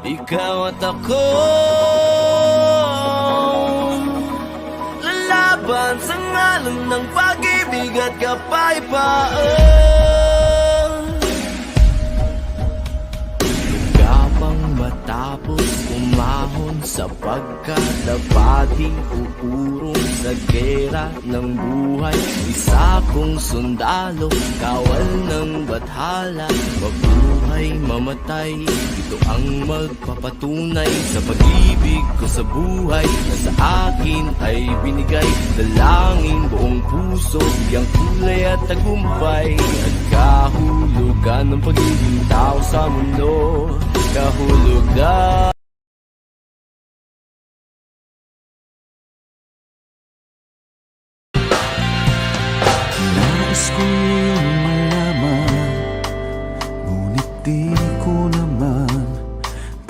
Ikaw at ako, lalaban sa ngalan ng pag-ibig at kapayapaan. Gapang matapos umahon sapagkat dapat uurong sa gera ng buhay. Isa kong sundalo, kawal ng bathala, mabuhay, mamatay, ito ang magpapatunay sa pag-ibig ko sa buhay na sa akin ay binigay. Dalangin buong puso, biyang kulay at tagumpay, at kahulugan ng pagiging tao sa mundo. Kahulugan. Nais kong malaman, ngunit di ko naman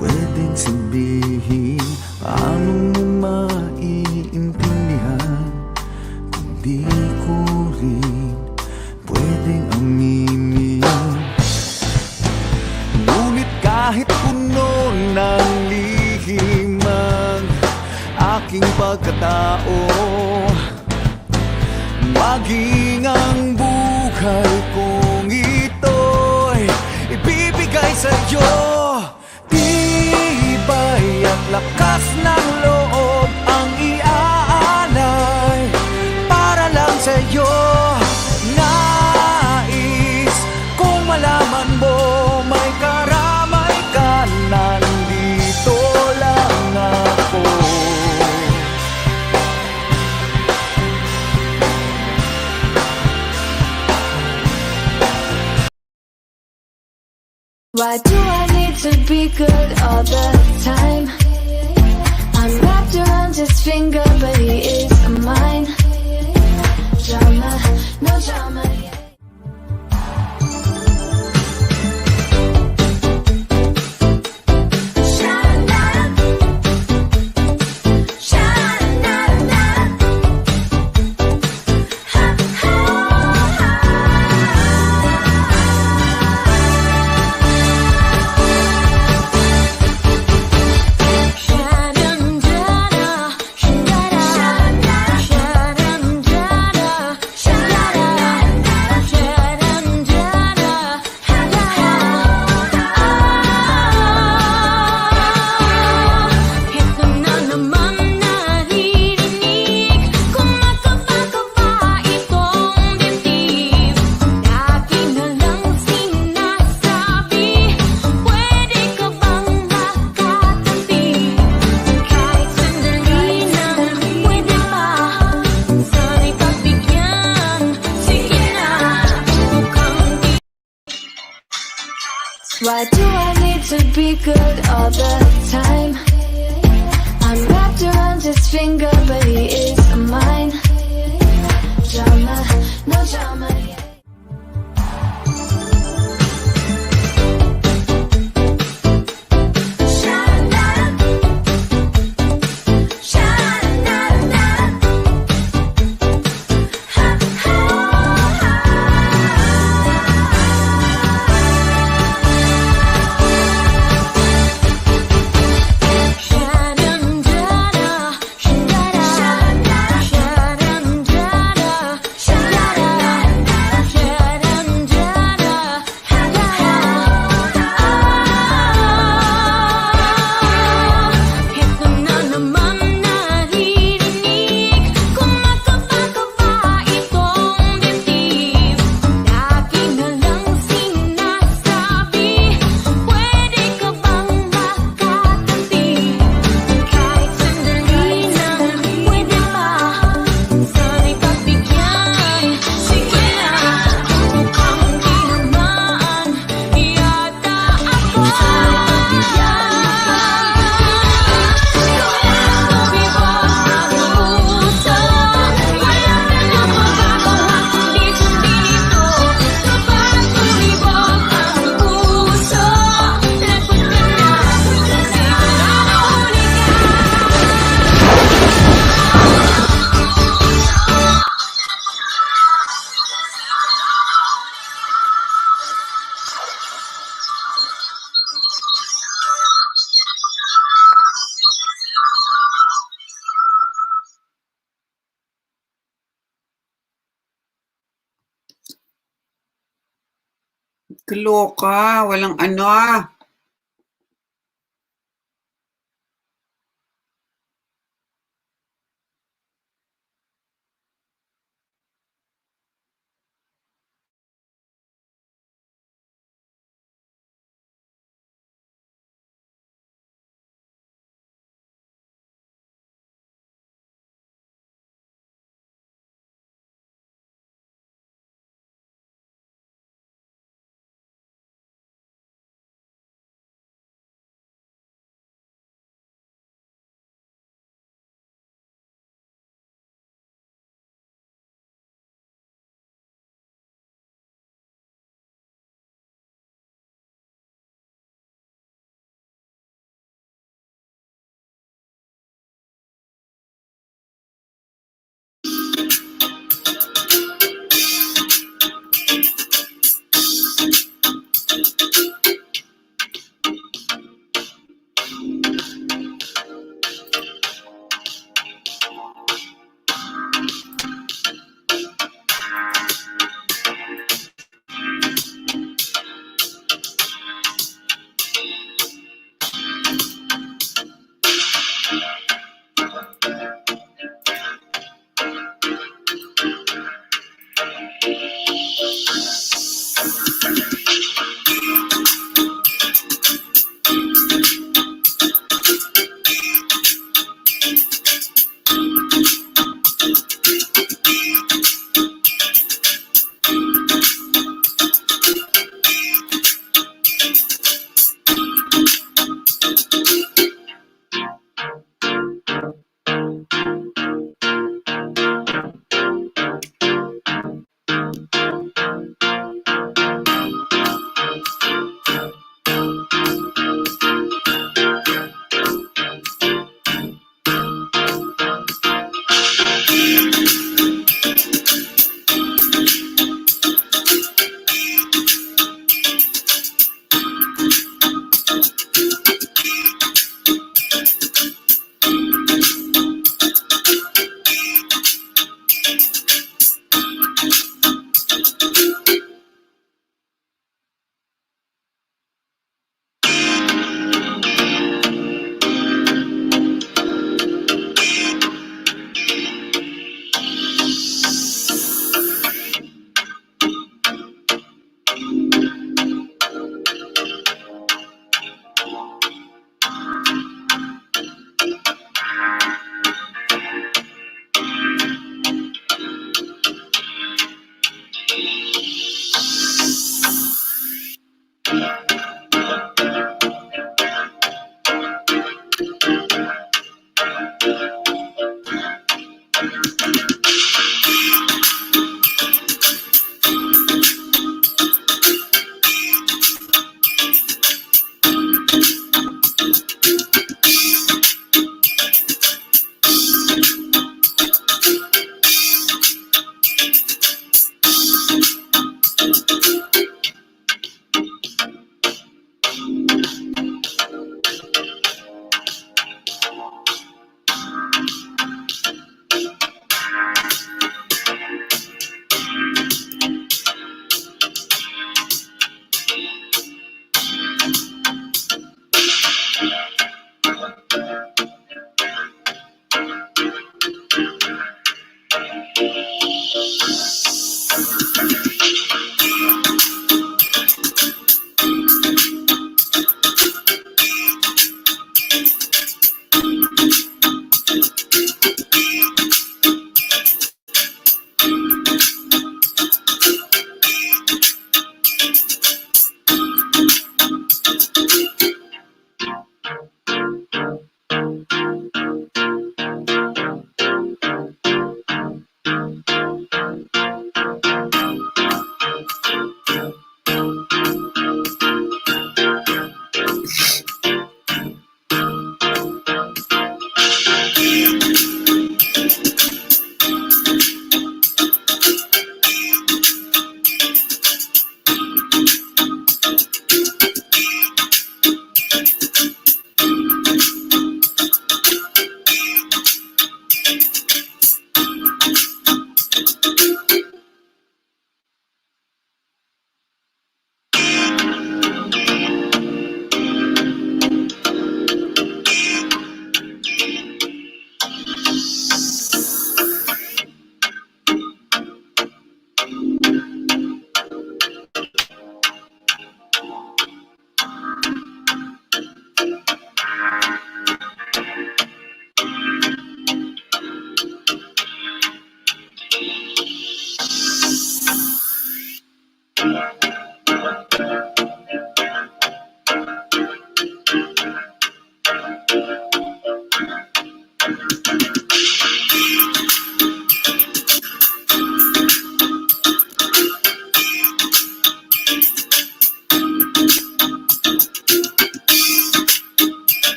pwedeng sabihin. Paano mo maiintindihan kung di ko rin pwedeng aminin? Ngunit kahit puno ng lihim ang aking pagkatao, maging ang buhay kong ito'y ibibigay sa'yo. Tibay at lakas ng loob ang iaalay para lang sa'yo. Nais kong malaman mo, may karamay ka, nandito lang ako. Why do I need to be good all the time? I'm wrapped around his finger, but he is mine. Drama, no drama. Why do I need to be good all the time? I'm wrapped around his finger, but he is mine. Drama, no drama. Kaloka, walang ano.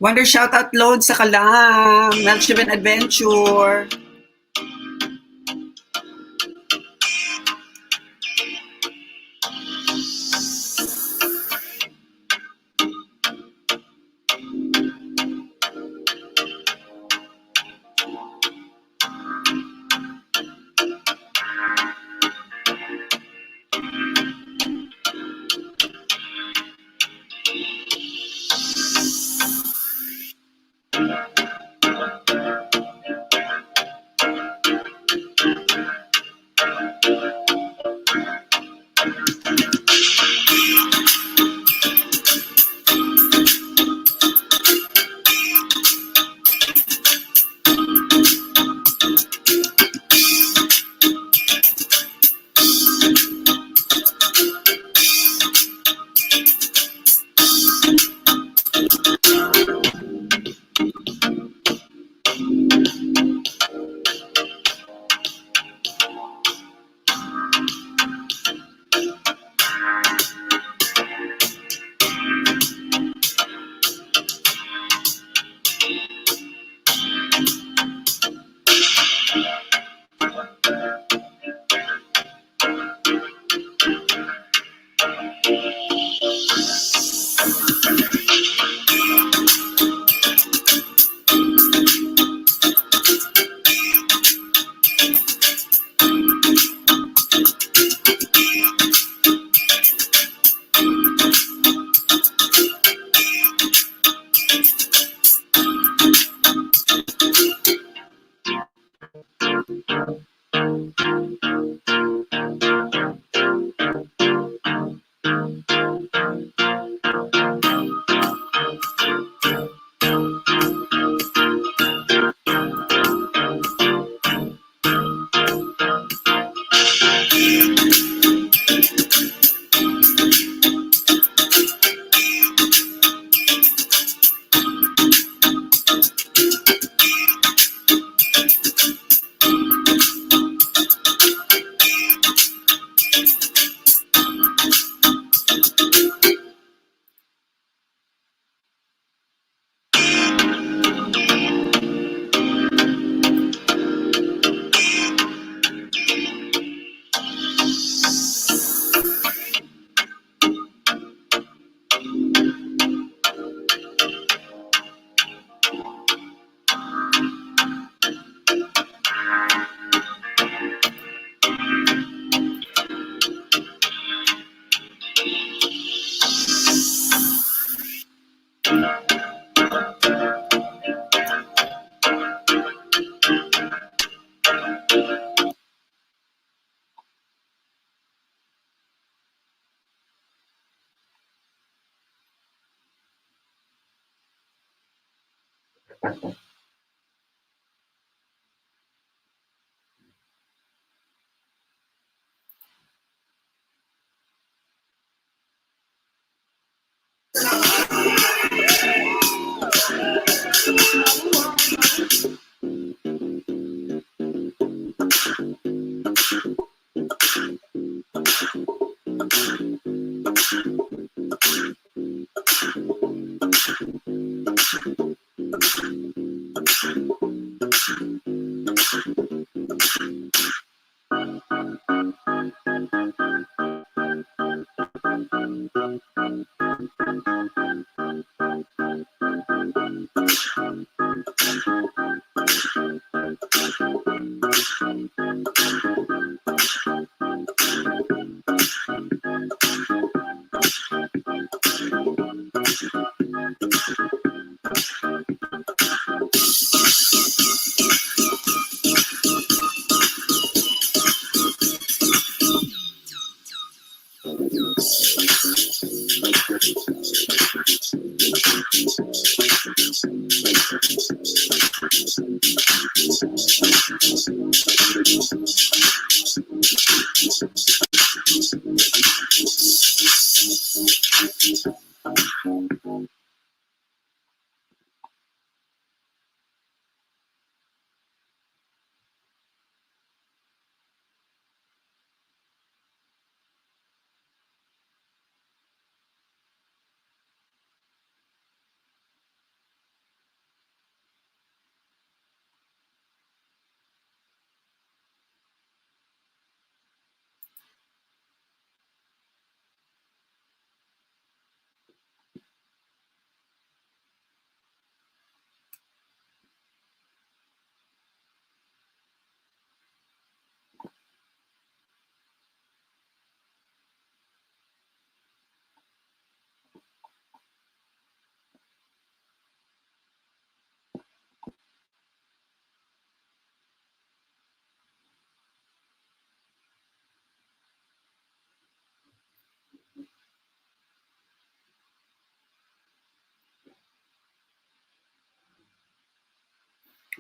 Wonder shoutout load sa kalam. Melchiben Adventure.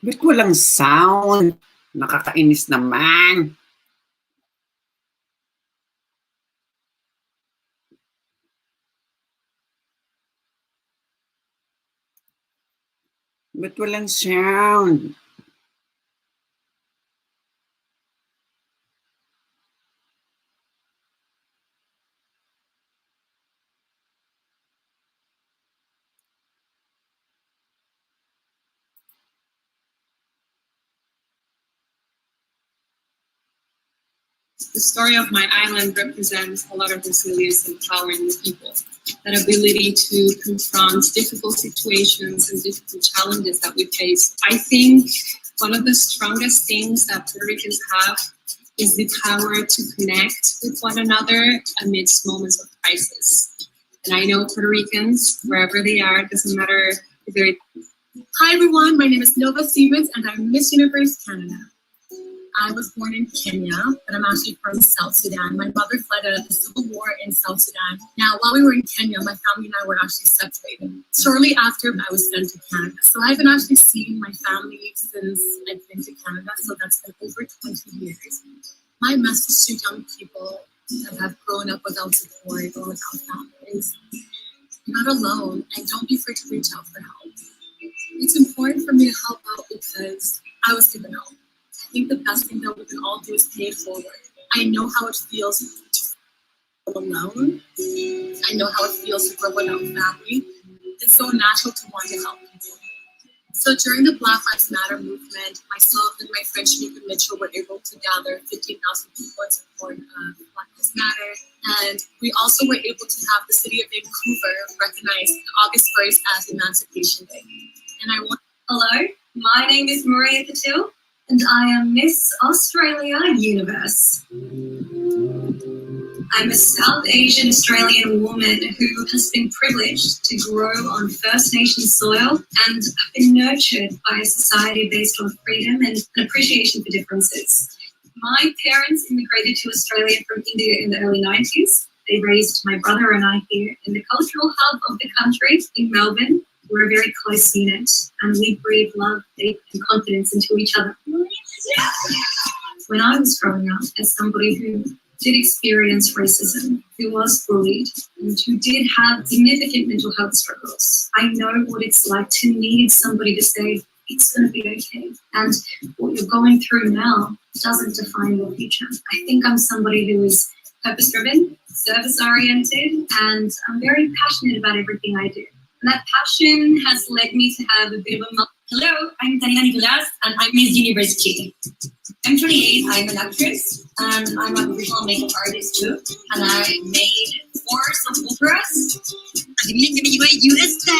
Ba't walang sound? Nakakainis naman. Ba't walang sound? The story of my island represents a lot of resilience and power in the people. That ability to confront difficult situations and difficult challenges that we face. I think one of the strongest things that Puerto Ricans have is the power to connect with one another amidst moments of crisis. And I know Puerto Ricans, wherever they are, it doesn't matter if they're... Hi everyone, my name is Nova Stevens and I'm Miss Universe Canada. I was born in Kenya, but I'm actually from South Sudan. My mother fled the civil war in South Sudan. Now, while we were in Kenya, my family and I were actually separated. Shortly after, I was sent to Canada. So I've been actually seeing my family since I've been to Canada, so that's been over 20 years. My message to young people that have grown up without support or without families, you're not alone, and don't be afraid to reach out for help. It's important for me to help out because I was given help. I think the best thing that we can all do is pay it forward. I know how it feels to feel alone. I know how it feels to grow without family. It's so natural to want to help people. So during the Black Lives Matter movement, myself and my friend Shanika Mitchell were able to gather 15,000 people in support of Black Lives Matter. And we also were able to have the city of Vancouver recognize August 1st as Emancipation Day. And I want... Hello, my name is Maria Patil. And I am Miss Australia Universe. I'm a South Asian Australian woman who has been privileged to grow on First Nation soil and have been nurtured by a society based on freedom and an appreciation for differences. My parents immigrated to Australia from India in the early 90s. They raised my brother and I here in the cultural hub of the country in Melbourne. We're a very close unit and we breathe love, faith and confidence into each other. When I was growing up as somebody who did experience racism, who was bullied, and who did have significant mental health struggles, I know what it's like to need somebody to say, it's going to be okay. And what you're going through now doesn't define your future. I think I'm somebody who is purpose-driven, service-oriented, and I'm very passionate about everything I do. And that passion has led me to have a bit of a... Hello, I'm Tania Nicolas, and I'm Miss Universe Chile. I'm 28, I'm an actress, and I'm a visual makeup artist too. And I made 4 soap operas. I'm USA.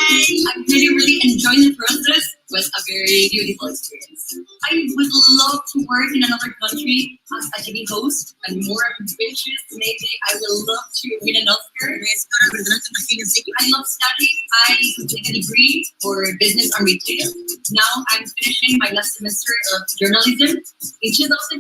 I'm really enjoying the process. It was a very beautiful experience. I would love to work in another country as a TV host and more ambitious. Maybe I would love to win an Oscar. I love studying. I took a degree for business and retail. Now I'm finishing my last semester of journalism. In 2015, I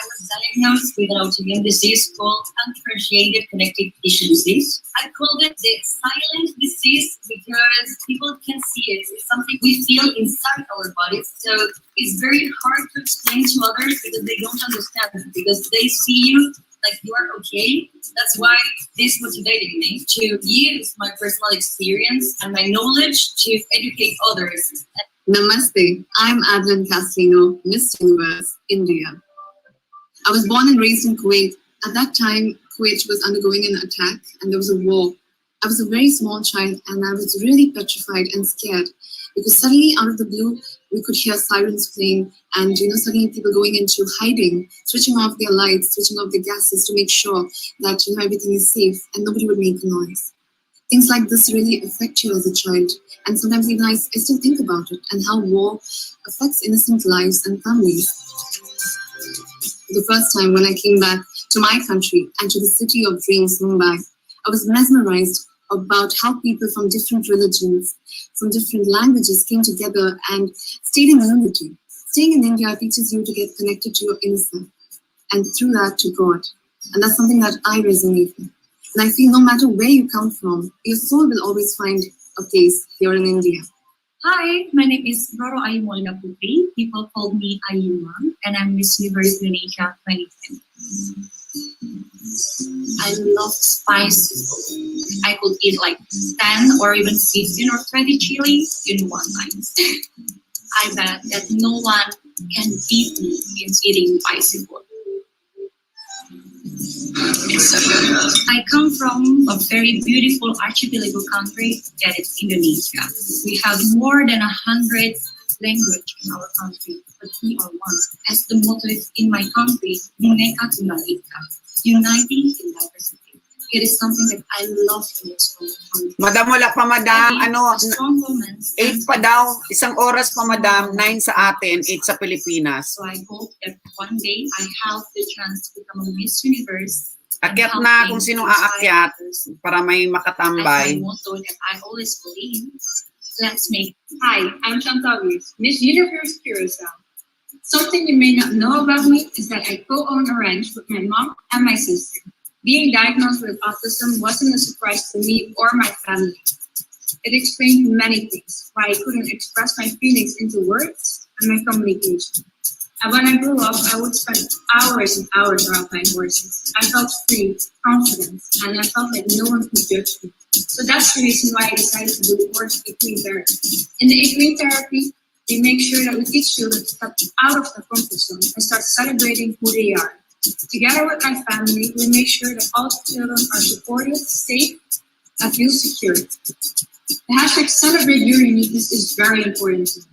was diagnosed with an autoimmune disease called undifferentiated connective tissue disease. I called it the silent disease because people can see it. It's something we feel inside our bodies. So it's very hard to explain to others because they don't understand, because they see you like you are okay. That's why this motivated me to use my personal experience and my knowledge to educate others. Namaste. I'm Adeline Castellino, Miss Universe, India. I was born and raised in Kuwait. At that time, Kuwait was undergoing an attack and there was a war. I was a very small child and I was really petrified and scared because suddenly out of the blue, we could hear sirens playing and, suddenly people going into hiding, switching off their lights, switching off their gases to make sure that, everything is safe and nobody would make a noise. Things like this really affect you as a child. And sometimes even I still think about it and how war affects innocent lives and families. The first time when I came back to my country and to the city of dreams, Mumbai, I was mesmerized about how people from different religions, from different languages came together and stayed in unity. Staying in India teaches you to get connected to your inner self and through that to God. And that's something that I resonate with. And I feel no matter where you come from, your soul will always find a place here in India. Hi, my name is Roro Ayu Molina Putri. People call me Ayuma, and I'm Miss Universe Indonesia 2020. I love spicy food. I could eat like 10 or even 15 or 20 chili in one night. I bet that no one can beat me in eating spicy food. I come from a very beautiful archipelago country that is Indonesia. We have more than 100 languages in our country, but we are one. As the motto is in my country, Bhinneka Tunggal Ika, uniting in diversity. It is something that I love in this country. Madam, wala pa madam. A strong woman. 8 pa daw. Isang oras pa madam. 9 sa atin, 8 sa Pilipinas. So I hope that one day I have the chance to become a Miss Universe. Akyat na kung sino aakyat para may makatambay. That's my motto that I always believe. Let's make. Hi, I'm Chantavi, Miss Universe Curacao. Something you may not know about me is that I co-own a ranch with my mom and my sister. Being diagnosed with autism wasn't a surprise to me or my family. It explained many things, why I couldn't express my feelings into words and my communication. And when I grew up, I would spend hours and hours around my horses. I felt free, confident, and I felt like no one could judge me. So that's the reason why I decided to do horse equine therapy. In the equine therapy, we make sure that we teach children to step out of the comfort zone and start celebrating who they are. Together with my family, we make sure that all children are supported, safe, and feel secure. The hashtag Celebrate Your Uniqueness is very important to me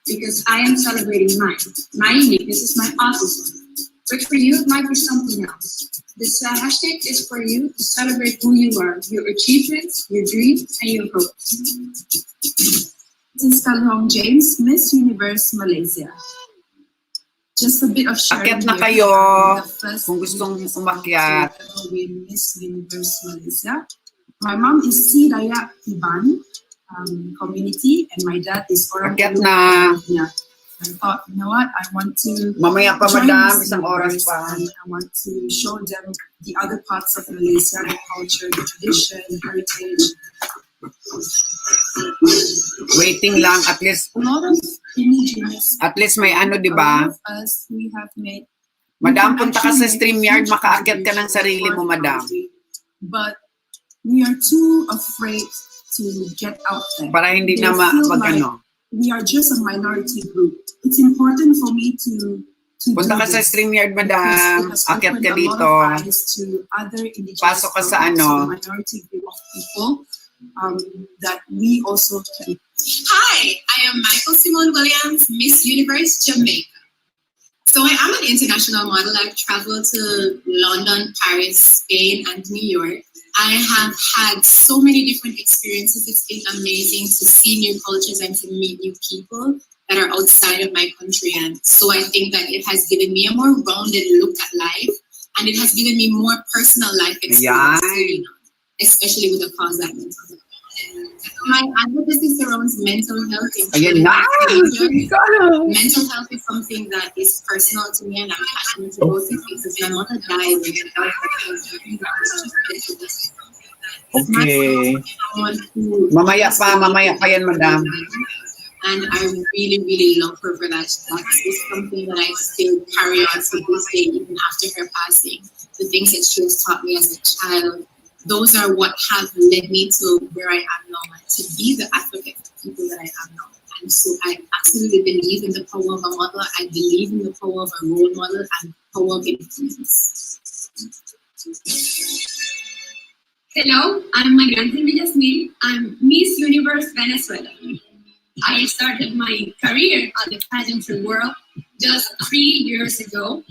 because I am celebrating mine. My uniqueness is my autism, but for you, it might be something else. This hashtag is for you to celebrate who you are, your achievements, your dreams, and your hopes. This is Kalhong James, Miss Universe Malaysia. Just a bit of sharing. Akyat na here. kayo The first kung gustong Miss umakyat. Win Miss Universe Malaysia. My mom is Si Dayak Iban community, and my dad is Orang Akyat Ulu. na. Yeah. I thought, you know what? I want to. Mamaya pa join madam, Miss isang oras Universe, pa. and I want to show them the other parts of Malaysia, the culture, the tradition, the heritage. Waiting lang, at least A lot of indigenous. may ano, di A ba? lot of us, we have made. Madam, we can punta ka sa actually make a StreamYard, huge makaakyat ka ng contribution sarili for mo, the madam. country. But we are too afraid to get out there. Para hindi They na feel mag-ano. we are just a minority group. It's important for me to Punta do ka sa this StreamYard, because madam. it has Akyat opened ka a lot dito. of eyes to other indigenous Pasok ka sa groups, ano. a minority group of people that we also can. Hi, I am Michael Simone Williams, Miss Universe Jamaica. So I am an international model. I've traveled to London, Paris, Spain, and New York. I have had so many different experiences. It's been amazing to see new cultures and to meet new people that are outside of my country. And so I think that it has given me a more rounded look at life, and it has given me more personal life experience, especially with a cause like mental health. My advocacy surrounds mental health. Ayan na! Mental health is something that is personal to me, and I'm passionate about it because my mother died Okay. Mamaya pa yan, madam. And I really, really love her for that. That is something that I still carry on to this day, even after her passing. the things that she has taught me as a child, those are what have led me to where I am now, and to be the advocate for people that I am now. And so I absolutely believe in the power of a mother. I believe in the power of a role model and power of influence. Hello, I'm Migrante Villasmil. I'm Miss Universe Venezuela. I started my career at the pageantry world just 3 years ago.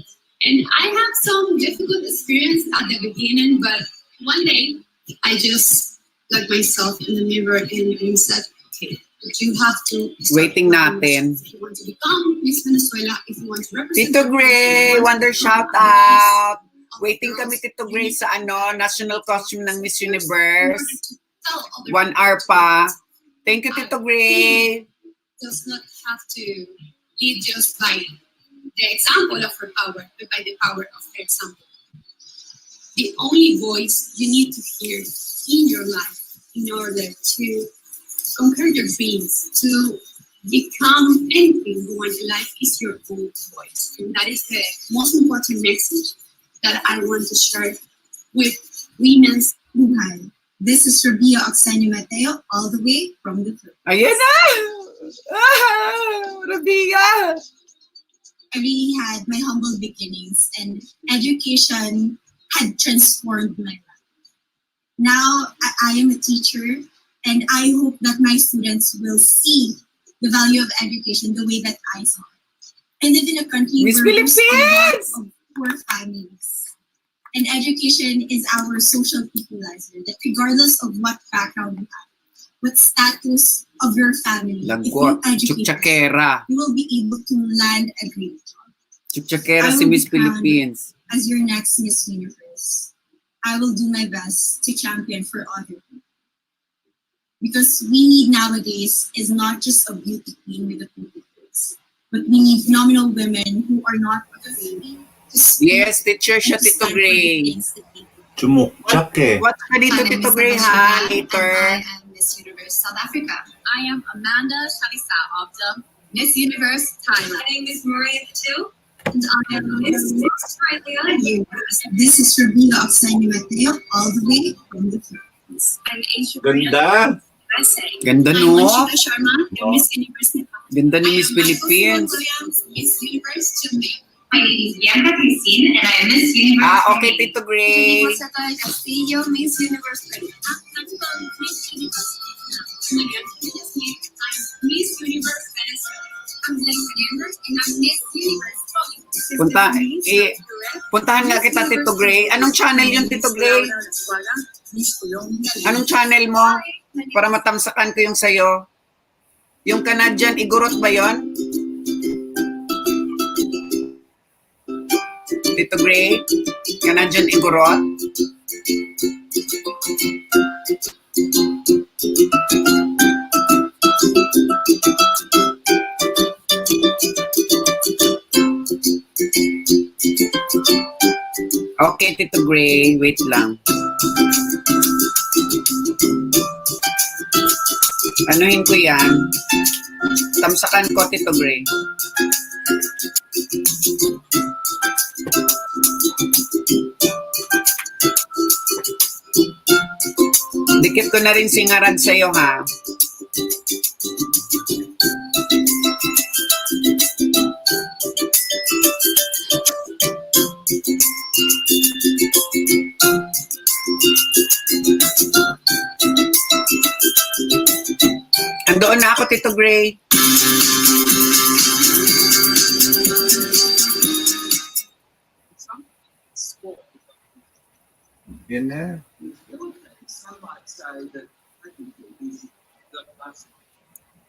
And I have some difficult experience at the beginning, but one day I just looked myself in the mirror and said, okay, you have to Waiting natin. if you want to become Miss Venezuela, if you want to represent Tito Gray, Wonder shout out. Waiting kami, Tito Gray, sa national costume ng Miss Universe. 1 hour pa. Thank you, Tito Gray. Does not have to lead just by the example of her power, but by the power of her example. The only voice you need to hear in your life in order to conquer your dreams, to become anything you want in life is your own voice. And that is the most important message that I want to share with women's buhay. This is Rabia Oxenio Mateo, all the way from the Philippines. Ayan na! Rabia! I really had my humble beginnings, and education had transformed my life. Now I am a teacher, and I hope that my students will see the value of education the way that I saw it. I live in a country Miss where there's a lot Philippines! of poor families, and education is our social equalizer. That regardless of what background you have, what status of your family, if you Lagwat, educate, Chukchakera. you will be able to land a great job. Chukchakera I si will Miss be crowned Philippines. as your next Miss Universe. I will do my best to champion for other people. Because we need nowadays is not just a beauty queen with a pretty face, but we need phenomenal women who are not afraid to speak Yes, teacher siya, and to Tito stand for the Gray. things that they do. Chumukchak eh. Watch ka dito, My name Tito is Gray, Amanda ha? Shaya, Later. and I am Miss Universe South Africa. I am Amanda Shalisa of the Miss Universe Thailand. My name is Maria Patil. And I am Miss Australia Universe. This is Rabia Oxenio Mateo, all the way from the Philippines. I'm Asia Ganda. USA. Ganda, I'm no? Manchita Sharma, the Miss Universe Nepal. Ganda ni I Miss am Michael Philippines. Simon Williams, Miss Universe Jamaica. My name is Bianca Christine, and I am Miss Universe. Ah, okay, Tito Gray. Castillo, Miss Universe. I'm Miss Universe. I'm Miss Universe Venezuela. I'm Lisa Amber, and I'm Miss Universe Puntahan nga kita, Tito Gray. Anong channel yun, Tito Gray? Anong channel mo? Para matamsakan ko yung sayo. Yung Canadian Igorot ba yun? Tito Gray? Canadian Igorot? Okay, Tito Gray. Wait lang. Anuhin ko yan. Tamsakan ko, Tito Gray. Dikit ko na rin singarad sa'yo, ha? Andoon na ako, Tito Gray. Yan na.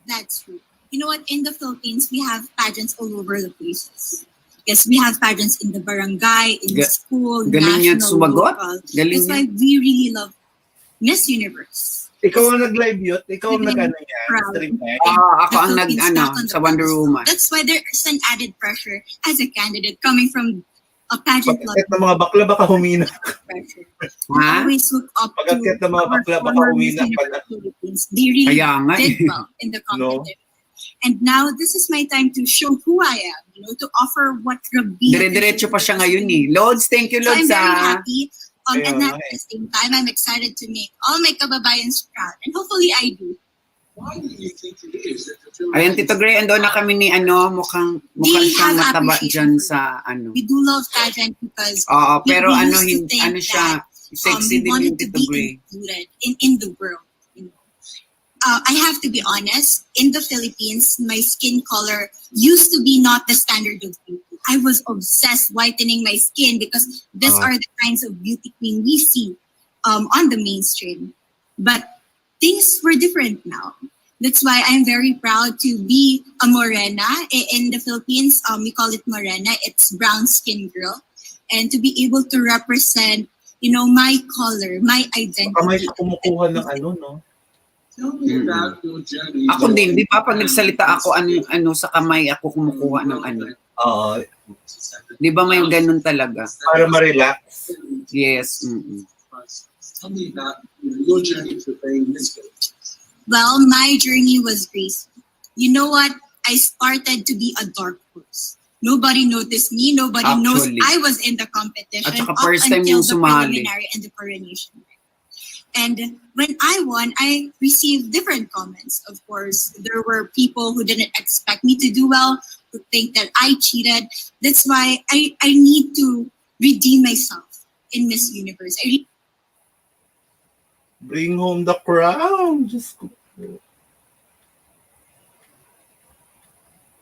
That's true. You know what? In the Philippines, we have pageants all over the places. Yes, we have pageants in the barangay, in the school, Galing yan national, sumagot. local. Galing That's why we really love Miss Universe. Ikaw ang nag-live yun? Ikaw ang nag-ano yan? Proud. Stream yan? Ako ang sa Wonder Woman. That's why there's an added pressure as a candidate coming from a pageant Pag-akyat ng mga bakla, baka humina. pressure. Ha? Always look up to Pag-akyat ng mga our bakla, baka former humina. Miss Universe Philippines. They really Kaya nga did eh. well in the competition. And now this is my time to show who I am, to offer what Rabbi. Dire-diretso pa siya ngayon eh. Lods, thank you, So I'm Lods. very happy. And Ayun, at the same time, I'm excited to make all my kababayans proud. And hopefully I do. Ayan, Tito Gray, ando na kami ni mukhang siyang have mataba appreciation dyan for sa We do love pageant because Oo, pero we ano, used to think siya, sexy we din yung wanted to Tito be Gray. included in the world. I have to be honest, in the Philippines, my skin color used to be not the standard of beauty. I was obsessed whitening my skin because these are the kinds of beauty queen we see on the mainstream. But things were different now. That's why I'm very proud to be a morena. In the Philippines, we call it morena. It's brown skin girl. And to be able to represent, my color, my identity. Baka may kumukuha ng no? Ako din, di ba? Pag nagsalita ako, sa kamay ako kumukuha ng Oo. Di ba may ganun talaga? Para ma-relax. Yes. Well, my journey was graceful. You know what? I started to be a dark horse. Nobody noticed me. Nobody knows I was in the competition At saka up first time until yung the sumali. preliminary and the coronation. And when I won, I received different comments. Of course, there were people who didn't expect me to do well, who think that I cheated. That's why I need to redeem myself in Miss Universe. Bring home the crown. Just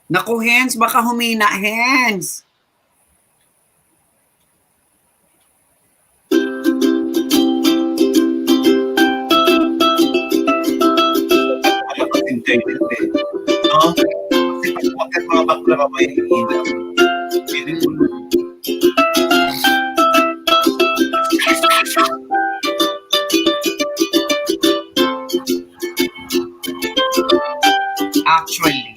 Naku, hands, baka humina, hands. enjoy din. No? Kasi pag mga bakla ka may hihina. Actually.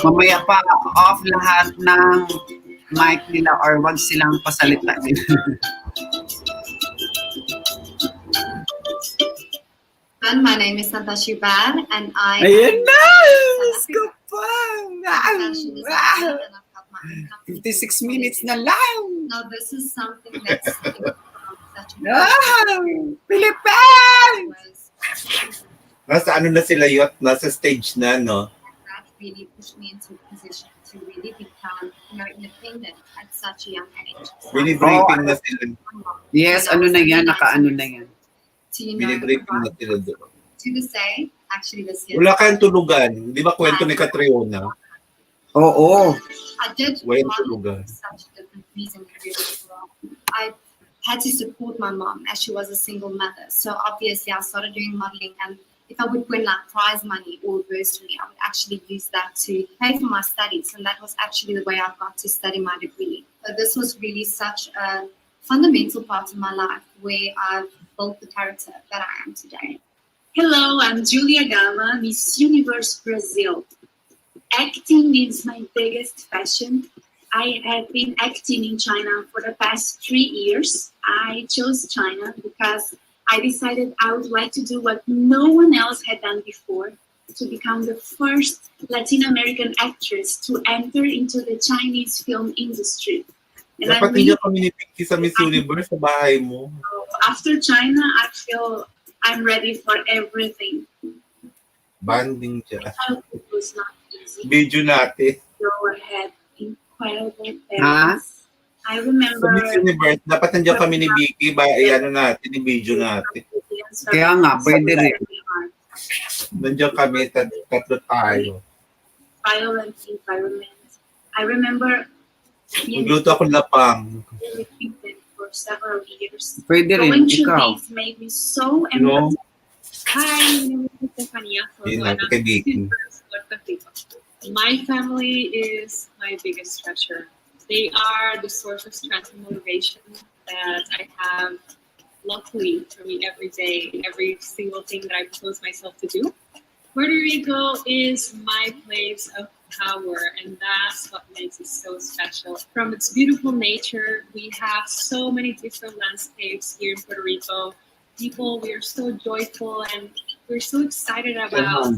Mamaya pa off lahat ng mic nila or wag silang pasalita nila. And my name is Natasha Ban, and I Ayan na! South Ka pa! 56 minutes na lang! Now this is something that's Philippines! Nasa ano na sila yun? Nasa stage na, no? that really pushed me into a position to really become independent at such a young age. Binibriefing na sila. Yes, ano na yan, nakaano na yan. Binibriefing na sila doon. To this day, actually this year. Wala kayong tulugan. Di ba kwento ni Catriona? Oo. I did Walang for tulugan. such a different reason as well. I had to support my mom as she was a single mother. So obviously I started doing modeling, and if I would win like prize money or bursary, I would actually use that to pay for my studies. And that was actually the way I got to study my degree. So this was really such a fundamental part of my life where I've built the character that I am today. Hello, I'm Julia Gama, Miss Universe Brazil. Acting is my biggest passion. I have been acting in China for the past 3 years. I chose China because I decided I would like to do what no one else had done before, to become the first Latin American actress to enter into the Chinese film industry. And Dapat hindi kami ni Pinky sa Miss Universe sa bahay mo. after China, I feel I'm ready for everything. Banding siya. It was not easy. Video natin. So I had incredible Ha? parents. I Sa remember Miss Universe, dapat nandiyan kami ni Vicky, ano natin, i-video natin. Kaya nga, pwede rin. Nandiyan kami, tatlo tayo. violent environment. I remember being Magluto ako lapang. repeated for several years. Pwede rin, Going through ikaw. things made me so No? Hi, my name is Stefania from Yun natin kay Vicky. Puerto Rico. My family is my biggest treasure. They are the source of strength and motivation that I have, luckily, for me every day, in every single thing that I propose myself to do. Puerto Rico is my place of power, and that's what makes it so special. From its beautiful nature, we have so many different landscapes here in Puerto Rico. People, we are so joyful and we're so excited about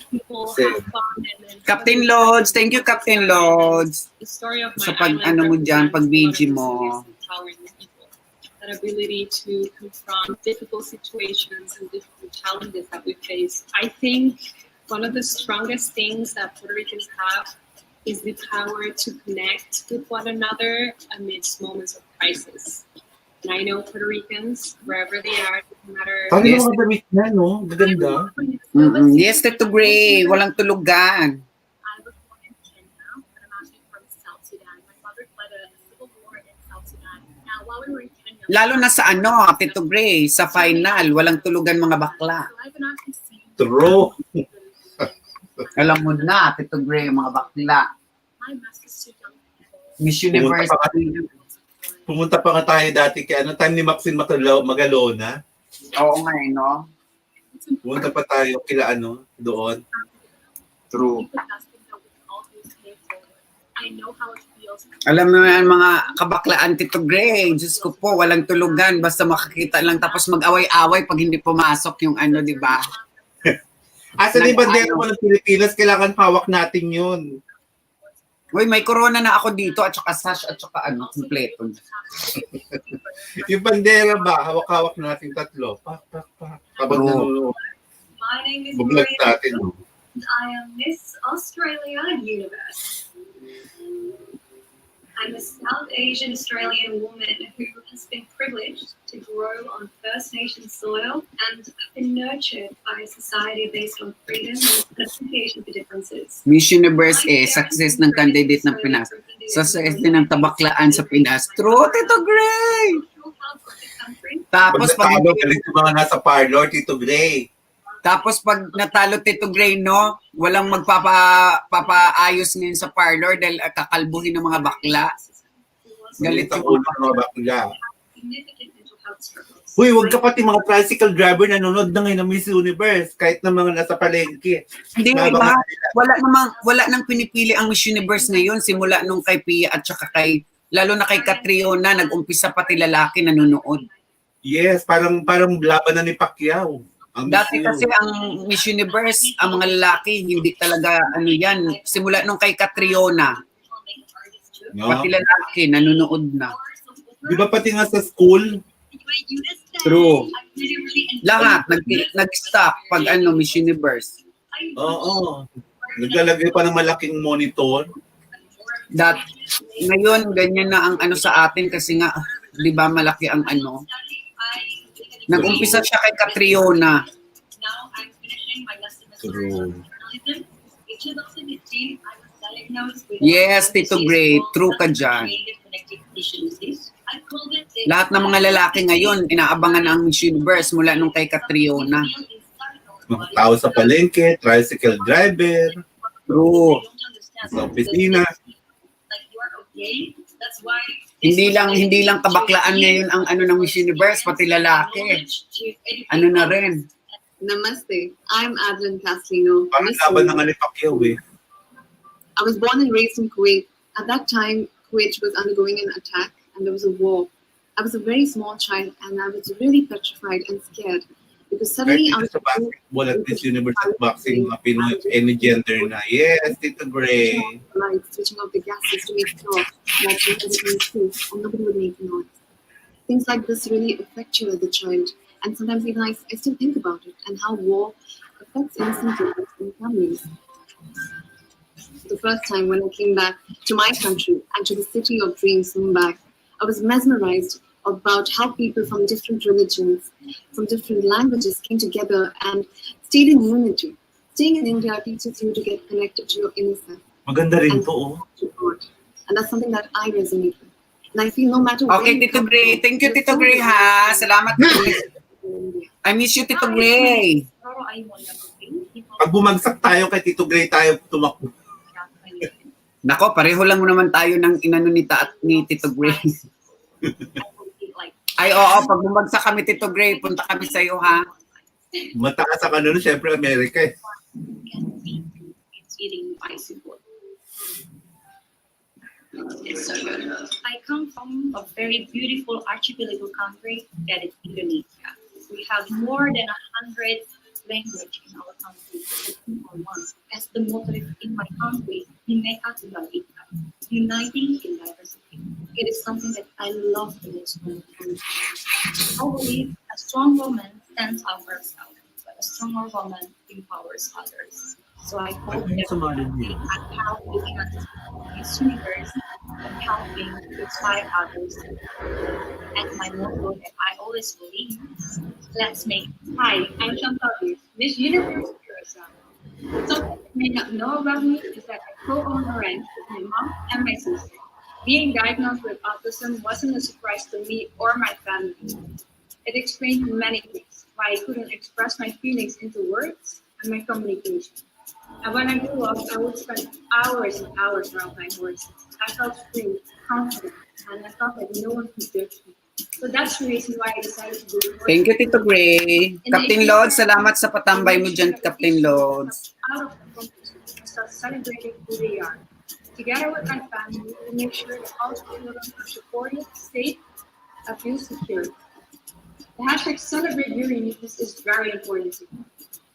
people have fun. And Captain Lods, thank you Captain Lods. the story of my Sa pag island ano mo dyan, pag represents video a lot of mo. resilience and empowering the people. That ability to confront difficult situations and difficult challenges that we face. I think one of the strongest things that Puerto Ricans have is the power to connect with one another amidst moments of crisis. And I know Puerto Ricans, wherever they are, no matter... Paano yung mga damit niya, no? Gaganda. Yes, Tito Gray, walang tulugan. I was born in Kenya, but I'm actually from South Sudan. My mother fled a civil war in South Sudan. Now, while we were in Kenya... Lalo na sa ano, Tito Gray, sa final, walang tulugan mga bakla. So I've been actually seeing... True. Alam mo na, Tito Gray, mga bakla. My message to young people... Miss Universe. Pumunta pa nga tayo dati kay ano, time ni Maxine Magalona. Oo nga eh, no? Pumunta pa tayo kila ano, doon. True. I know how it feels. Alam mo yan mga kabaklaan, Tito Gray. Diyos ko po, walang tulugan. Basta makakita lang tapos mag-away-away pag hindi pumasok yung ano, di ba? Asa ni bandera mo ng Pilipinas, kailangan hawak natin yun. Uy, may corona na ako dito at saka sash at saka ano, kompleto. Yung bandera ba, hawak-hawak natin tatlo. Pak, pak, pak. Habang nanonood. My name is Bublag Maria, natin. No? and I am Miss Australia Universe. I'm a South Asian Australian woman who has been privileged to grow on First Nation soil and been nurtured by a society based on freedom and appreciation for differences. Miss Universe eh, success ng candidate ng Pinas. Success din ng tabaklaan sa Pinas. True, Tito Gray! Tapos pag galit yung mga nasa parlor, Tito Gray. Tapos pag natalo Tito Gray, no, walang magpapaayos ngayon sa parlor dahil kakalbuhin ng mga bakla. Galit ang yung ulo ng mga bakla. Uy, wag ka pati mga tricycle driver nanonood na ngayon ng Miss Universe, kahit na mga nasa palengke. Hindi, iba, wala nang pinipili ang Miss Universe ngayon simula nung kay Pia at saka kay, lalo na kay Catriona, nag-umpisa pati lalaki nanonood. Yes, parang laban na ni Pacquiao. Dati kasi ang Miss Universe, ang mga lalaki, hindi talaga ano yan. Simula nung kay Catriona, pati lalaki, nanonood na. Di ba pati nga sa school? True. Lahat, nag-stop pag ano, Miss Universe. Oo. Naglalagay pa ng malaking monitor. Ngayon, ganyan na ang ano sa atin kasi nga, di ba malaki ang ano. Nag-umpisa siya kay Catriona. True. Yes, Tito Gray, true ka dyan. Lahat ng mga lalaki ngayon, inaabangan ang Miss Universe mula nung kay Catriona. Mga tao sa palengke, tricycle driver. True. Sa opisina. Hindi lang kabaklaan ngayon ang ano ng Miss Universe, pati lalaki. Ano na rin. Namaste. I'm Adeline Caslino. Parang laban na nga ni Pacquiao eh. I was born and raised in Kuwait. At that time, Kuwait was undergoing an attack and there was a war. I was a very small child and I was really petrified and scared because suddenly I was... Sa basketball at Miss Universe at boxing, mga Pinoy, any gender na. Yes, Tito Gray. Lights, switching off the gases to make sure that everything was safe and nobody would make noise. Things like this really affect you as a child. And sometimes even I still think about it and how war affects innocent lives and families. The first time when I came back to my country and to the city of dreams, Mumbai, I was mesmerized about how people from different religions, from different languages came together and stayed in unity. Staying in India teaches you to get connected to your inner self. Maganda rin to, oh. And that's something that I resonate with. And I feel no matter where Okay, Tito Gray. Thank you, Tito Gray, ha? Salamat. I miss you, Tito Gray. Pag bumagsak tayo kay Tito Gray tayo tumakbo. Nako, pareho lang naman tayo ng inano ni Tito Gray. Ay, oo, pag bumagsak kami, Tito Gray, punta kami sa iyo, ha? Mataas ang ano, syempre Amerika eh. It's eating bicycle. It's so good. I come from a very beautiful archipelago country that is Indonesia. We have more than 100 languages in our country. As the motto in my country, Bhinneka Tunggal Ika, uniting in diversity. It is something that I love the most. I believe a strong woman stands up for herself, but a stronger woman empowers others. So I hope everybody and how we can this universe and helping to inspire others. And my motto that I always believe, let's make. Hi, I'm Chantal, Miss Universe Curacao. Something you may not know about me is that I co-own a ranch with my mom and my sister. Being diagnosed with autism wasn't a surprise to me or my family. It explained many things, why I couldn't express my feelings into words and my communication. And when I grew up, I would spend hours and hours around my horse. I felt free, confident, and I felt like no one could judge me. So that's the reason why I decided to do it. Thank you, Tito Gray. Captain Lods, salamat sa patambay mo dyan, Captain Lods. Out of the competition, I start celebrating who they are. Together with my family, we make sure that all children are supported, safe, abuse secure. The hashtag celebrate your uniqueness is very important to me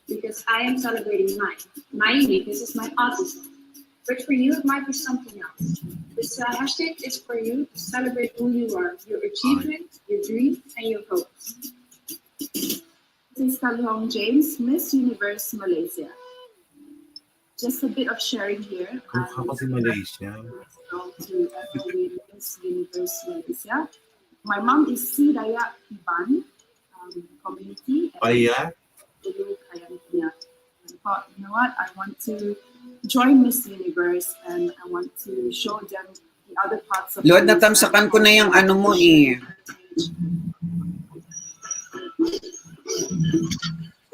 because I am celebrating mine. My uniqueness is my autism. But for you, it might be something else. This hashtag is for you to celebrate who you are, your achievements, your dreams, and your hopes. This is Kalhong James, Miss Universe Malaysia. Just a bit of sharing here. Ako si Malaysia. To FLW Miss Universe Malaysia. My mom is C. Dayak Iban, community. Paya? I thought, you know what, I want to join Miss Universe and I want to show them the other parts of Lord, natamsakan ko na yung ano mo eh.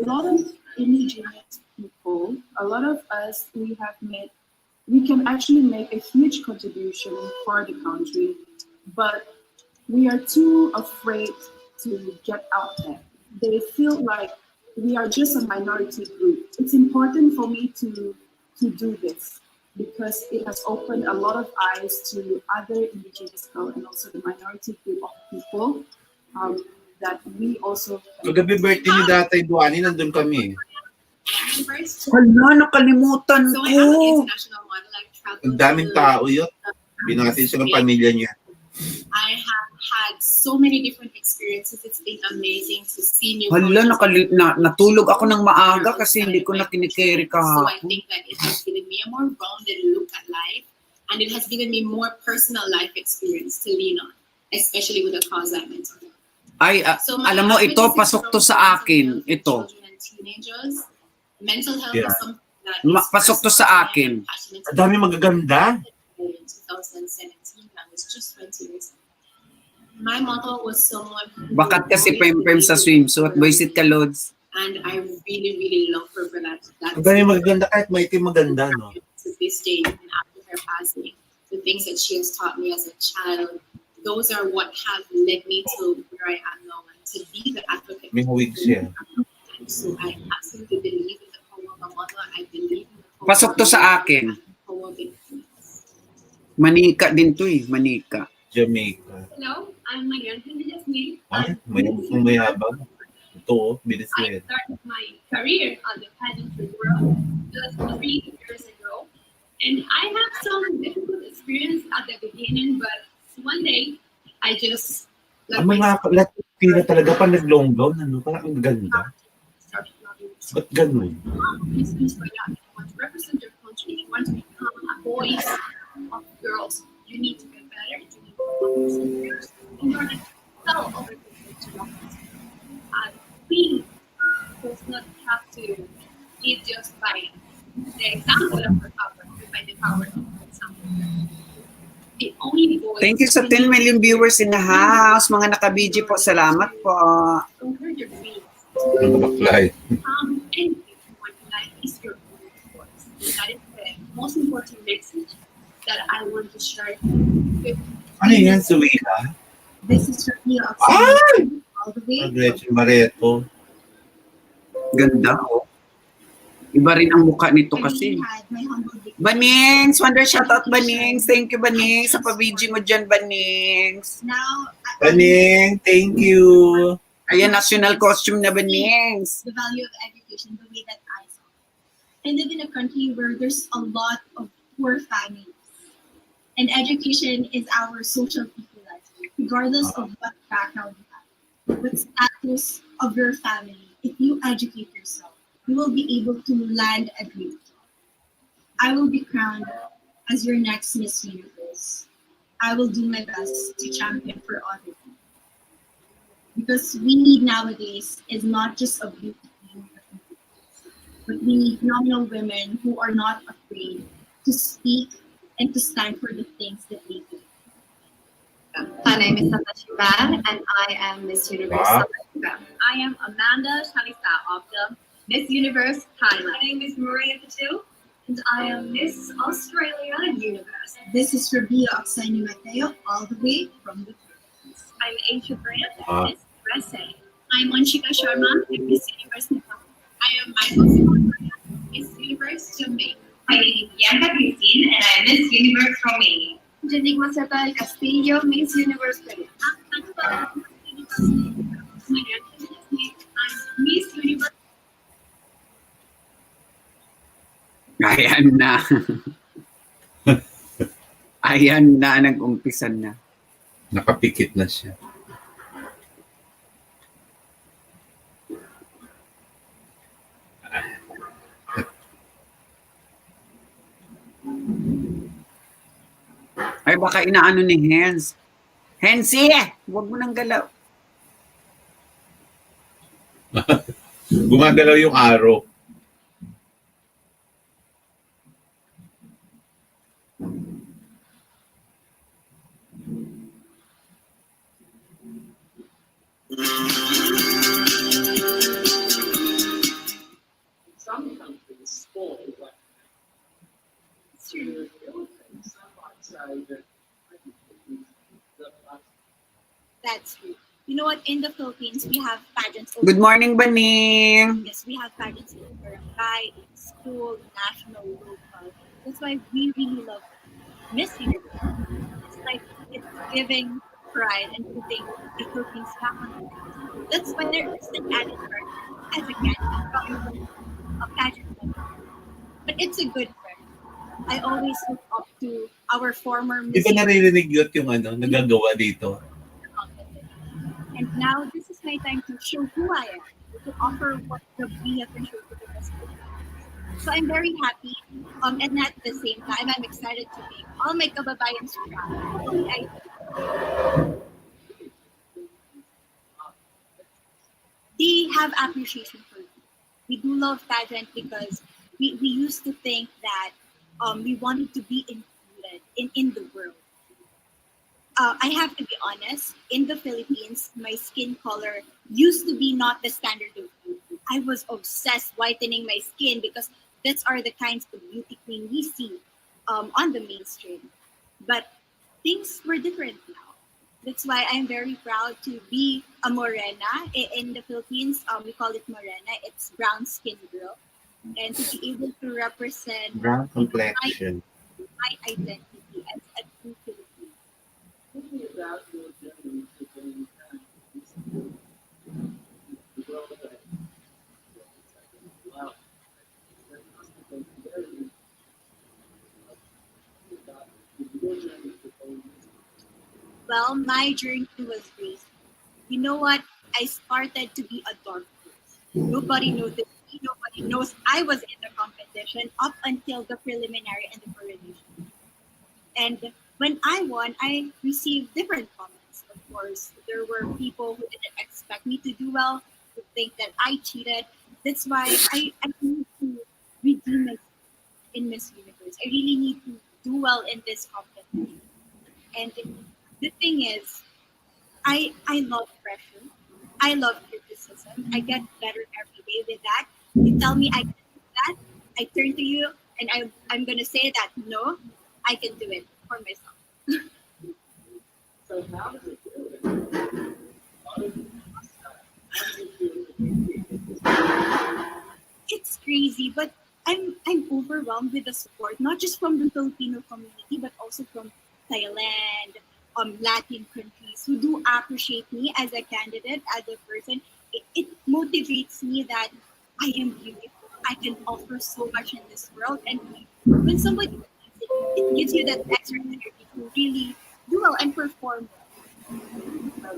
A lot of indigenous people, a lot of us, we can actually make a huge contribution for the country, but we are too afraid to get out there. They feel like we are just a minority group. It's important for me to do this because it has opened a lot of eyes to other indigenous people and also the minority group of people that we also. Kagabi birthday ni Datay Duani, nandun kami. Hala, nakalimutan So ko. I am an international model. I've traveled. Ang daming tao yun. Binatin siya ng pamilya niya. I have had so many different experiences. It's been amazing to see new. Hala, natulog ako ng maaga kasi hindi ko na kinikerry So I kahapon. think that it has given me a more rounded look at life, and it has given me more personal life experience to lean on, especially with the cause I mentioned. Ay, alam mo, ito, pasok to sa akin. Ito. Children and teenagers. Mental health Yeah. is something that Pasok to sa akin. Ang dami magaganda. in 2017. I was just 20 years old. My motto was someone who Bakat kasi pem-pem sa swimsuit. Boysit ka, Lods. and I really, really love her for that. Ang dami magaganda kahit may team maganda, no? To this day, even after her passing, the things that she has taught me as a child, those are what have led me to where I am now and to be the advocate. May huwig siya. And so I absolutely believe in the power of a mother. I believe in the power Pasok to sa akin. power of influence. Manika din to eh, Manika. Jamaica. Hello, I'm Marian Jasmine. Ah, mayabang. Ito, bilis I na started my career on the pageantry world just 3 years ago. And I have some difficult experience at the beginning, but one day I just Ang mga Latina talaga pa nag-long gown, ano? Parang ang ganda. started loving it. Ba't ganun? This is for that. You want to represent your country, you want to become a voice of girls. You need to get better. You need to represent girls in order to tell other people to love us. We does not have to lead just by the example of our power, but by the power of the example. The only voice. Thank you sa 10 million viewers in the house. Mga naka-BG po, salamat po. Don't hurt your dreams. Ang baklay. Anything you want in life is your own voice. That is the most important message that I want to share. Ano yan, Suwila? This is from Rio Ay! all the way. Gretchen Barreto. Ganda, oh. Iba rin ang mukha nito kasi. Had my humble beginnings. Banings! Wonder shoutout, Banings. Thank you, Banings. Sa pabiji mo dyan, Banings. Now, Baning, thank you. Ayan, national costume na, Banings. the value of education the way that I saw. I live in a country where there's a lot of poor families. And education is our social equalizer, regardless of what background you have, what status of your family. If you educate yourself, you will be able to land a great job. I will be crowned as your next Miss Universe. I will do my best to champion for other people. Because we need nowadays is not just a beauty queen, but we need phenomenal women who are not afraid to speak and to stand for the things that they do. My name is Natasha Ban, and I am Miss Universe Wow. South Africa. I am Amanda Shalisa of the Miss Universe Thailand. My name is Maria Patil, and I am Miss Australia Universe. This is Rabia Oksani Mateo, all the way from the Philippines. I'm Aisha Brand, Ah. Miss USA. I'm Wanshika Sharma, Miss Universe Nepal. I am Michael Simon, Miss Universe Jamaica. My name is Bianca Christine, and I'm Miss Universe Romania. Jenig Maseta Castillo, Miss Universe Peru. I'm Miss Universe. Ayan na. Ayan na, nag-umpisan na. Nakapikit na siya. Ay, baka inaano ni Hens. Hensi! Huwag mo nang galaw. Gumagalaw yung araw. Some countries fall like to Philippines, some might say that That's true. You know what? In the Philippines, we have pageants. Good morning, Baning. Yes, we have pageants in barangay, in school, national, local. That's why we really love Miss Universe. It's like it's giving pride and putting the Philippines back on the map. That's why there is an added pressure as a candidate from a pageant. But it's a good pressure. I always look up to our former Di Miss ba naririnig yun yung nagagawa dito? And now this is my time to show who I am, to offer what we have been shown to the rest of the world. So I'm very happy, and at the same time, I'm excited to make all my kababayans proud. They have appreciation for me. We do love pageant because we used to think that we wanted to be included in the world. I have to be honest, in the Philippines, my skin color used to be not the standard of beauty. I was obsessed whitening my skin because that's are the kinds of beauty queen we see on the mainstream. But things were different now. That's why I'm very proud to be a morena. In the Philippines, we call it morena. It's brown skin girl. And to be able to represent Brown complexion. my identity as a true Filipino. thinking about your journey to being the world of it. Wow. That must have been very Well, my journey was great. You know what? I started to be a dark horse. Nobody knows me. Nobody knows I was in the competition up until the preliminary and the coronation. And when I won, I received different comments. Of course, there were people who didn't expect me to do well, who think that I cheated. That's why I need to redeem myself in Miss Universe. I really need to do well in this competition. And the thing is, I love pressure. I love criticism. I get better every day with that. You tell me I can do that, I turn to you and I'm gonna say that no, I can do it for myself. So how does it feel? It's crazy, but I'm overwhelmed with the support, not just from the Filipino community, but also from Thailand, Latin countries who do appreciate me as a candidate, as a person. It motivates me that I am beautiful. I can offer so much in this world, and when somebody it gives you that extra energy to really do well and perform well.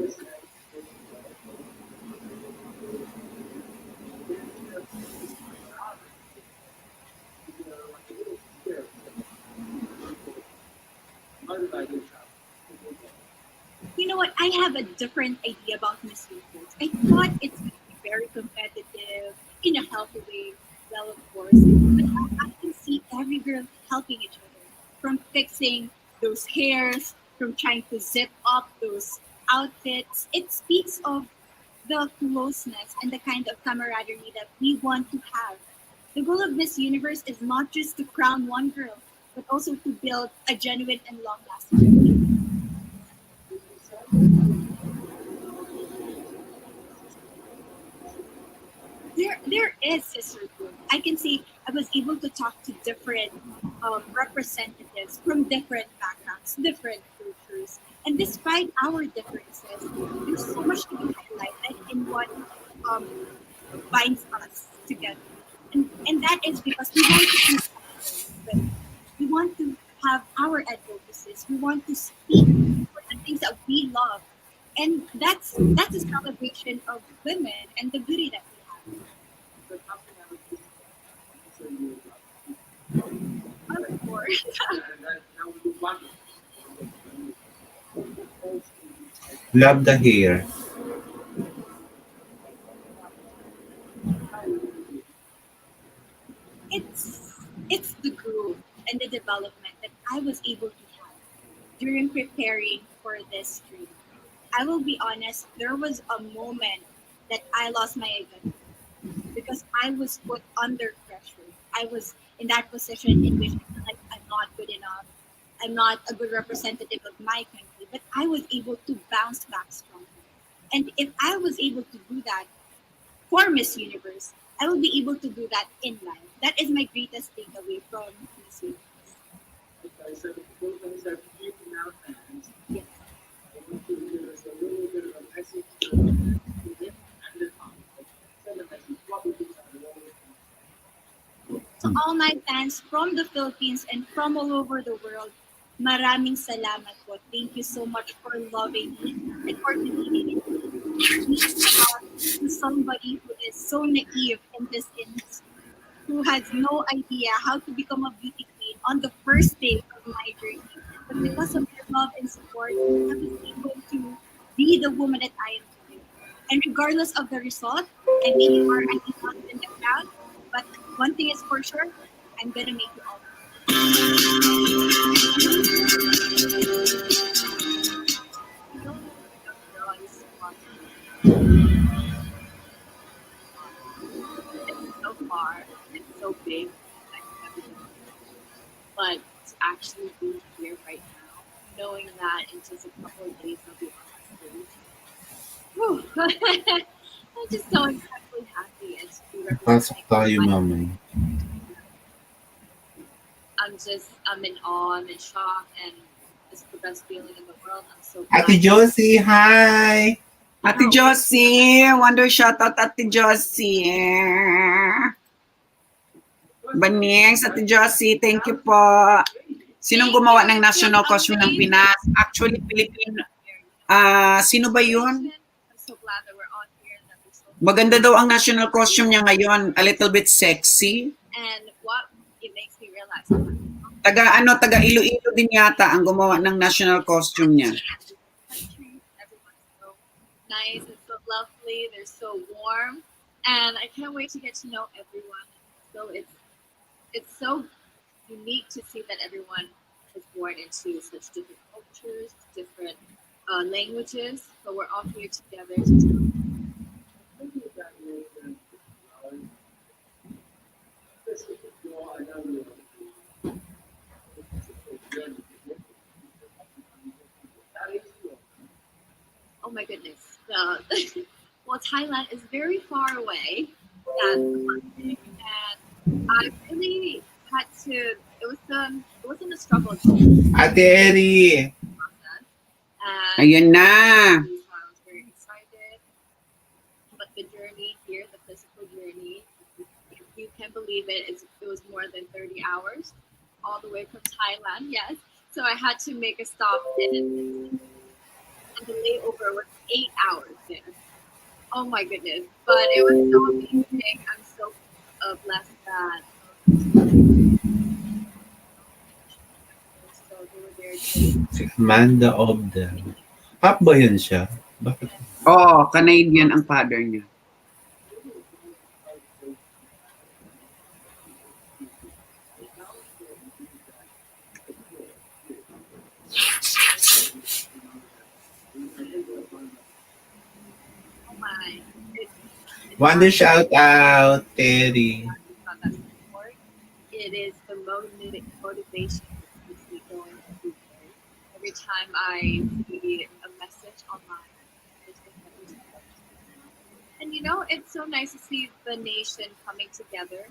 You know what? I have a different idea about Miss Universe. I thought it's going to be very competitive in a healthy way. Well, of course, but now I can see every girl helping each other, from fixing those hairs, from trying to zip up those outfits. It speaks of the closeness and the kind of camaraderie that we want to have. The goal of Miss Universe is not just to crown one girl, but also to build a genuine and long-lasting relationship. There is sisterhood. I can say I was able to talk to different representatives from different backgrounds, different cultures, and despite our differences, there's so much to be highlighted in what um, binds us together, and that is because we want to be women. We want to have our advocacies. We want to speak for the things that we love, and that's a celebration of women and the beauty that we have. Of course. Love the hair. It's the growth and the development that I was able to have during preparing for this stream. I will be honest, there was a moment that I lost my identity because I was put under pressure. I was in that position in which I feel like I'm not good enough. I'm not a good representative of my country, but I was able to bounce back stronger. And if I was able to do that for Miss Universe, I will be able to do that in life. That is my greatest takeaway from Miss Universe. Okay, so both of us have huge amount of fans. Yes. I want you to give us a little bit of a message to them and the conflict. Send a message. What would you say? To all my fans from the Philippines and from all over the world, maraming salamat po. Thank you so much for loving me and for believing in me. To somebody who is so naive in this industry, who has no idea how to become a beauty queen on the first day of my journey. But because of your love and support, I was able to be the woman that I am today. And regardless of the result, I may or I may not in the crowd, but one thing is for sure, I'm gonna make you all. It's so far, it's so big, but to actually be here right now, knowing that in just a couple of days I'll be on stage. I'm just so incredibly happy and to be Pasok representing tayo my mamay. I'm in awe, I'm in shock, and it's the best feeling in the world. I'm so glad. Ate Josie, hi! Ate Josie, wonder shoutout Ate Josie. Banings, Ate Josie, thank you po. Sinong gumawa ng national costume ng Pinas? Actually, Filipino. Sino ba yun? I'm so glad that we're on here. And that we're so Maganda daw ang national costume niya ngayon. A little bit sexy. and what it makes me realize Taga Iloilo din yata ang gumawa ng national costume niya. everyone's so nice and so lovely. They're so warm, and I can't wait to get to know everyone. So it's so unique to see that everyone is born into such different cultures, different languages, but we're all here together. well, Thailand is very far away. That's one thing, and I really had to. It wasn't a struggle at all. Ate Eri! And Ayun na. so I was very excited. But the journey here, the physical journey, if you can believe it, it was more than 30 hours, all the way from Thailand. Yes. So I had to make a stop in, and the layover was 8 hours there. Oh my goodness! But it was so amazing. I'm so blessed that. So they were there to Si Amanda Obden. Pop ba yun siya? Bakit? Oo, Canadian ang father niya. oh my. Wonder shout out, Terry. It is the motivation that keeps me going every day. Every time I see a message online, and you know, it's so nice to see the nation coming together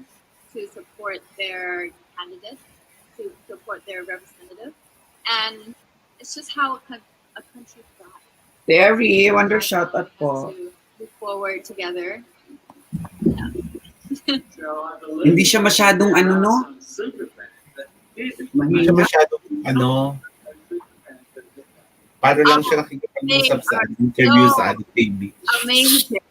to support their candidate, to support their representative, and it's just how a country thrives. Terry, wonder shout out po. To move forward together. Hindi siya masyadong ano, no? Hindi siya masyadong para lang siya nakikipag-usap sa interview sa Adi TV. Amazing.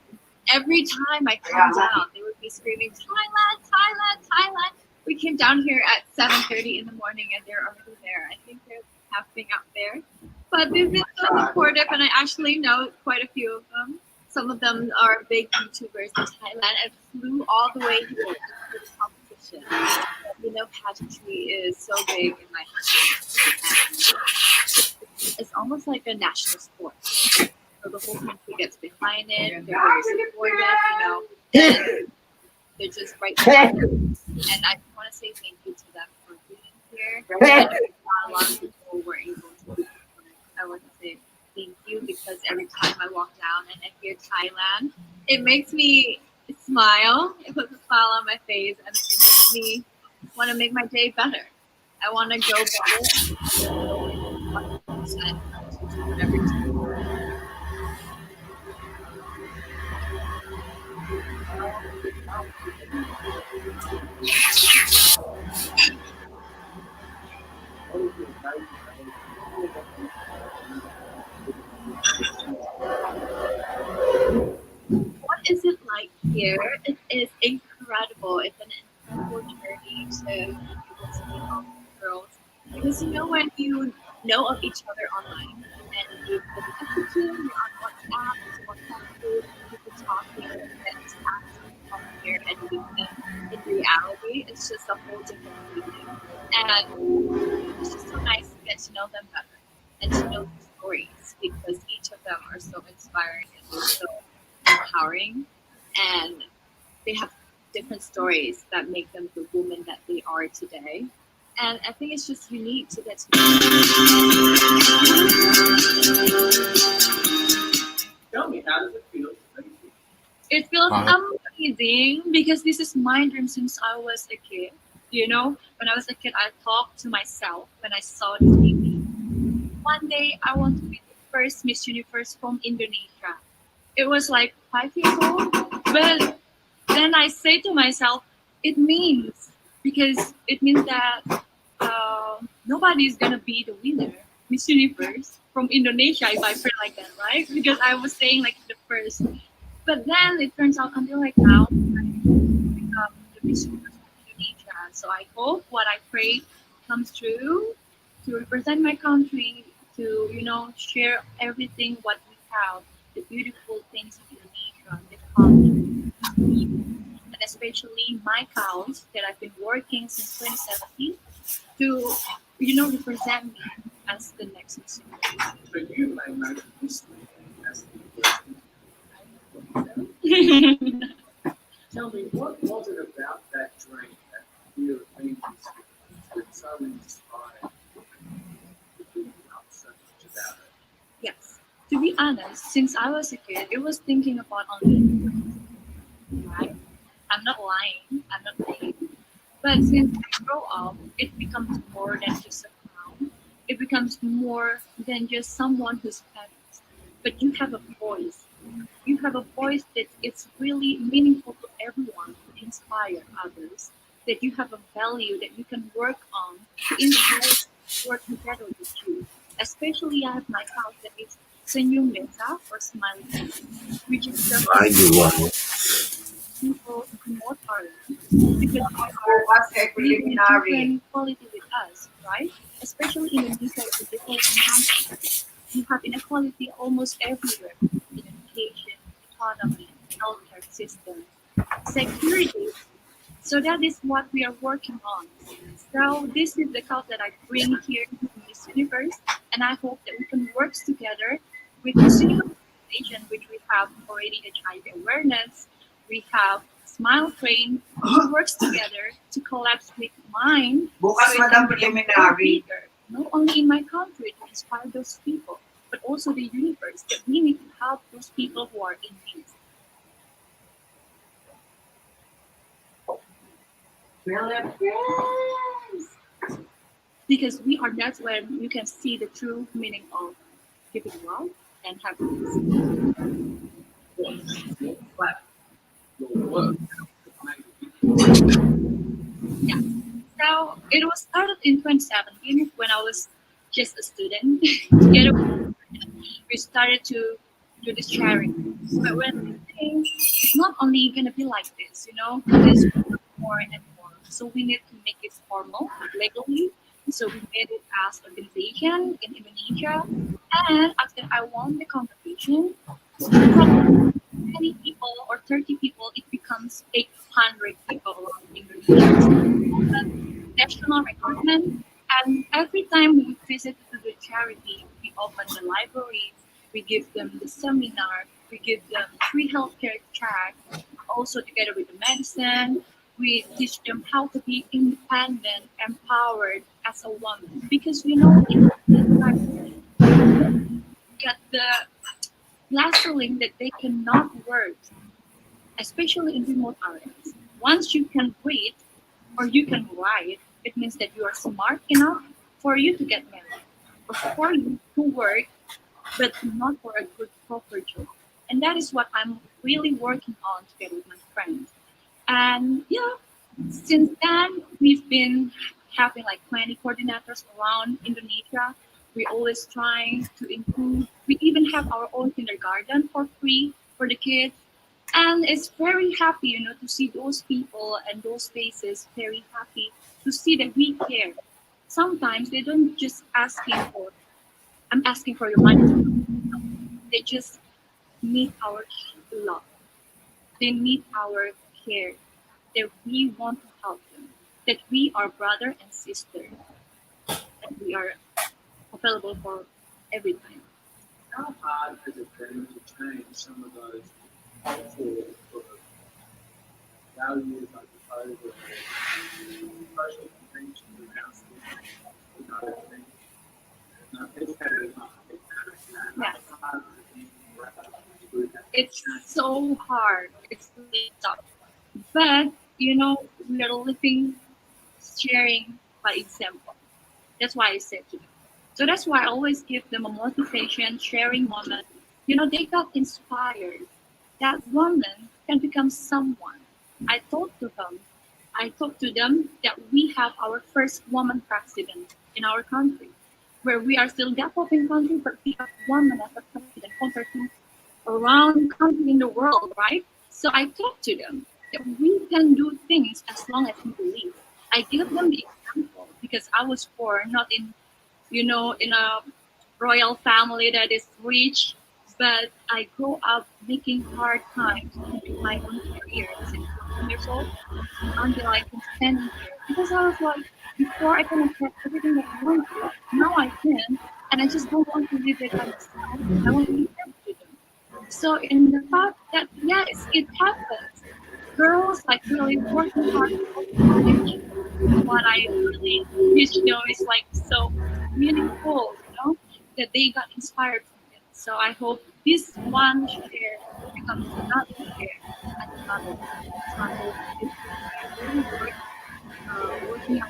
Every time I come down, they would be screaming, Thailand, Thailand, Thailand. We came down here at 7:30 in the morning and they're already there. I think they're camping out there. But they've been so supportive and I actually know quite a few of them. Some of them are big YouTubers in Thailand and flew all the way here for the competition. You know, pageantry is so big in my country. It's almost like a national sport. So the whole country gets behind it. They're very supportive, you know. And they're just right there. And I just want to say thank you to them for being here. And not a lot of people were able to. I want to say thank you because every time I walk down and I hear Thailand, it makes me smile. It puts a smile on my face and it makes me want to make my day better. I want to go better. Whatever. What is it like here? It is incredible. It's an incredible journey to be able to meet all these girls. Because you know when you know of each other online and you've been messaging, you're on WhatsApp, it's WhatsApp group, people talking, and then to actually come here and meet them in reality, it's just a whole different feeling. And it's just so nice to get to know them better and to know their stories because each of them are so inspiring and so empowering, and they have different stories that make them the woman that they are today. And I think it's just unique to get to know. Tell me, how does it feel? It feels amazing because this is my dream since I was a kid. You know, when I was a kid, I talked to myself when I saw the TV. One day, I want to be the first Miss Universe from Indonesia. It was like 5 years old, but then I say to myself, it means that nobody's gonna be the winner, Miss Universe from Indonesia if I feel like that, right? Because I was saying like the first, but then it turns out until like now, I become the Miss Universe from Indonesia. So I hope what I pray comes true to represent my country, to share everything what we have. The beautiful things of Indonesia, the culture, and especially my cows that I've been working since 2017 to, represent me as the next Miss Universe. So you may make this as Tell me, what was it about that dream, that fear of being that so inspired to be up so much about it? Yes. To be honest, since I was a kid, it was thinking about only right. I'm not lying. I'm not lying. But since I grow up, it becomes more than just a crown. It becomes more than just someone who's famous. But you have a voice. You have a voice that it's really meaningful to everyone to inspire others. That you have a value that you can work on to inspire work together with you. Especially I have my house that is Senyum Meta or Smiley Face, which is the people who promote art because they are living a different quality with us, right? Especially in the developing countries. You have inequality almost everywhere in education, economy, healthcare system, security. So that is what we are working on. So this is the cause that I bring here to Miss Universe, and I hope that we can work together with Miss Universe Organization, which we have already HIV awareness, we have Smile Train, who works together to collapse with mine. Bukas, Madam Preliminary. Not only in my country to inspire those people, but also the universe that we need to help those people who are in need. Because we are that's where you can see the true meaning of giving love and happiness. Yeah. So it was started in 2017 when I was just a student. Together we started to do this charity. But when I think it's not only gonna be like this, there's more and more. So we need to make it formal legally. So we made it as organization in Indonesia. And after I won the competition, from 20 people or 30 people, it becomes 800 people around Indonesia. National recruitment. And every time we visit to the charity, we open the library, we give them the seminar, we give them free healthcare track, also together with the medicine. We teach them how to be independent, empowered as a woman. Because in get the last that they cannot work, especially in remote areas. Once you can read or you can write, it means that you are smart enough for you to get married or for you to work, but not for a good proper job. And that is what I'm really working on together with my friends. And yeah, since then we've been having like 20 coordinators around Indonesia. We're always trying to improve. We even have our own kindergarten for free for the kids. And it's very happy, to see those people and those faces very happy to see that we care. Sometimes they don't just I'm asking for your money. They just need our love. They need our care. That we want to help them. That we are brother and sister. That we are available for every time. How hard has it been to change some of those helpful sort of values, I suppose, or social conventions around things? Yes. It's so hard. It's really tough. But, we are living, sharing by example. That's why I said to them. So that's why I always give them a motivation, sharing moment. They got inspired. That woman can become someone. I talked to them that we have our first woman president in our country, where we are still developing country, but we have women as a president compared to around country in the world, right? So I talked to them that we can do things as long as we believe. I give them the example because I was born not in in a royal family that is rich, but I grew up making hard times to do my own career since 14 years old until I can stand here. Because I was like, before I can afford everything that I want to, now I can, and I just don't want to live it by myself. I want to live it to them. So in the fact that yes, it happens. Girls like really working hard for college. What I really wish is like so meaningful, that they got inspired from it. So I hope this one share becomes another share and another. So it's really working on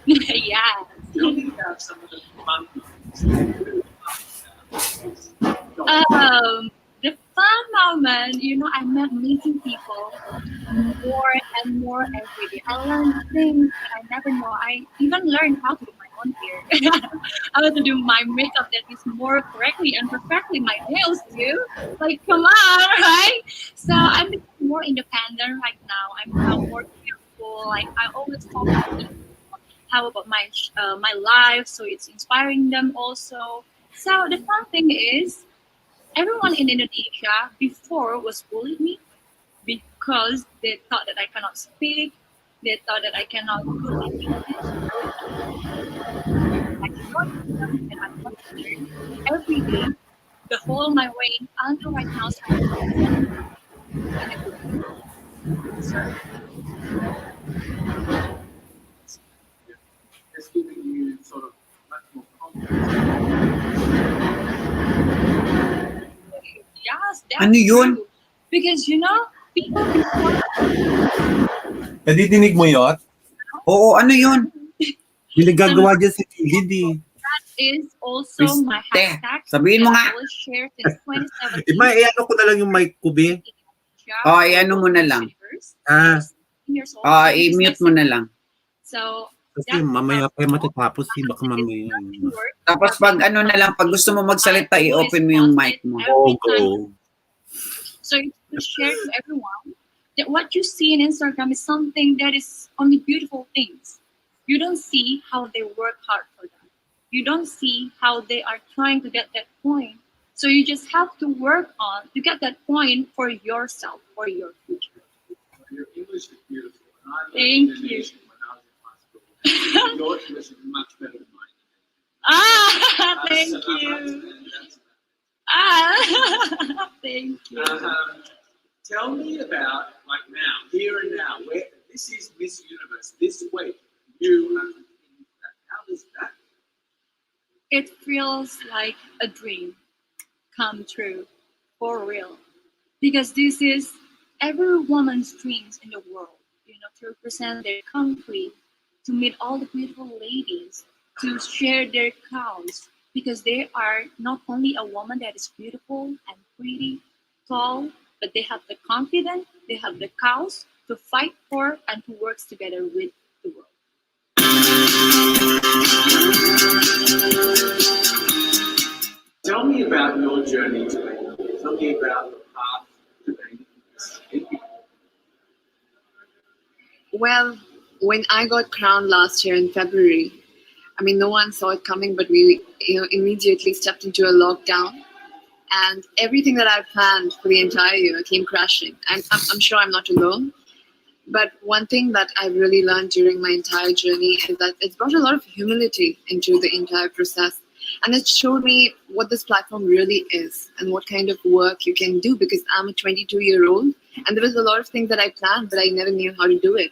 yeah. Tell me about some of the fun things. The fun moment, I met amazing people more and more every day. I learned things that I never know. I even learned how to do my own hair, how to do my makeup that is more correctly and perfectly my nails too. Like, come on, right? So I'm becoming more independent right now. I'm now more careful. Like, I always talk to people how about my life, so it's inspiring them also. So the fun thing is, everyone in Indonesia before was bullied me because they thought that I cannot speak, they thought that I cannot good in English. I taught them and I taught them every day, the whole my way until right now. It's giving you sort of much more confidence. Yes, that's Ano yun? true. Because people before. Nadidinig mo yun? Oo, ano yun? May nagagawa dyan si David eh. That is also my Kriste, hashtag. sabihin mo that nga. I will share since 2017. Iano ko na lang yung mic ko, Be. Oh, i-ano mo na lang. Years old. I-mute mo na lang. So, Kasi mamaya pa yung matatapos eh. Baka mamaya. Tapos pag ano na lang, pag gusto mo magsalita, i-open mo yung mic mo. Go. So to share to everyone that what you see in Instagram is something that is only beautiful things. You don't see how they work hard for that. You don't see how they are trying to get that point. So you just have to work on to get that point for yourself, for your future. Your English is beautiful. And I learned Thank Indonesian you. when I was in high school. Your English is much better than mine. Thank you. Thank you. Tell me about, like now, here and now, where this is Miss Universe this week. You are in that. How does that? It feels like a dream come true, for real. Because this is every woman's dreams in the world, to represent their country, to meet all the beautiful ladies, to share their cause. Because they are not only a woman that is beautiful and pretty, tall, but they have the confidence, they have the cause to fight for and to work together with the world. Tell me about your journey to it. Tell me about the path to it. Well, when I got crowned last year in February, I mean, no one saw it coming, but we immediately stepped into a lockdown. And everything that I planned for the entire year came crashing. I'm sure I'm not alone. But one thing that I've really learned during my entire journey is that it's brought a lot of humility into the entire process. And it showed me what this platform really is and what kind of work you can do, because I'm a 22-year-old and there was a lot of things that I planned, but I never knew how to do it.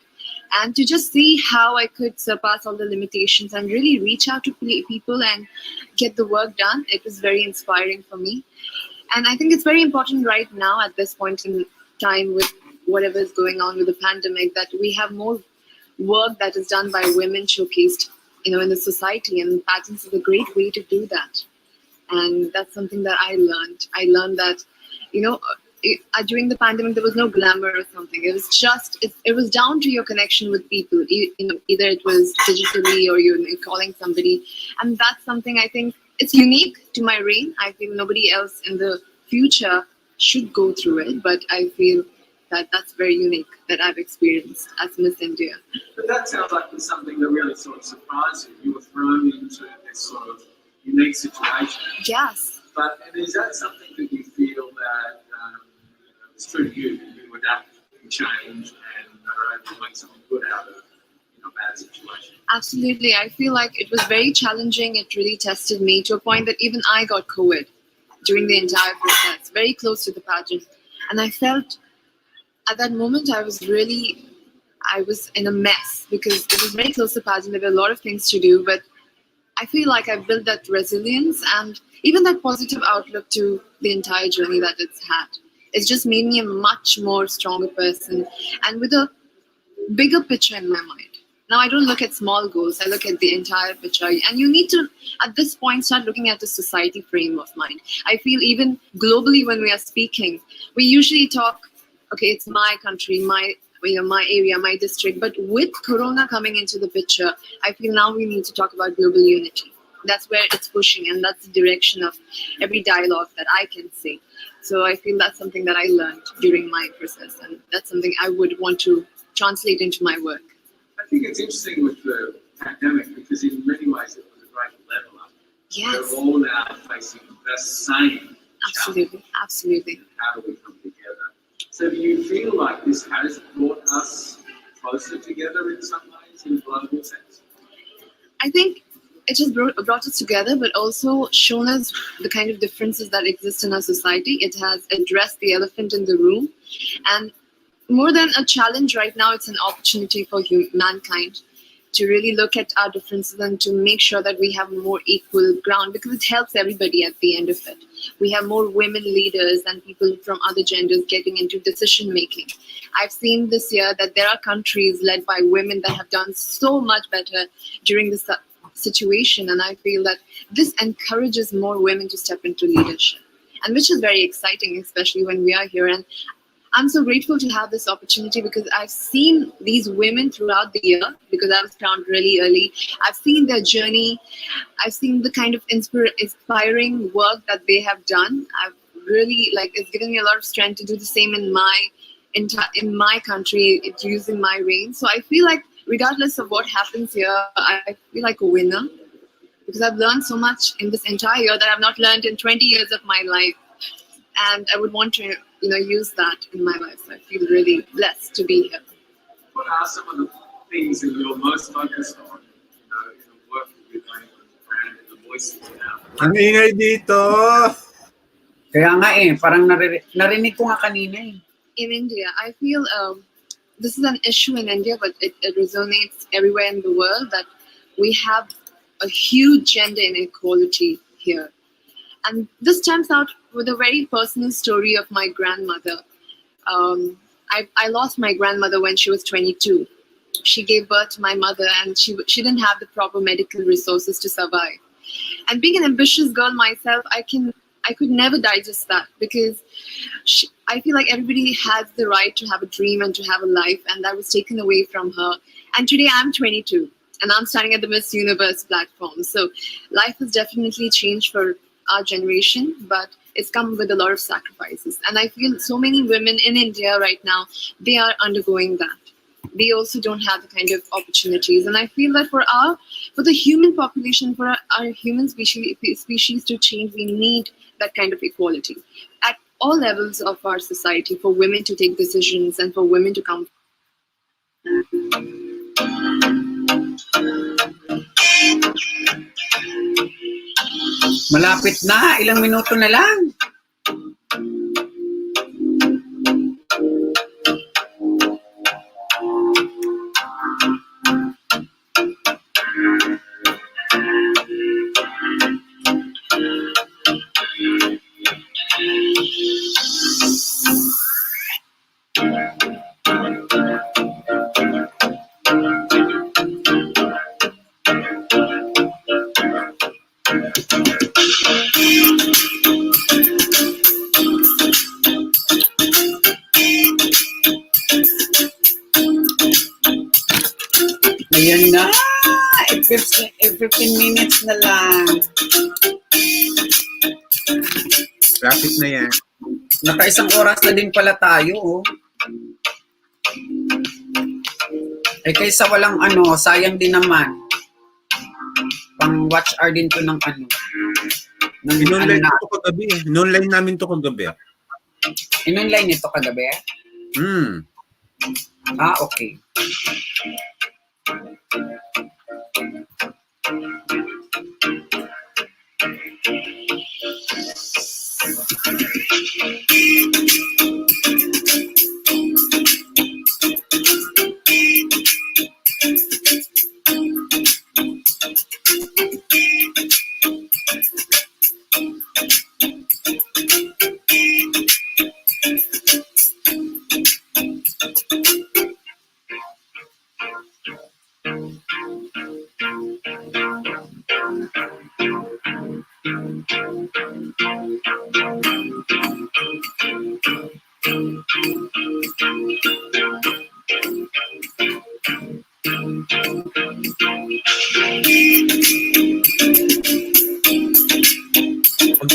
And to just see how I could surpass all the limitations and really reach out to people and get the work done, it was very inspiring for me. And I think it's very important right now at this point in time with whatever is going on with the pandemic, that we have more work that is done by women showcased, in the society, and pageants is a great way to do that. And that's something that I learned. I learned that, during the pandemic, there was no glamour or something. It was just, it was down to your connection with people. Either it was digitally or you're calling somebody. And that's something I think it's unique to my reign. I feel nobody else in the future should go through it, but I feel that that's very unique that I've experienced as Miss India. But that sounds like it's something that really sort of surprised you. You were thrown into this sort of unique situation. Yes. But and is that something that you feel that it's true to you, that you adapt and change and are able to make something good out of a bad situation? Absolutely. I feel like it was very challenging. It really tested me to a point that even I got COVID during the entire process, very close to the pageant. And I felt at that moment I was in a mess because it was very close to pageant. There were a lot of things to do, but I feel like I built that resilience and even that positive outlook to the entire journey that it's had. It's just made me a much more stronger person and with a bigger picture in my mind. Now I don't look at small goals, I look at the entire picture. And you need to, at this point, start looking at the society frame of mind. I feel even globally when we are speaking, we usually talk, okay, it's my country, my area, my district. But with Corona coming into the picture, I feel now we need to talk about global unity. That's where it's pushing, and that's the direction of every dialogue that I can say. So I feel that's something that I learned during my process, and that's something I would want to translate into my work. I think it's interesting with the pandemic because in many ways it was a great level up. Yes. We're all now facing the same Absolutely, absolutely. how do we come together? So do you feel like this has brought us closer together in some ways, in a global sense? I think it just brought us together, but also shown us the kind of differences that exist in our society. It has addressed the elephant in the room. And more than a challenge right now, it's an opportunity for mankind to really look at our differences and to make sure that we have more equal ground, because it helps everybody at the end of it. We have more women leaders and people from other genders getting into decision making. I've seen this year that there are countries led by women that have done so much better during this situation, and I feel that this encourages more women to step into leadership, and which is very exciting, especially when we are here. And I'm so grateful to have this opportunity because I've seen these women throughout the year, because I was crowned really early. I've seen their journey. I've seen the kind of inspiring work that they have done. I've really, it's given me a lot of strength to do the same in my country, using my reign. So I feel like regardless of what happens here, I feel like a winner because I've learned so much in this entire year that I've not learned in 20 years of my life. And I would want to, use that in my life. So I feel really blessed to be here. What are some of the things that you're most focused on, in the work that you're doing with the brand and the voices now? Ang ingay dito! Kaya nga parang narinig ko nga kanina In India, I feel this is an issue in India, but it resonates everywhere in the world that we have a huge gender inequality here. And this stems out with a very personal story of my grandmother. I lost my grandmother when she was 22. She gave birth to my mother and she didn't have the proper medical resources to survive. And being an ambitious girl myself, I could never digest that because I feel like everybody has the right to have a dream and to have a life, and that was taken away from her. And today I'm 22 and I'm standing at the Miss Universe platform. So life has definitely changed for our generation, but it's come with a lot of sacrifices. And I feel so many women in India right now, they are undergoing that. They also don't have the kind of opportunities. And I feel that for the human population, for our human species to change, we need that kind of equality at all levels of our society, for women to take decisions and for women to come. Malapit na, ilang minuto na lang. Ayan na! 15 minutes na lang. Traffic na yan. Naka-1 oras na din pala tayo. Kaysa walang sayang din naman. Pang-watch hour din to ng In-online ito kagabi. In-online namin ito kagabi. In-online ito kagabi? Okay.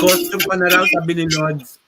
Mag-costume ka na raw, sabi ni Lods.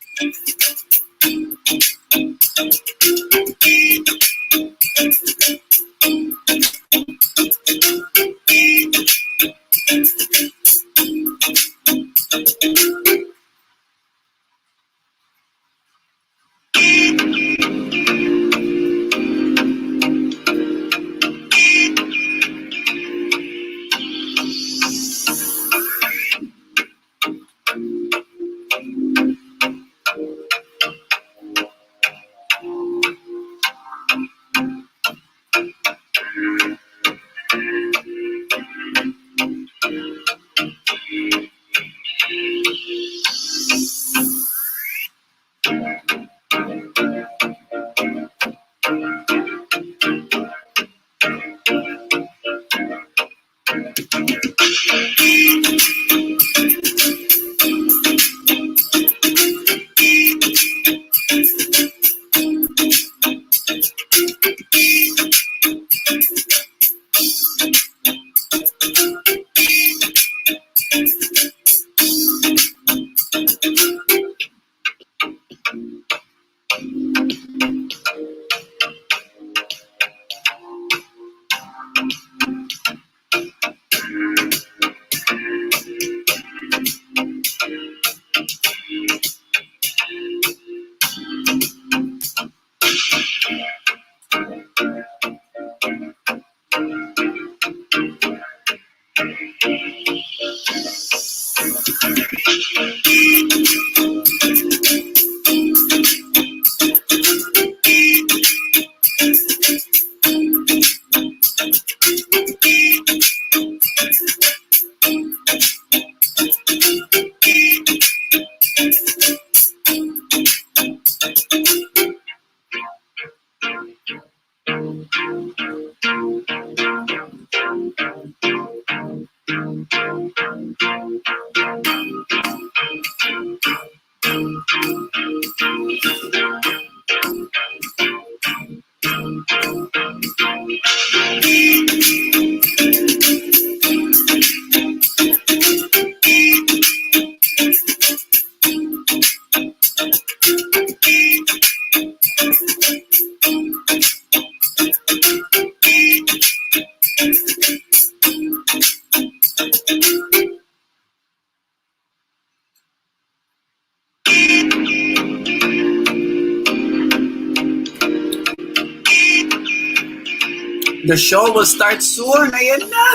The show will start soon. Ayan na.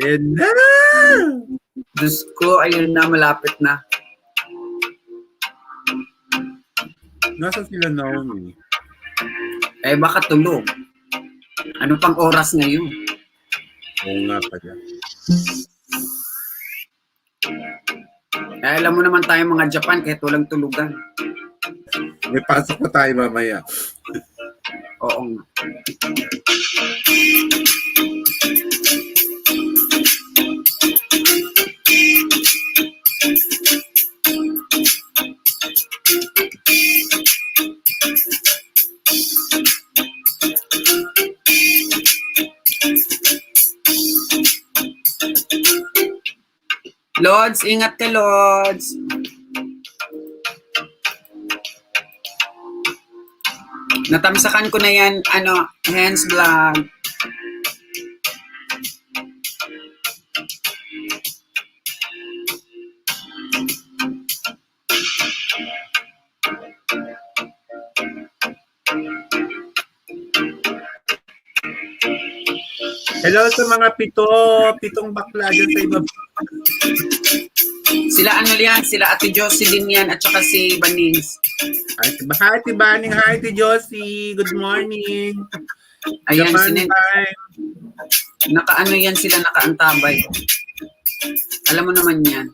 Ayan na. Diyos ko, ayun na, malapit na. Nasaan sila Naomi? Eh, baka tulog. Ano pang oras ngayon? Oo nga pala. Eh, alam mo naman tayo mga Japan, kahit walang tulugan. May pasok pa tayo mamaya. Oo nga. Lods, ingat ka, Lods. Natamsakan ko na yan, hands vlog. Hello sa mga pitong bakla dyan sa iba. Sila yan, sila Ate Josie din yan, at saka si Banings. Hi, Ate Baning. Hi, Ate Josie. Good morning. Ayan, Japan time. Nakaano yan sila, nakaantabay. Alam mo naman yan.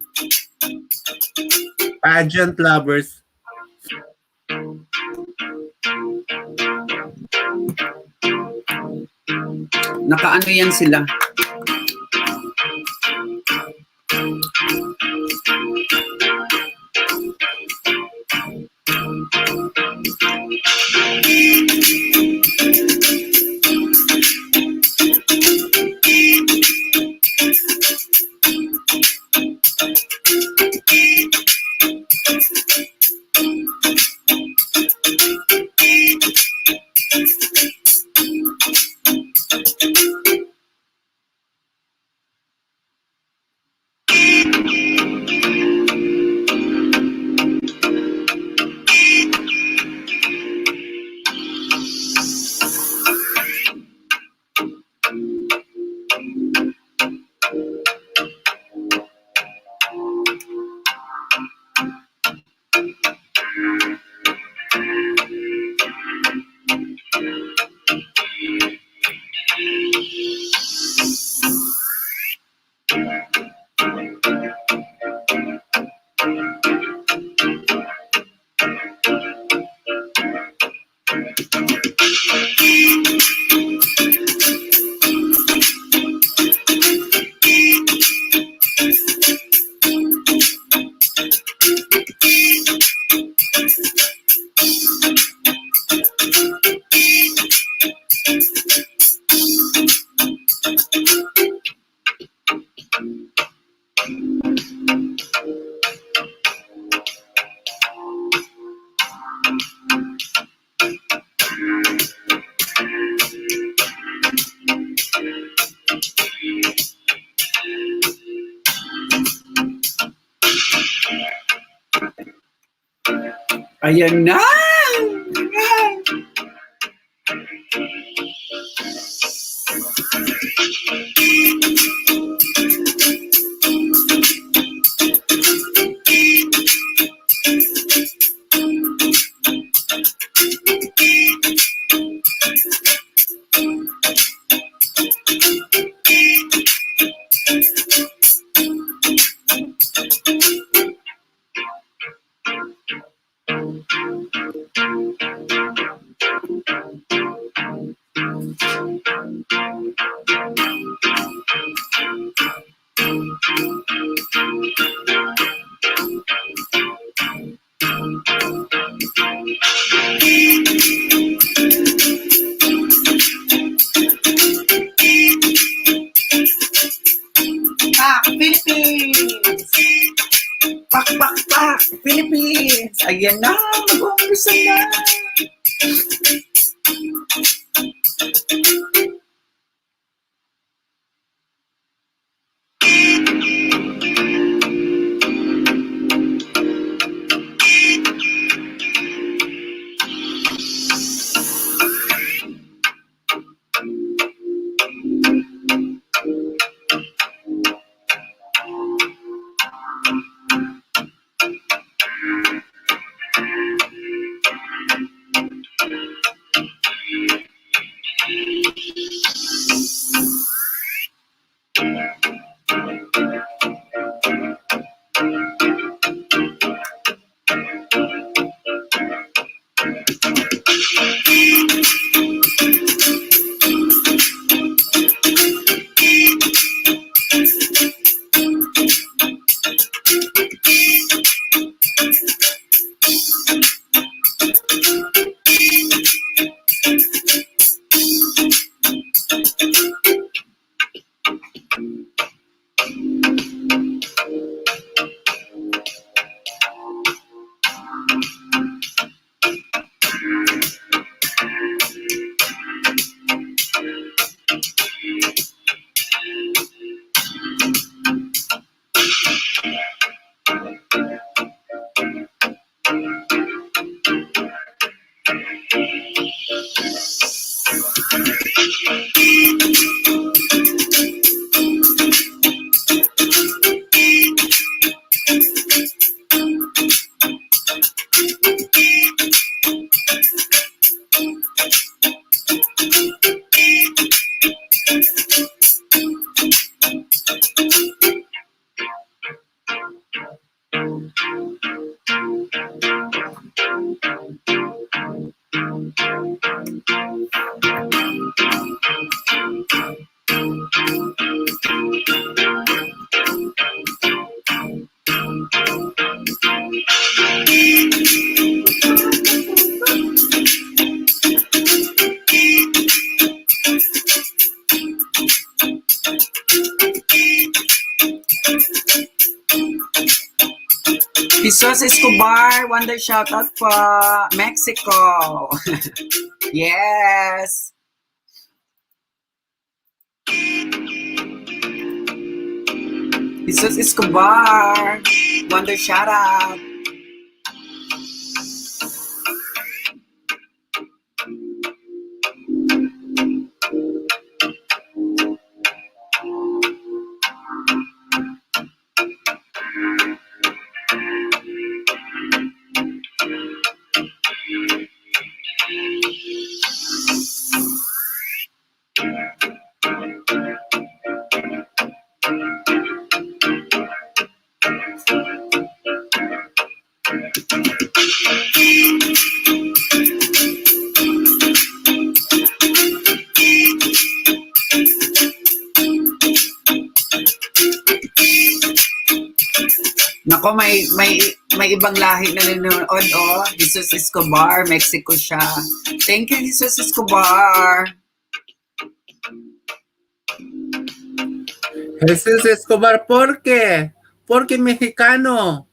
Pageant lovers. Nakaano yan sila. Ayan na! Philippines! Pak, pak, pak! Philippines! Ayan na! Mag-umpisa na! Jesus Escobar, Wonder shoutout po, Mexico. Yes. Jesus Escobar, Wonder shoutout. Nako, may ibang lahi na nanonood, oh. Jesus Escobar, Mexico siya. Thank you, Jesus Escobar. Jesus Escobar, ¿por qué? Porque mexicano.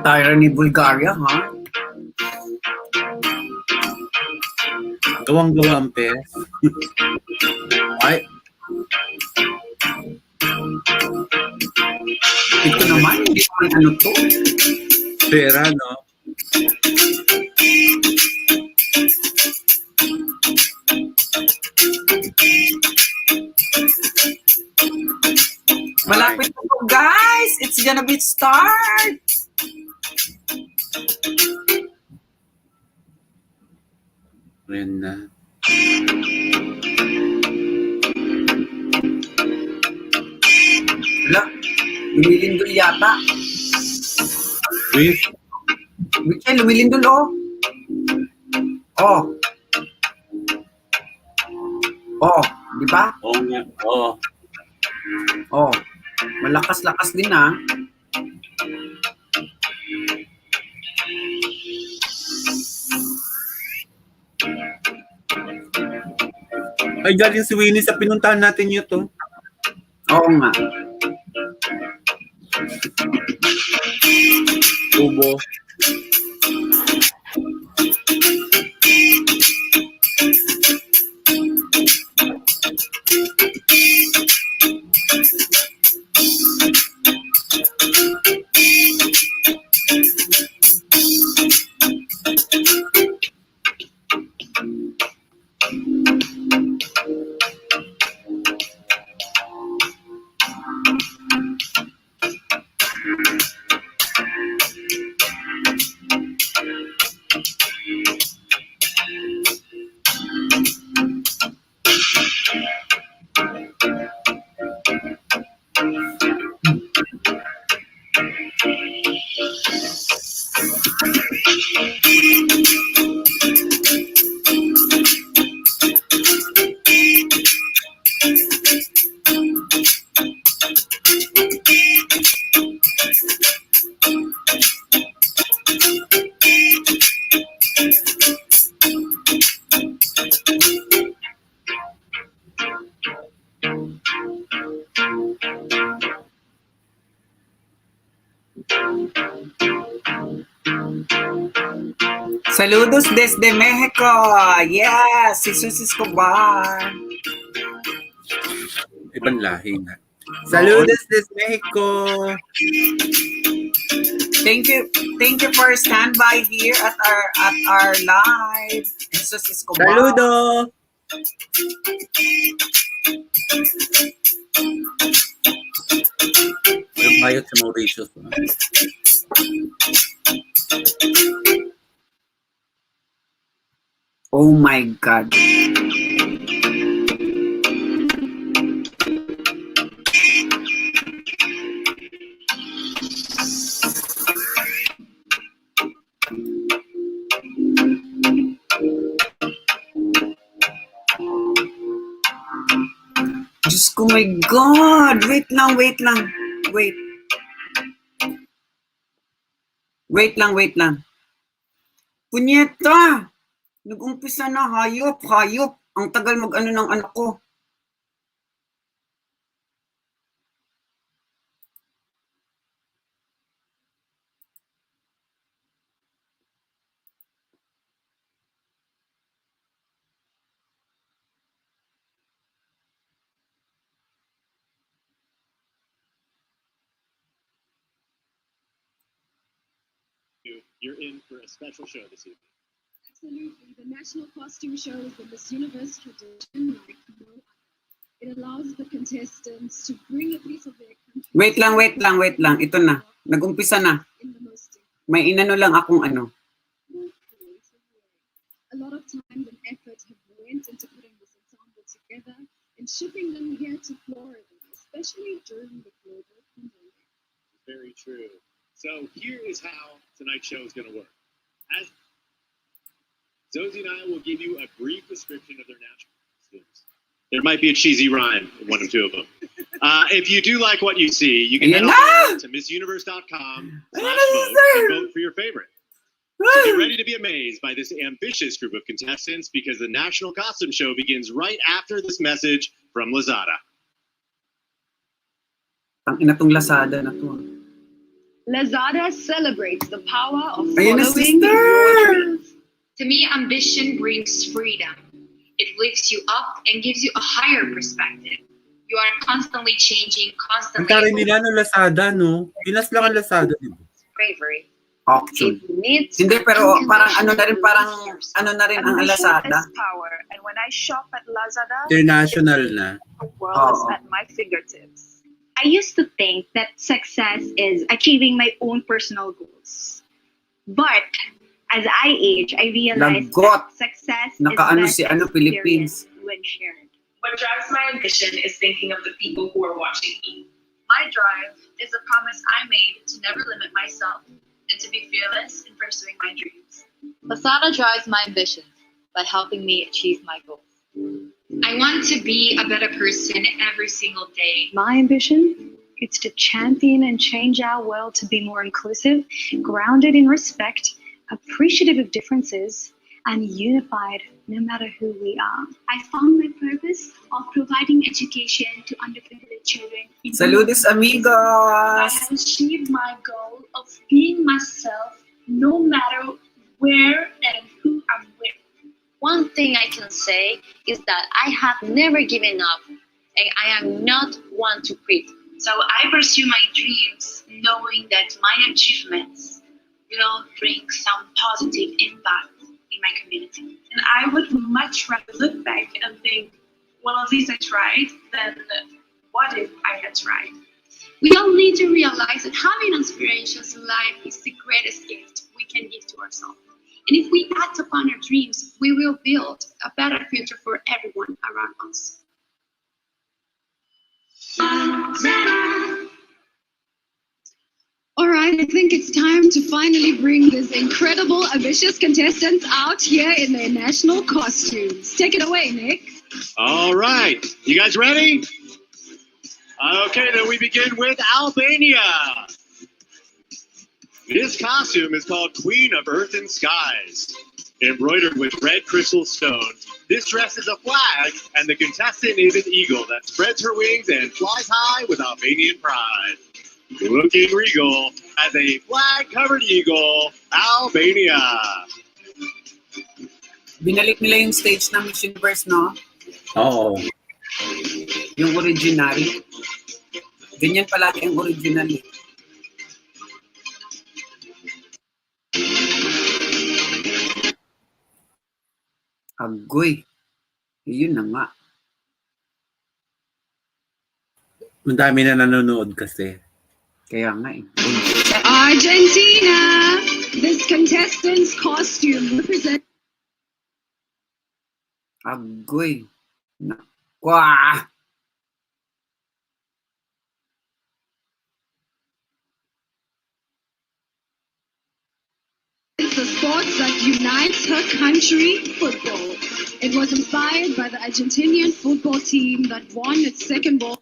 Tyranny Bulgaria, ha? Gawang-gawa ang pes. Ay, Ito naman, hindi naman ano to. pera, no? Malapit na po, guys! It's gonna be start! Ayan na. Wala, lumilindol yata. Wait, Michelle, lumilindol, oh. Oh. Oh, di ba? oo nga. Oo. Oh. Malakas-lakas din, ha? Ay, galing si Winnie sa pinuntahan natin yun to. Oo nga. Tubo. Saludos desde Mexico. Yes, si Sus Escobar. Ibang lahi na. Saludos desde Mexico. Thank you for standby here at our live. Sus Escobar. Saludo. Walang bayot sa Mauritius. Oh my God. Diyos ko, my God! Wait lang. Wait. Wait lang. Punyeta! Nag-umpisa na, hayop. Ang tagal mag-ano ng anak ko. You're in for a special show this evening. Absolutely. The National Costume Show is the Miss Universe tradition like no other. It allows the contestants to bring a piece of their country. Wait lang. Ito na. Nag-umpisa na. May inano lang akong ano. A lot of time and effort have went into putting this ensemble together and shipping them here to Florida, especially during the global pandemic. Very true. So here is how tonight's show is going to work. As Zosie and I will give you a brief description of their national costumes. There might be a cheesy rhyme in one or two of them. If you do like what you see, you can head over to MissUniverse.com/vote and vote for your favorite. So get ready to be amazed by this ambitious group of contestants because the National Costume Show begins right after this message from Lazada. Tangina tong Lazada na to. Lazada celebrates the power of Ayun na, following sister! your dreams. To me, ambition brings freedom. It lifts you up and gives you a higher perspective. You are constantly changing, Ang constantly taray nila no Lazada, no? Pinas lang ang Lazada, di ba? bravery. Auction. It needs Hindi, pero parang ano na rin, parang unconditional ano na rin ang Ambition Lazada. is power, and when I shop at Lazada, International na. the world is Oo. at my fingertips. I used to think that success is achieving my own personal goals. But as I age, I realized Lagot. that success Nakaano is si ano, best Philippines. experienced when shared. What drives my ambition is thinking of the people who are watching me. My drive is a promise I made to never limit myself and to be fearless in pursuing my dreams. Lazada drives my ambition by helping me achieve my goals. I want to be a better person every single day. My ambition is to champion and change our world to be more inclusive, grounded in respect, appreciative of differences, and unified no matter who we are. I found my purpose of providing education to underprivileged children. Saludos, I amigos! have achieved my goal of being myself no matter where and who I'm with. One thing I can say is that I have never given up and I am not one to quit. So I pursue my dreams knowing that my achievements will bring some positive impact in my community. And I would much rather look back and think, well, at least I tried, than what if I had tried? We all need to realize that having aspirations in life is the greatest gift we can give to ourselves. And if we act upon our dreams, we will build a better future for everyone around us. All right, I think it's time to finally bring this incredible, ambitious contestants out here in their national costumes. Take it away, Nick. All right. You guys ready? Okay, then we begin with Albania. This costume is called Queen of Earth and Skies. Embroidered with red crystal stones, this dress is a flag, and the contestant is an eagle that spreads her wings and flies high with Albanian pride. Looking regal as a flag-covered eagle, Albania. Binalik nila yung stage ng Miss Universe, no? Oo. Yung original. Ganyan palagi ang original. Eh. Agoy. Yun na nga. Ang dami na nanonood kasi. Kaya nga eh. Argentina! This contestant's costume represents Agoy. Nakwa! the sport that unites her country, football. It was inspired by the Argentinian football team that won its second World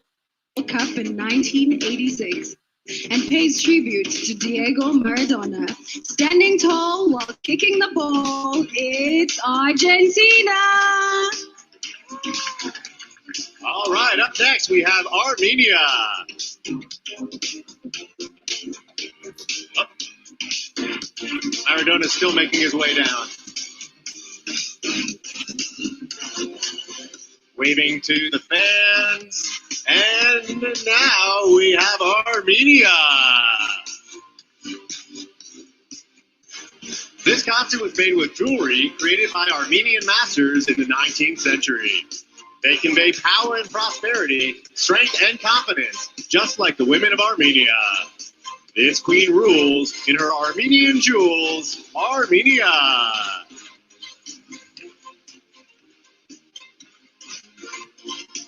Cup in 1986 and pays tribute to Diego Maradona. Standing tall while kicking the ball, it's Argentina! All right, up next we have Armenia. Oh. Maradona's still making his way down. Waving to the fans. And now we have Armenia. This costume was made with jewelry created by Armenian masters in the 19th century. They convey power and prosperity, strength and confidence, just like the women of Armenia. This queen rules in her Armenian jewels, Armenia.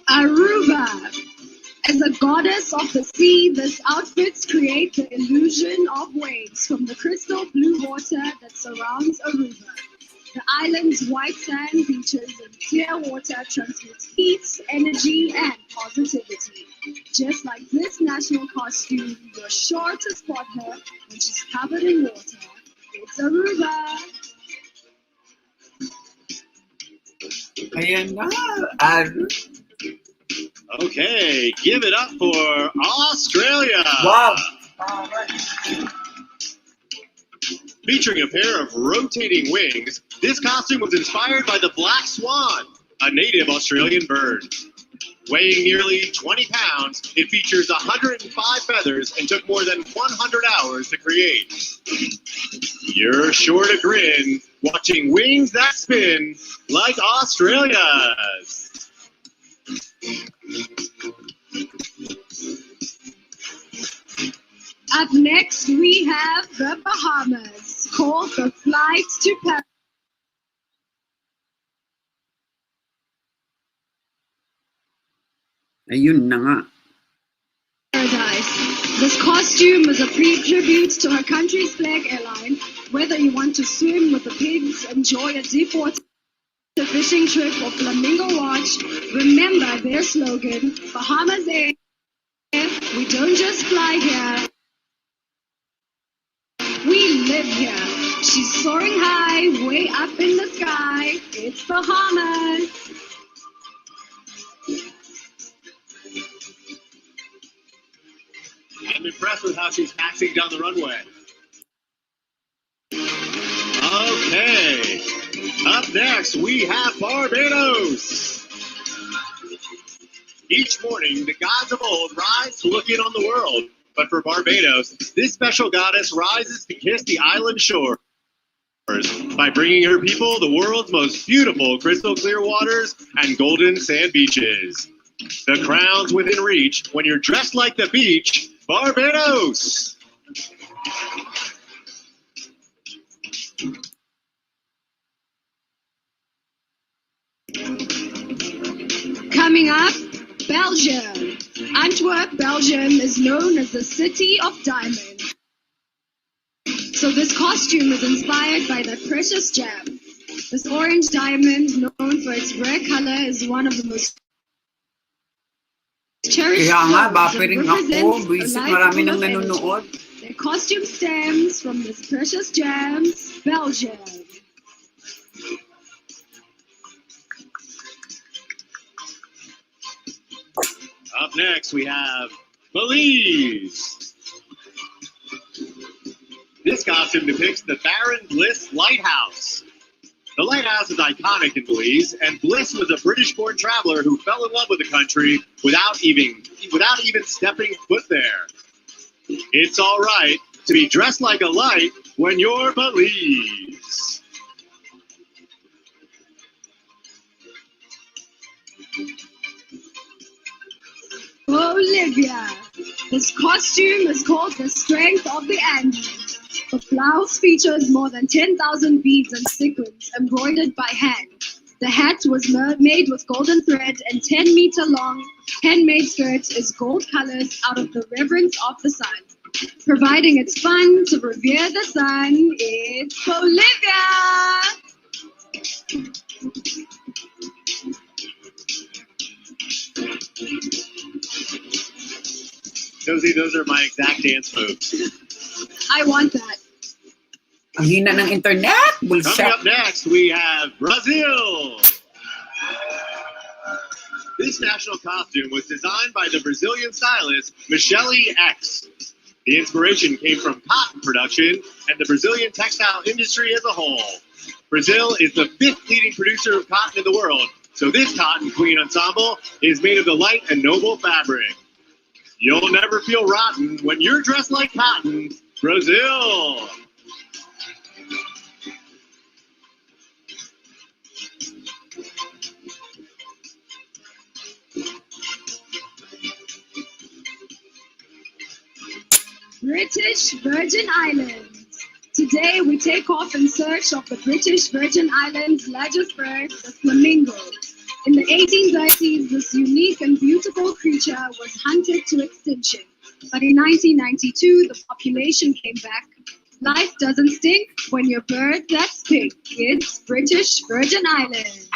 Aruba. As a goddess of the sea, this outfits create the illusion of waves from the crystal blue water that surrounds Aruba. The island's white sand beaches and clear water transmits heat, energy, and positivity. Just like this national costume, you're sure to spot her when she's covered in water. It's Aruba. Ayan na. Okay, give it up for Australia. Wow. Featuring a pair of rotating wings, this costume was inspired by the black swan, a native Australian bird. Weighing nearly 20 pounds, it features 105 feathers and took more than 100 hours to create. You're sure to grin watching wings that spin like Australia's. Up next, we have the Bahamas, called the Flight to Paradise. Ayun na nga. This costume is a tribute to her country's flag airline. Whether you want to swim with the pigs, enjoy a deep water fishing trip, or flamingo watch, remember their slogan, Bahamas Air. We don't just fly here, we live here. She's soaring high, way up in the sky. It's Bahamas. I'm impressed with how she's taxiing down the runway. Okay, up next we have Barbados. Each morning, the gods of old rise to look in on the world. But for Barbados, this special goddess rises to kiss the island shores by bringing her people the world's most beautiful crystal clear waters and golden sand beaches. The crown's within reach when you're dressed like the beach, Barbados! Coming up, Belgium. Antwerp, Belgium is known as the City of Diamonds. So this costume is inspired by the precious gem. This orange diamond, known for its rare color, is one of the most cherished Kaya nga, stones bakit that rin ako, represents buisit, a life marami full nang of energy. nanonood. Their costume stems from this precious gem, Belgium. Up next, we have Belize. This costume depicts the Baron Bliss Lighthouse. The lighthouse is iconic in Belize, and Bliss was a British-born traveler who fell in love with the country without even stepping foot there. It's all right to be dressed like a light when you're Belize. Bolivia. This costume is called the Strength of the Andes. The blouse features more than 10,000 beads and sequins embroidered by hand. The hat was made with golden thread, and 10-meter long handmade skirt is gold colors out of the reverence of the sun. Providing it's fun to revere the sun, it's Bolivia! Josie, those are my exact dance moves. I want that. Ang hina ng internet. Bullshit. Coming up next, we have Brazil. This national costume was designed by the Brazilian stylist Michele X. The inspiration came from cotton production and the Brazilian textile industry as a whole. Brazil is the 5th leading producer of cotton in the world, so this Cotton Queen ensemble is made of the light and noble fabric. You'll never feel rotten when you're dressed like cotton, Brazil! British Virgin Islands. Today we take off in search of the British Virgin Islands' largest bird, the flamingo. In the 1830s, this unique and beautiful creature was hunted to extinction. But in 1992, the population came back. Life doesn't stink when your bird that's pink. It's British Virgin Islands.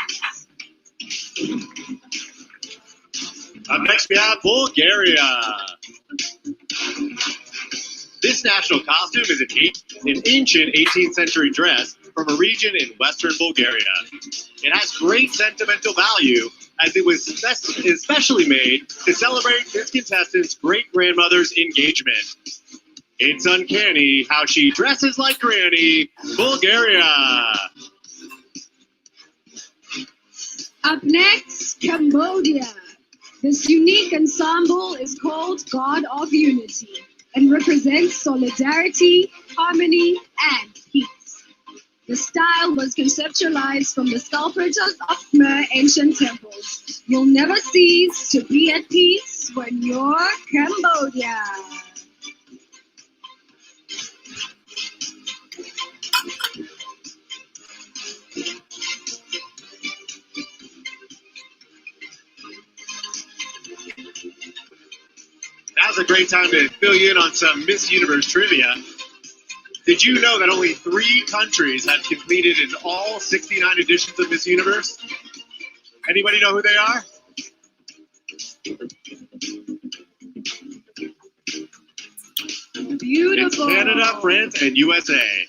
Up next, we have Bulgaria. This national costume is an ancient 18th century dress from a region in western Bulgaria. It has great sentimental value as it was especially made to celebrate its contestants' great-grandmother's engagement. It's uncanny how she dresses like Granny, Bulgaria. Up next, Cambodia. This unique ensemble is called God of Unity and represents solidarity, harmony, and peace. The style was conceptualized from the sculptures of Khmer ancient temples. You'll never cease to be at peace when you're Cambodia. Now's a great time to fill you in on some Miss Universe trivia. Did you know that only 3 countries have competed in all 69 editions of Miss Universe? Anybody know who they are? Beautiful. It's Canada, France, and USA.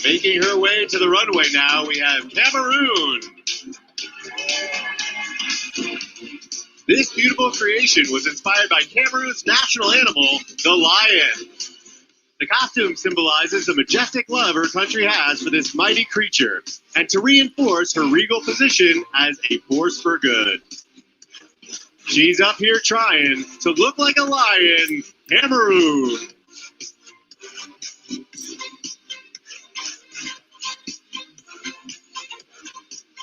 Making her way to the runway now, we have Cameroon. This beautiful creation was inspired by Cameroon's national animal, the lion. The costume symbolizes the majestic love her country has for this mighty creature, and to reinforce her regal position as a force for good. She's up here trying to look like a lion, Cameroon.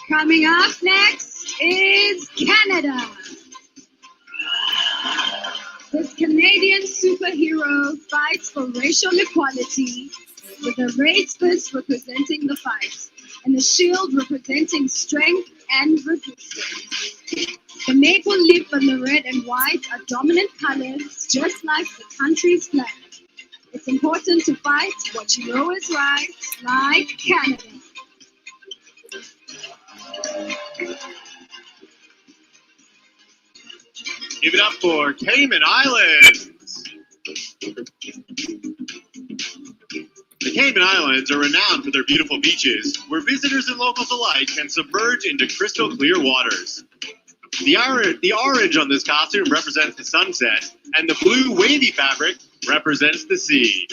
Coming up next is Canada. This Canadian superhero fights for racial equality with a raised fist representing the fight and a shield representing strength and resistance. The maple leaf and the red and white are dominant colors, just like the country's flag. It's important to fight what you know is right, like Canada. Give it up for Cayman Islands. The Cayman Islands are renowned for their beautiful beaches, where visitors and locals alike can submerge into crystal clear waters. The orange on this costume represents the sunset, and the blue wavy fabric represents the sea.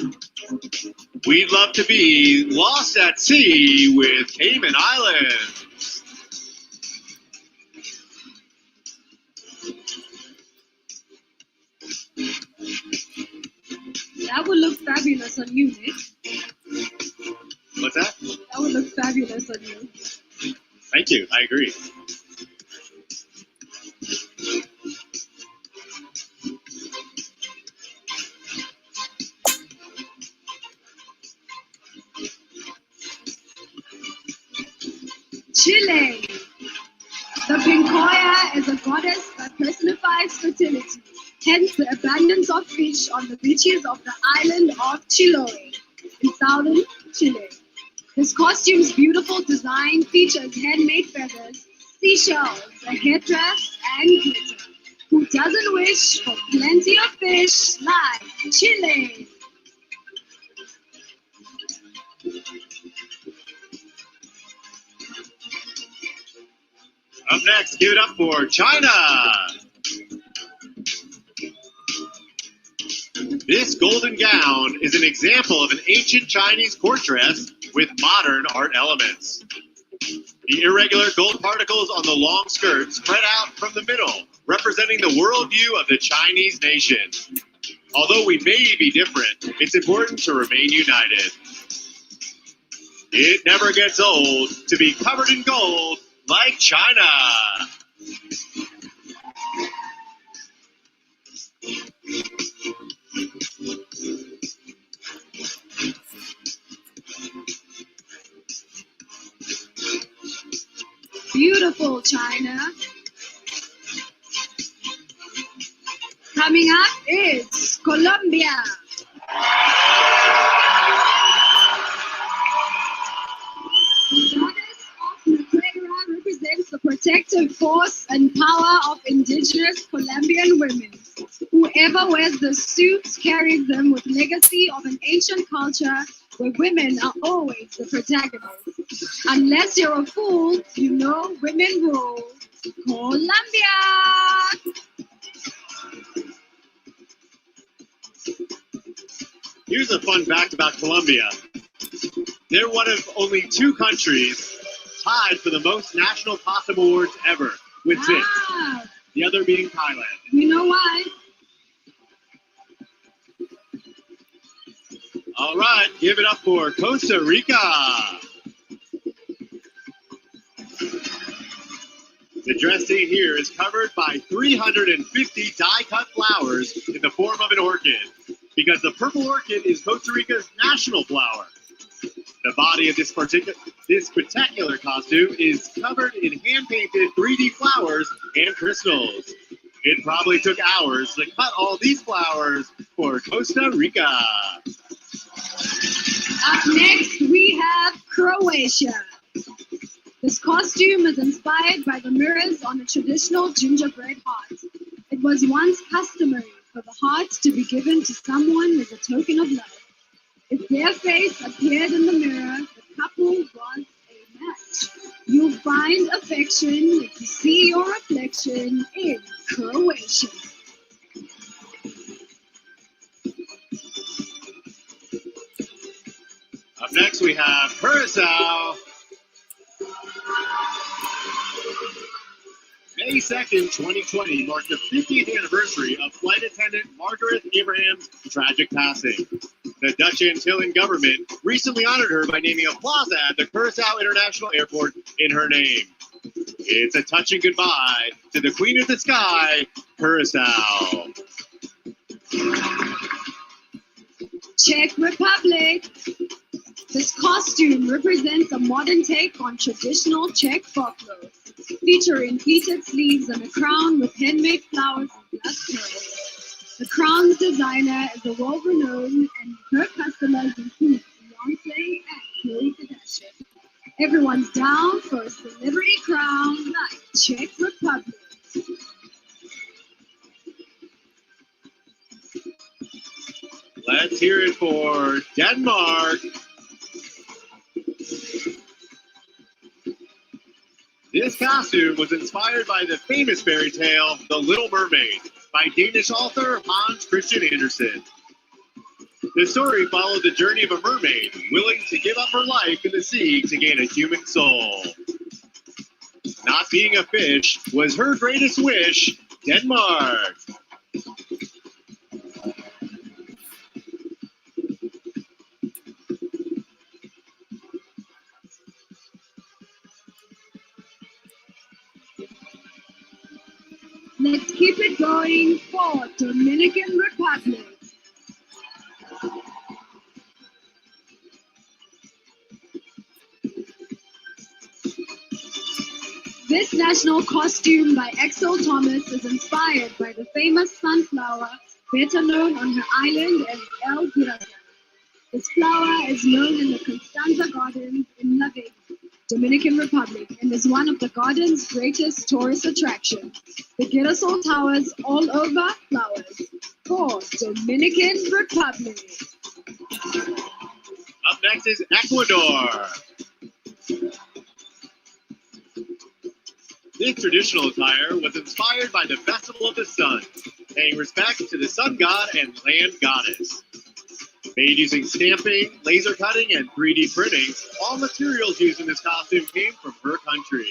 We'd love to be lost at sea with Cayman Islands. That would look fabulous on you, Nick. What's that? That would look fabulous on you. Thank you. I agree. Chile. The Pincoya is a goddess that personifies fertility, hence the abundance of fish on the beaches of the island of Chiloé in southern Chile. This costume's beautiful design features handmade feathers, seashells, a headdress, and glitter. Who doesn't wish for plenty of fish like Chile? Up next, give it up for China. This golden gown is an example of an ancient Chinese court dress with modern art elements. The irregular gold particles on the long skirt spread out from the middle, representing the worldview of the Chinese nation. Although we may be different, it's important to remain united. It never gets old to be covered in gold like China. Beautiful China. Coming up is Colombia. The goddess of Nucleira represents the protective force and power of indigenous Colombian women. Whoever wears the suits carries them with legacy of an ancient culture where women are always the protagonists. Unless you're a fool, you know women rule. Colombia. Here's a fun fact about Colombia. They're one of only 2 countries tied for the most national costume awards ever, with 6. Wow. The other being Thailand. You know why? All right, give it up for Costa Rica. The dress seen here is covered by 350 die-cut flowers in the form of an orchid, because the purple orchid is Costa Rica's national flower. The body of this spectacular costume is covered in hand-painted 3D flowers and crystals. It probably took hours to cut all these flowers for Costa Rica. Up next, we have Croatia. This costume is inspired by the mirrors on a traditional gingerbread heart. It was once customary for the heart to be given to someone as a token of love. If their face appeared in the mirror, the couple was a match. You'll find affection if you see your reflection in Croatia. Up next, we have Curacao. May 2nd, 2020 marked the 50th anniversary of flight attendant Margaret Abraham's tragic passing. The Dutch Antillean government recently honored her by naming a plaza at the Curacao International Airport in her name. It's a touching goodbye to the Queen of the Sky, Curacao. Czech Republic. This costume represents a modern take on traditional Czech folklore, featuring pleated sleeves and a crown with handmade flowers and glass pearls. The crown's designer is a world-renowned, and her customers include Beyonce and Khloe Kardashian. Everyone's down for a celebrity crown like Czech Republic. Let's hear it for Denmark. This costume was inspired by the famous fairy tale, The Little Mermaid, by Danish author Hans Christian Andersen. The story followed the journey of a mermaid willing to give up her life in the sea to gain a human soul. Not being a fish was her greatest wish, Denmark. Let's keep it going for Dominican Republic. This national costume by Axel Thomas is inspired by the famous sunflower, better known on her island as El Girasol. This flower is known in the Constanza Gardens in La Vega, Dominican Republic, and is one of the garden's greatest tourist attractions. The Girasol towers all over flowers for Dominican Republic. Up next is Ecuador. This traditional attire was inspired by the Festival of the Sun, paying respect to the sun god and land goddess. Made using stamping, laser cutting, and 3D printing, all materials used in this costume came from her country.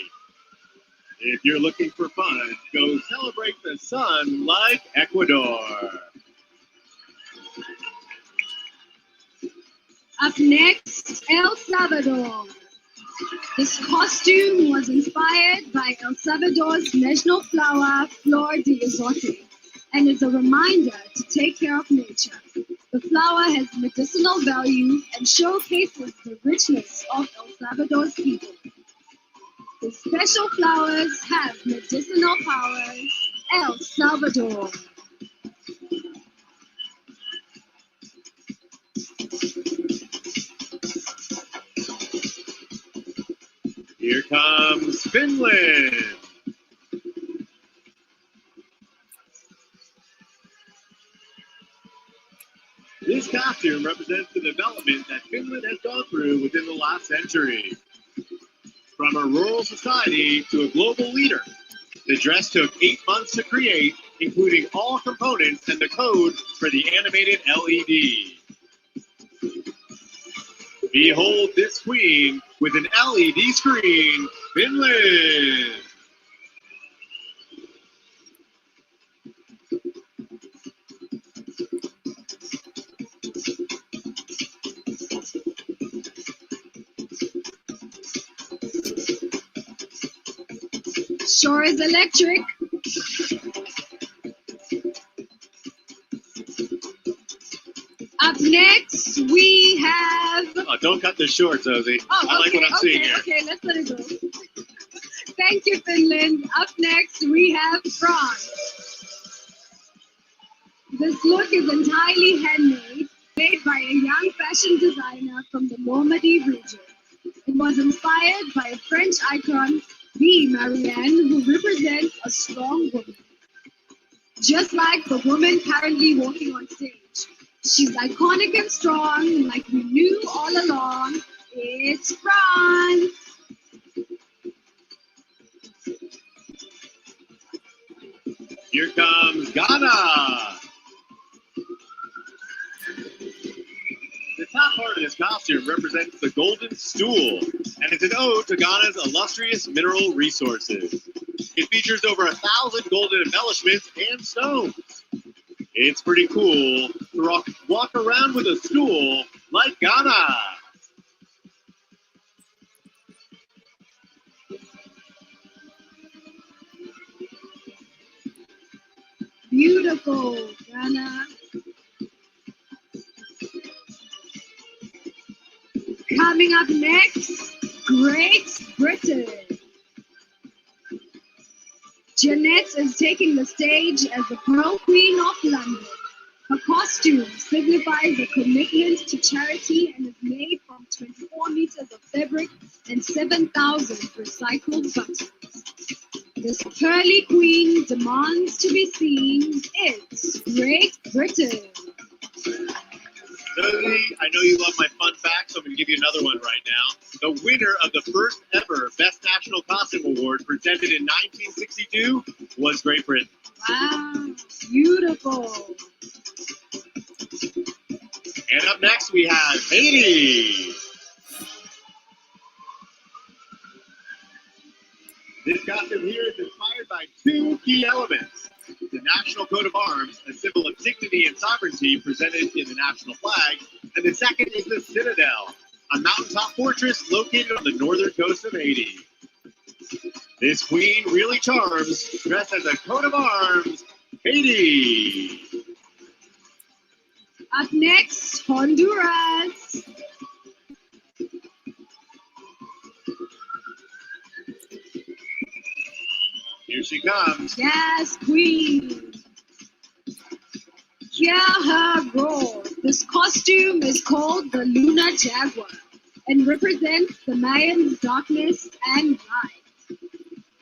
If you're looking for fun, go celebrate the sun like Ecuador. Up next, El Salvador. This costume was inspired by El Salvador's national flower, Flor de Azote, and is a reminder to take care of nature. The flower has medicinal value and showcases the richness of El Salvador's people. The special flowers have medicinal powers. El Salvador. Here comes Finland. This costume represents the development that Finland has gone through within the last century. From a rural society to a global leader, The dress took 8 months to create, including all components and the code for the animated LED. Behold this queen with an LED screen, Finland. Sure is electric. Up next, we have. Oh, don't cut this short, Zosie. I like what I'm seeing here. Okay, let's let it go. Thank you, Finland. Up next, we have France. This look is entirely handmade, made by a young fashion designer from the Normandy region. It was inspired by a French icon, the Marianne, who represents a strong woman. Just like the woman currently walking on stage. She's iconic and strong, like we knew all along. It's France. Here comes Ghana. The top part of this costume represents the golden stool, and it's an ode to Ghana's illustrious mineral resources. It features over 1,000 golden embellishments and stones. It's pretty cool to walk around with a stool like Ghana. Beautiful, Ghana. Coming up next, Great Britain. Jeanette is taking the stage as the Pearl Queen of London. Her costume signifies a commitment to charity and is made from 24 meters of fabric and 7,000 recycled buttons. This pearly queen demands to be seen. It's Great Britain. Josie, I know you love my fun facts, so I'm going to give you another one right now. The winner of the first ever Best National Costume Award presented in 1962 was Great Britain. Wow, beautiful. And up next we have Haiti. This costume here is inspired by two key elements. The national coat of arms, a symbol of dignity and sovereignty presented in the national flag, and the second is the Citadel, a mountaintop fortress located on the northern coast of Haiti. This queen really charms, dressed as a coat of arms, Haiti. Up next, Honduras. Here she comes. Yes, queen. Hear her roar. This costume is called the Lunar Jaguar and represents the Mayans' darkness and light.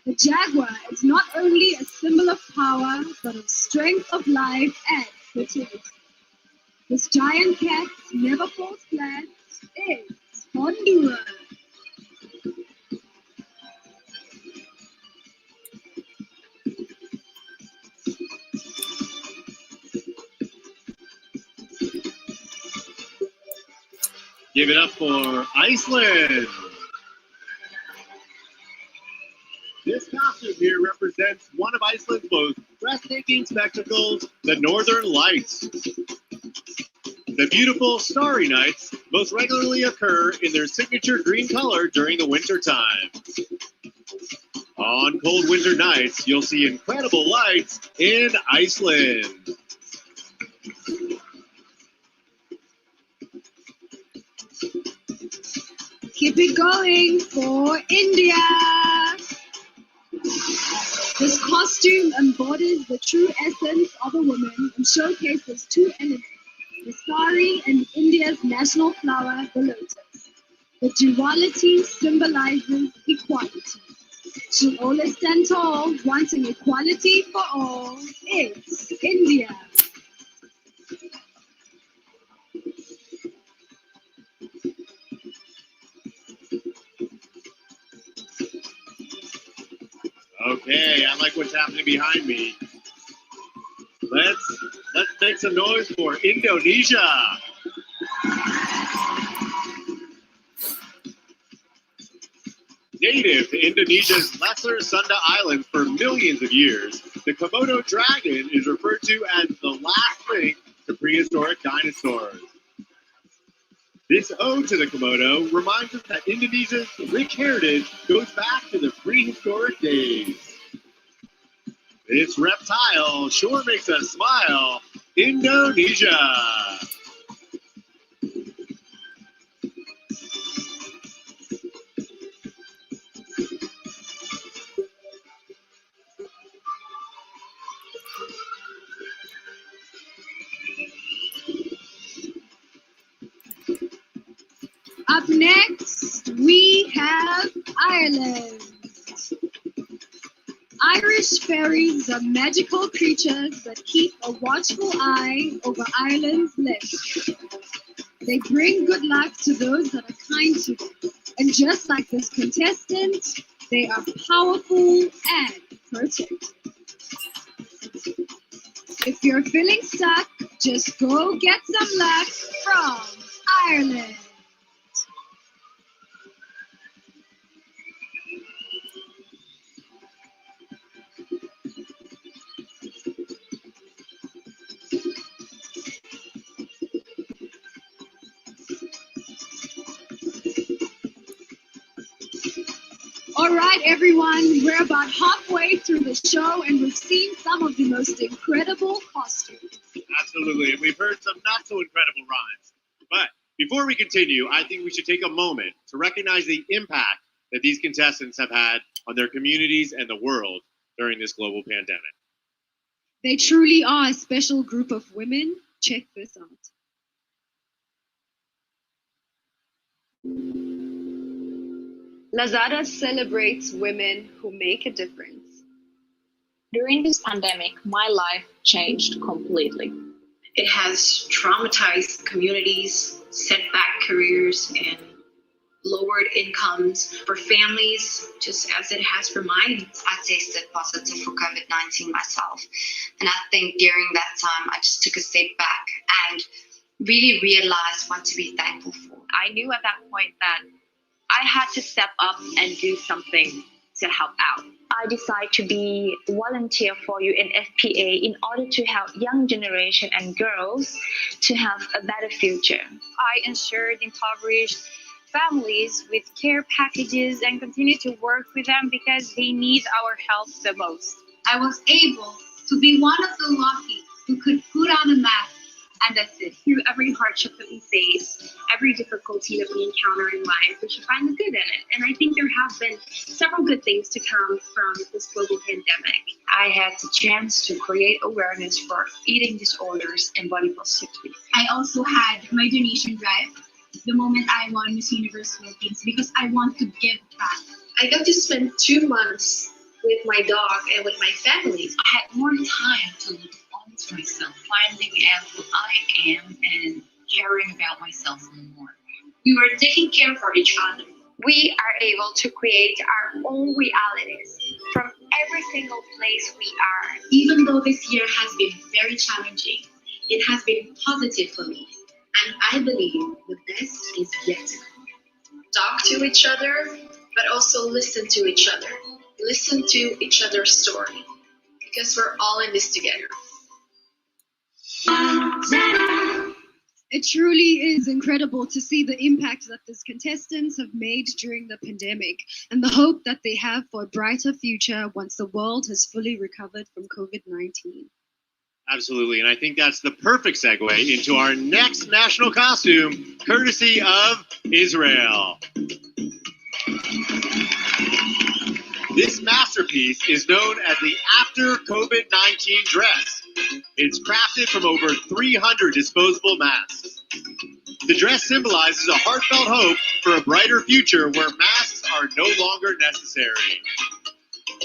The jaguar is not only a symbol of power, but of strength of life and fertility. This giant cat never falls flat. It's Honduras. Give it up for Iceland. This costume here represents one of Iceland's most breathtaking spectacles, the Northern Lights. The beautiful starry nights most regularly occur in their signature green color during the winter time. On cold winter nights, you'll see incredible lights in Iceland. Keep it going for India. This costume embodies the true essence of a woman and showcases two elements, the sari and India's national flower, the lotus. The duality symbolizes equality. She'll always stand tall, wanting equality for all. It's India. Okay, I like what's happening behind me. Let's make some noise for Indonesia. Native to Indonesia's Lesser Sunda Island for millions of years, the Komodo dragon is referred to as the last link to prehistoric dinosaurs. This ode to the Komodo reminds us that Indonesia's rich heritage goes back to the prehistoric days. This reptile sure makes us smile. Indonesia. Up next, we have Ireland. Irish fairies are magical creatures that keep a watchful eye over Ireland's lips. They bring good luck to those that are kind to them. And just like this contestant, they are powerful and protective. If you're feeling stuck, just go get some luck from Ireland. All right, everyone, we're about halfway through the show and we've seen some of the most incredible costumes. Absolutely, and we've heard some not so incredible rhymes. But before we continue, I think we should take a moment to recognize the impact that these contestants have had on their communities and the world during this global pandemic. They truly are a special group of women. Check this out. Lazada celebrates women who make a difference. During this pandemic, my life changed completely. It has traumatized communities, set back careers, and lowered incomes for families, just as it has for mine. I tested positive for COVID-19 myself. And I think during that time, I just took a step back and really realized what to be thankful for. I knew at that point that I had to step up and do something to help out. I decided to be a volunteer for UNFPA in order to help young generation and girls to have a better future. I ensured impoverished families with care packages and continue to work with them because they need our help the most. I was able to be one of the lucky who could put on a mask. And that's it. Through every hardship that we face, every difficulty that we encounter in life, we should find the good in it. And I think there have been several good things to come from this global pandemic. I had the chance to create awareness for eating disorders and body positivity. I also had my donation drive the moment I won Miss Universe Philippines because I want to give back. I got to spend 2 months with my dog and with my family. I had more time to look onto myself, finding out who I am and caring about myself more. We were taking care for each other. We are able to create our own realities from every single place we are. Even though this year has been very challenging, it has been positive for me. And I believe the best is yet to come. Talk to each other, but also listen to each other. Listen to each other's story, because we're all in this together. It truly is incredible to see the impact that these contestants have made during the pandemic and the hope that they have for a brighter future once the world has fully recovered from COVID-19. Absolutely, and I think that's the perfect segue into our next national costume, courtesy of Israel. This masterpiece is known as the After COVID-19 dress. It's crafted from over 300 disposable masks. The dress symbolizes a heartfelt hope for a brighter future where masks are no longer necessary.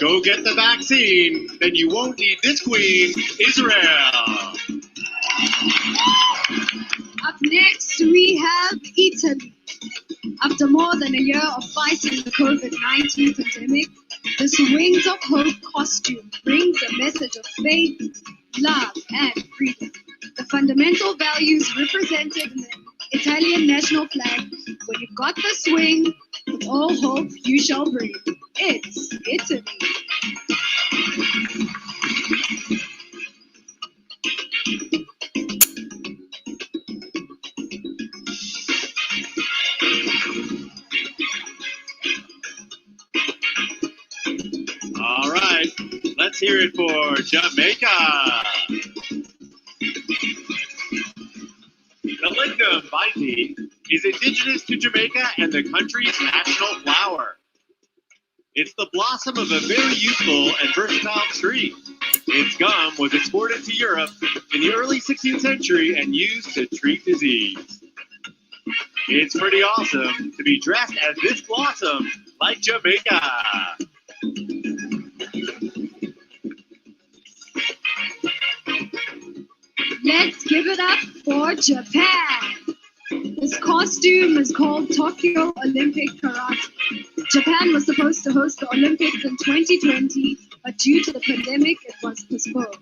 Go get the vaccine, then you won't need this queen, Israel. Up next, we have Italy. After more than a year of fighting the COVID-19 pandemic, This Wings of Hope costume brings a message of faith, love, and freedom. The fundamental values represented in the Italian national flag. When you got the swing, with all hope you shall bring. It's Italy. All right, let's hear it for Jamaica. The lignum vitae is indigenous to Jamaica and the country's national flower. It's the blossom of a very useful and versatile tree. Its gum was exported to Europe in the early 16th century and used to treat disease. It's pretty awesome to be dressed as this blossom like Jamaica. Let's give it up for Japan. This costume is called Tokyo Olympic Karate. Japan was supposed to host the Olympics in 2020, but due to the pandemic, it was postponed.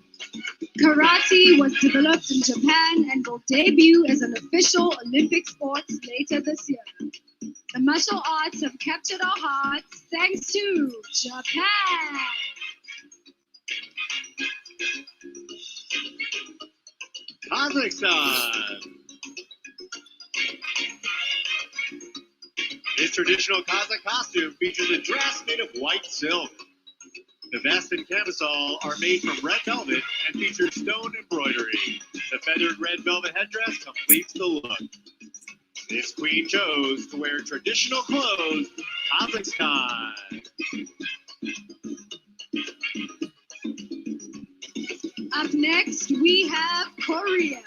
Karate was developed in Japan and will debut as an official Olympic sport later this year. The martial arts have captured our hearts thanks to Japan. Kazakhstan. This traditional Kazakh costume features a dress made of white silk. The vest and camisole are made from red velvet and feature stone embroidery. The feathered red velvet headdress completes the look. This queen chose to wear traditional clothes, Kazakhstan. Up next, we have Korea.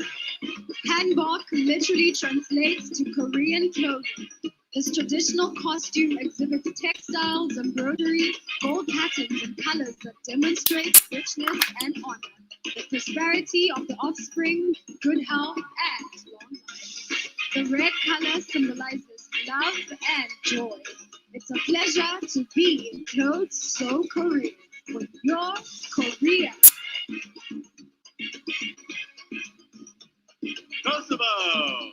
Hanbok literally translates to Korean clothing. This traditional costume exhibits textiles, embroidery, gold patterns, and colors that demonstrate richness and honor, the prosperity of the offspring, good health, and long life. The red color symbolizes love and joy. It's a pleasure to be in clothes so Korean for your Korea. Kosovo!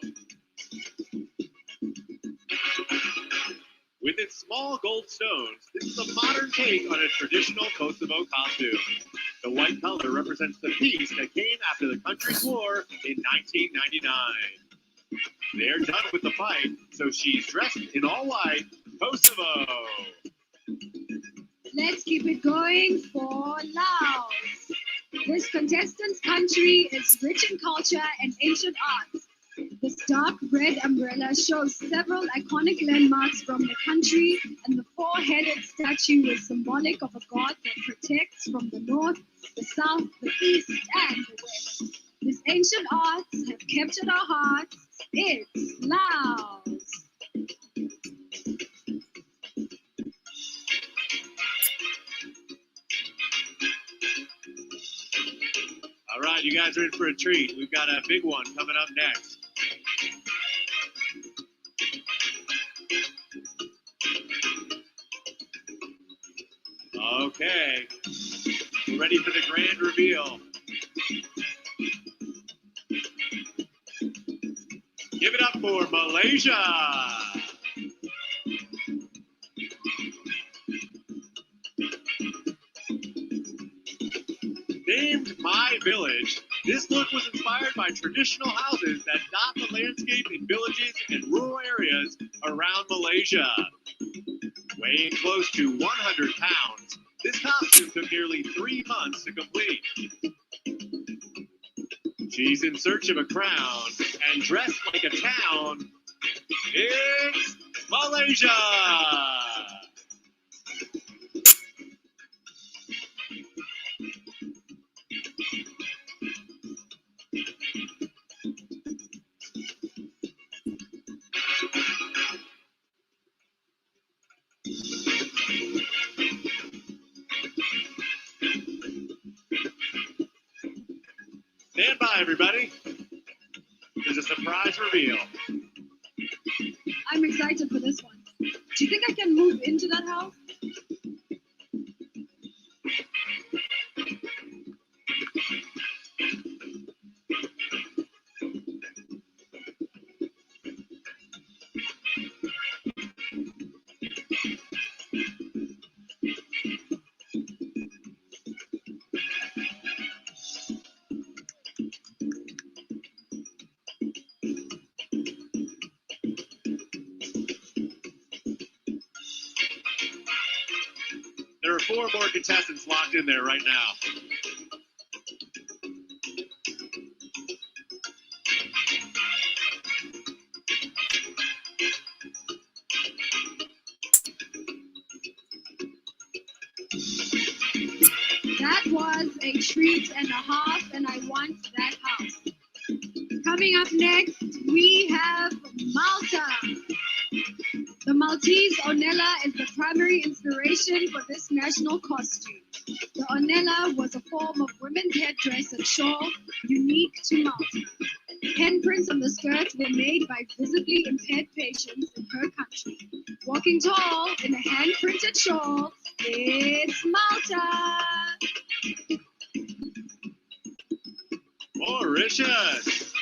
With its small gold stones, this is a modern take on a traditional Kosovo costume. The white color represents the peace that came after the country's war in 1999. They're done with the fight, so she's dressed in all white, Kosovo. Let's keep it going for Laos. This contestant's country is rich in culture and ancient arts. This dark red umbrella shows several iconic landmarks from the country, and the four-headed statue is symbolic of a god that protects from the north, the south, the east, and the west. These ancient arts have captured our hearts. It's Laos. All right, you guys are in for a treat. We've got a big one coming up next. Okay, we're ready for the grand reveal. Give it up for Malaysia. Named My Village, this look was inspired by traditional houses that dot the landscape in villages and rural areas around Malaysia. Weighing close to 100 pounds, this costume took nearly 3 months to complete. She's in search of a crown and dressed like a town. It's Malaysia! Stand by, everybody. There's a surprise reveal. I'm excited for this one. Do you think I can move into that house? There are 4 more contestants locked in there right now. That was a treat and a half, and I want that house. Coming up next, we have Malta. The Maltese Ornella is the primary inspiration for this national costume. The Ornella was a form of women's headdress and shawl unique to Malta. Handprints on the skirts were made by visibly impaired patients in her country. Walking tall in a hand-printed shawl, it's Malta! Mauritius!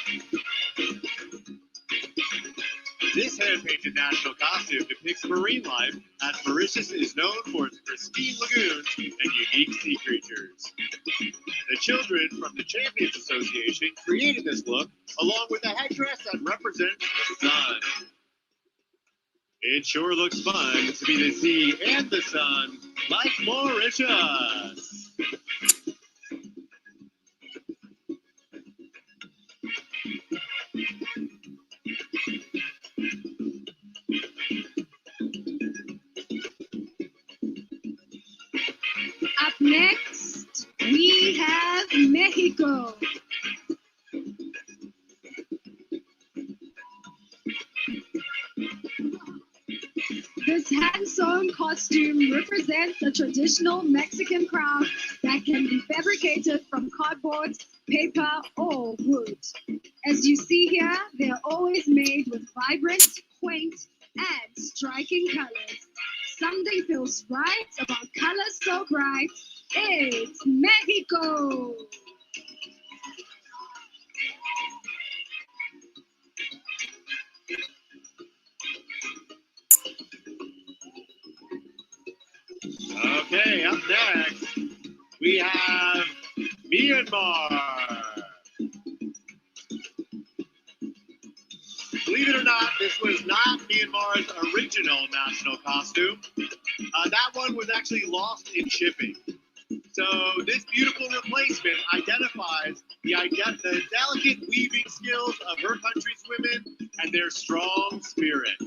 This hand-painted national costume depicts marine life, as Mauritius is known for its pristine lagoons and unique sea creatures. The children from the Champions Association created this look, along with a headdress that represents the sun. It sure looks fun to be the sea and the sun, like Mauritius. Up next, we have Mexico. This hand-sewn costume represents a traditional Mexican crown that can be fabricated from cardboard, paper, or wood. As you see here, they're always made with vibrant, quaint, and striking colors. Something feels right about colors so bright. It's Mexico! Okay, up next, we have Myanmar. Believe it or not, this was not Myanmar's original national costume. That one was actually lost in shipping. So this beautiful replacement identifies the delicate weaving skills of her country's women and their strong spirit.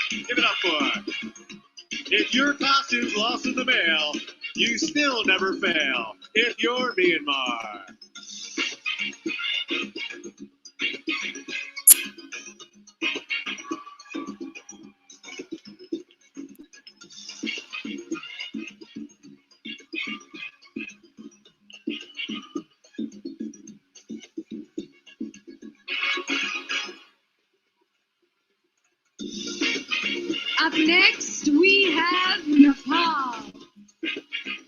Give it up for her. If your costume's lost in the mail, you still never fail. If you're Myanmar. Up next, we have Nepal.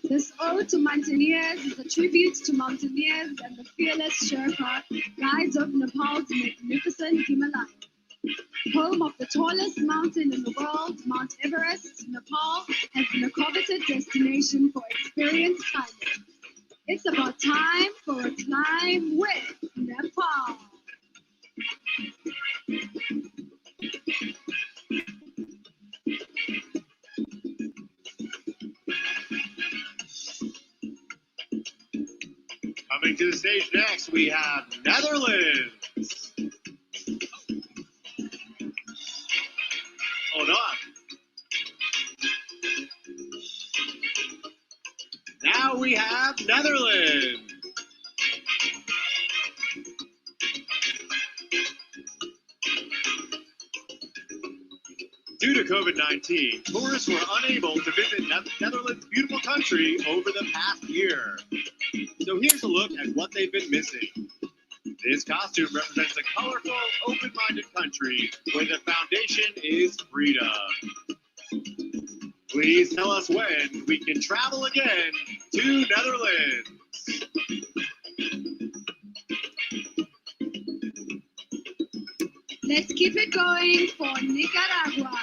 This ode to mountaineers is a tribute to mountaineers and the fearless Sherpa, guides of Nepal's magnificent Himalaya. Home of the tallest mountain in the world, Mount Everest, Nepal has been a coveted destination for experienced climbers. It's about time for a climb with Nepal. Coming to the stage next, we have Netherlands. Hold on. Now we have Netherlands. Due to COVID-19, tourists were unable to visit Netherlands' beautiful country over the past year. So here's a look at what they've been missing. This costume represents a colorful, open-minded country where the foundation is freedom. Please tell us when we can travel again to Netherlands. Let's keep it going for Nicaragua.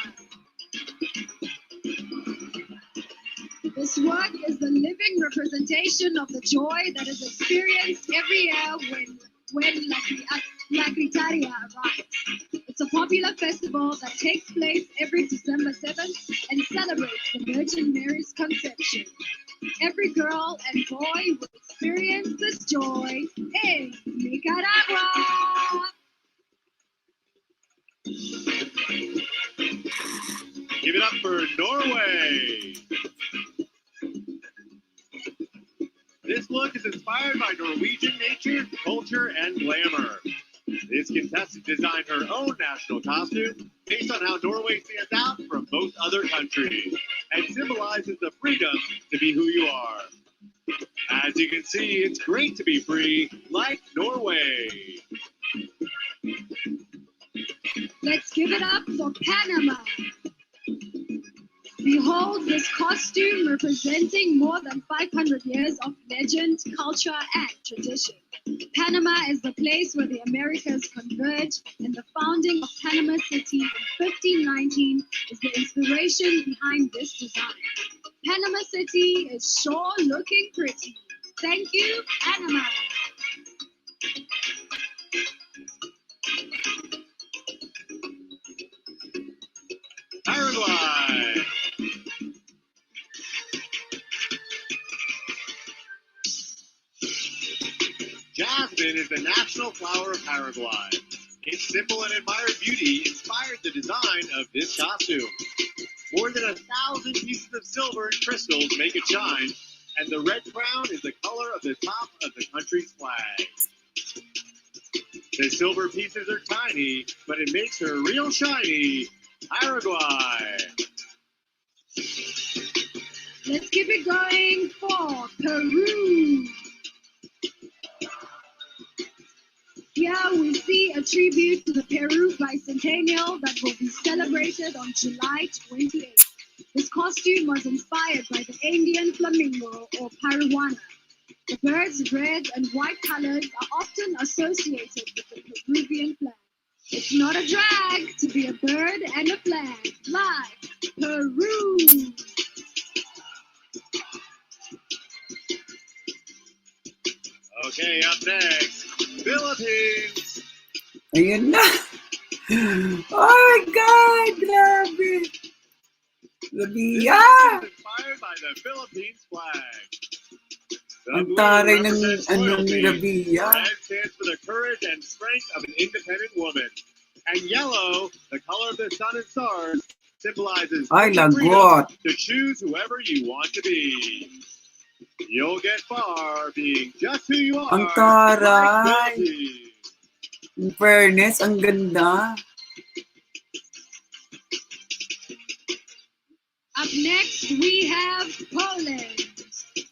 This work is the living representation of the joy that is experienced every year when La Gritaria arrives. It's a popular festival that takes place every December 7th and celebrates the Virgin Mary's conception. Every girl and boy will experience this joy in Nicaragua. Give it up for Norway. This look is inspired by Norwegian nature, culture, and glamour. This contestant designed her own national costume based on how Norway stands out from most other countries and symbolizes the freedom to be who you are. As you can see, it's great to be free, like Norway. Let's give it up for Panama. Behold this costume representing more than 500 years of legend, culture, and tradition. Panama is the place where the Americas converge, and the founding of Panama City in 1519 is the inspiration behind this design. Panama City is sure looking pretty. Thank you, Panama. Paraguay. Jasmine is the national flower of Paraguay. Its simple and admired beauty inspired the design of this costume. More than 1,000 pieces of silver and crystals make it shine, and the red crown is the color of the top of the country's flag. The silver pieces are tiny, but it makes her real shiny. Paraguay. Let's keep it going for Peru. Here we see a tribute to the Peru bicentennial that will be celebrated on July 28th. This costume was inspired by the Andean flamingo or Peruana. The bird's red and white colors are often associated with the Peruvian flag. It's not a drag to be a bird and a flag, like Peru. Okay, up next, Philippines. Ayun na. Oh my God, grabe. Labia. Inspired by the Philippines flag. Ang taray ng anong Labia. Red stands for the courage and strength of an independent woman. And yellow, the color of the sun and stars, symbolizes Ay, freedom lagot. to choose whoever you want to be. You'll get far being just who you are. Ang taray. Like Philippines. In fairness, ang ganda. Up next, we have Poland.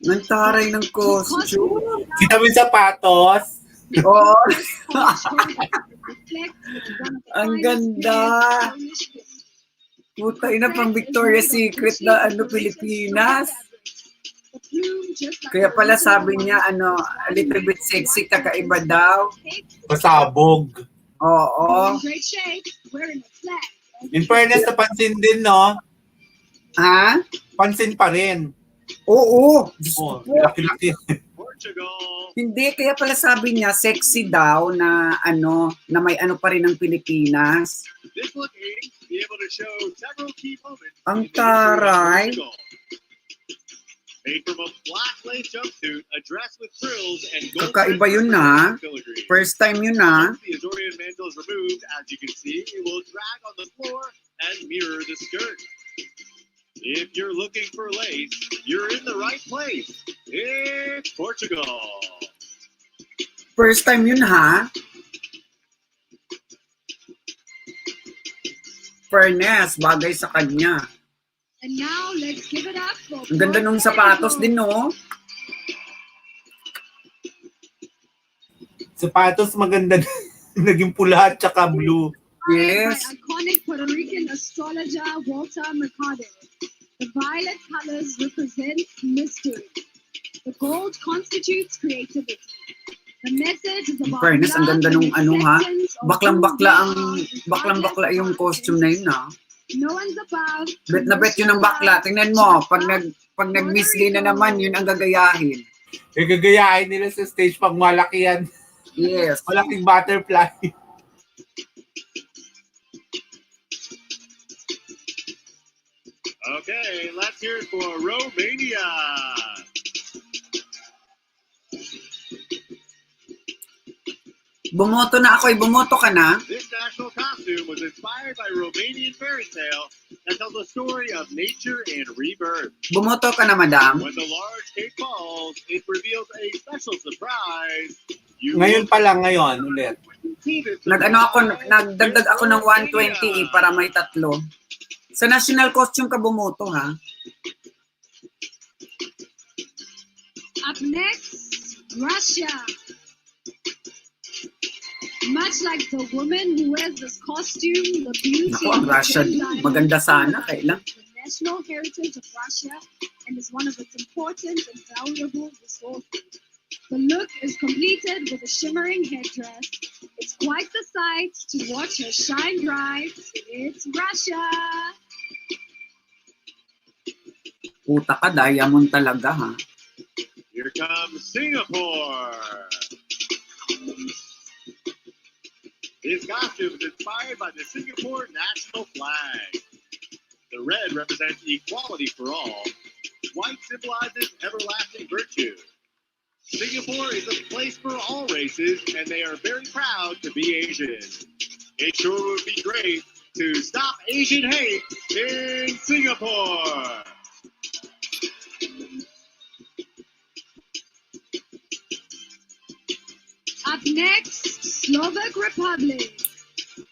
Ang taray ng costume. Kita mo yung sapatos? Oo. Ang ganda. Puta ina, pang Victoria's Secret na Pilipinas. Kaya pala sabi niya, a little bit sexy, kakaiba daw. Pasabog. Oo. In fairness, napansin din, no? Ha? Pansin pa rin. Oo. Oh, laki-laki. Hindi, kaya pala sabi niya, sexy daw na na may pa rin ng Pilipinas. This look aims to be able to show several key moments. Ang taray. Made from a black lace jumpsuit, a dress with frills, and gold. Kakaiba yun na. First time yun na. Once the Azorian mantle is removed, as you can see, it will drag on the floor and mirror the skirt. If you're looking for lace, you're in the right place. It's Portugal. First time yun, ha? Fairness, bagay sa kanya. And now, let's give it up for Ang ganda nung sapatos din, no? Sapatos maganda naging pula at saka blue. Yes. By iconic Puerto Rican astrologer Walter Mercado. The violet colors represent mystery. The gold constitutes creativity. The message is about Fairness, ang ganda nung ha? acceptance of Baklang-bakla yung costume na yun, ha? no one's above. Bet na bet yun ang bakla. Tingnan mo, pag nag-miss gay na naman, yun ang gagayahin. Gagayahin nila sa stage pag malaki yan. Yes. Malaking butterfly. Okay, let's hear it for Romania. Bumoto na ako. Bumoto ka na? This national costume was inspired by Romanian fairy tale that tells the story of nature and rebirth. Bumoto ka na, madam? When the large cake falls, it reveals a special surprise. Ngayon pa lang, ngayon ulit. Nagdagdag ako ng 120 para may 3. Sa national costume ka bumoto, ha? Up next, Russia. Much like the woman who wears this costume, the beauty Ako, ang Russia din. Maganda sana. Kailan? the national heritage of Russia and is one of its important and valuable resources. The look is completed with a shimmering headdress. It's quite the sight to watch her shine bright. It's Russia! Puta ka, diamond talaga, ha? Here comes Singapore. His costume is inspired by the Singapore national flag. The red represents equality for all. White symbolizes everlasting virtue. Singapore is a place for all races, and they are very proud to be Asian. It sure would be great to stop Asian hate in Singapore. Up next, Slovak Republic.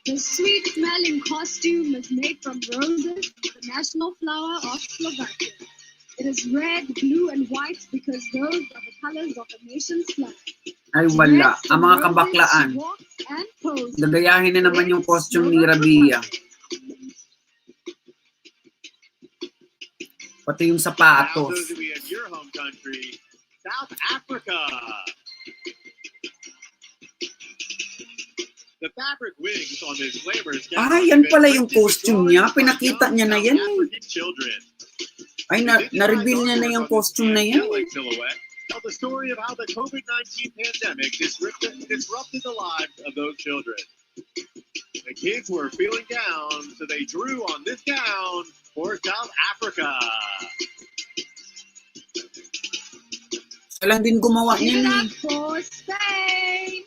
The sweet-smelling costume is made from roses, the national flower of Slovakia. It is red, blue, and white because those are the colors of the nation's flag. Ay, wala. Ang mga kabaklaan. Gagayahin na naman yung costume ni Rabia. Pati yung Now sapatos. those we have your home country, South Africa. The fabric wigs on this glamorous Ah, yan pala yung costume niya. Pinakita niya na yan. African children. Ay, na-reveal niya na yung costume na yan. Angelic silhouette tell the story of how the COVID-19 pandemic disrupted the lives of those children. The kids were feeling down, so they drew on this gown for South Africa. Siya lang din gumawa Give it niyan. up for Spain!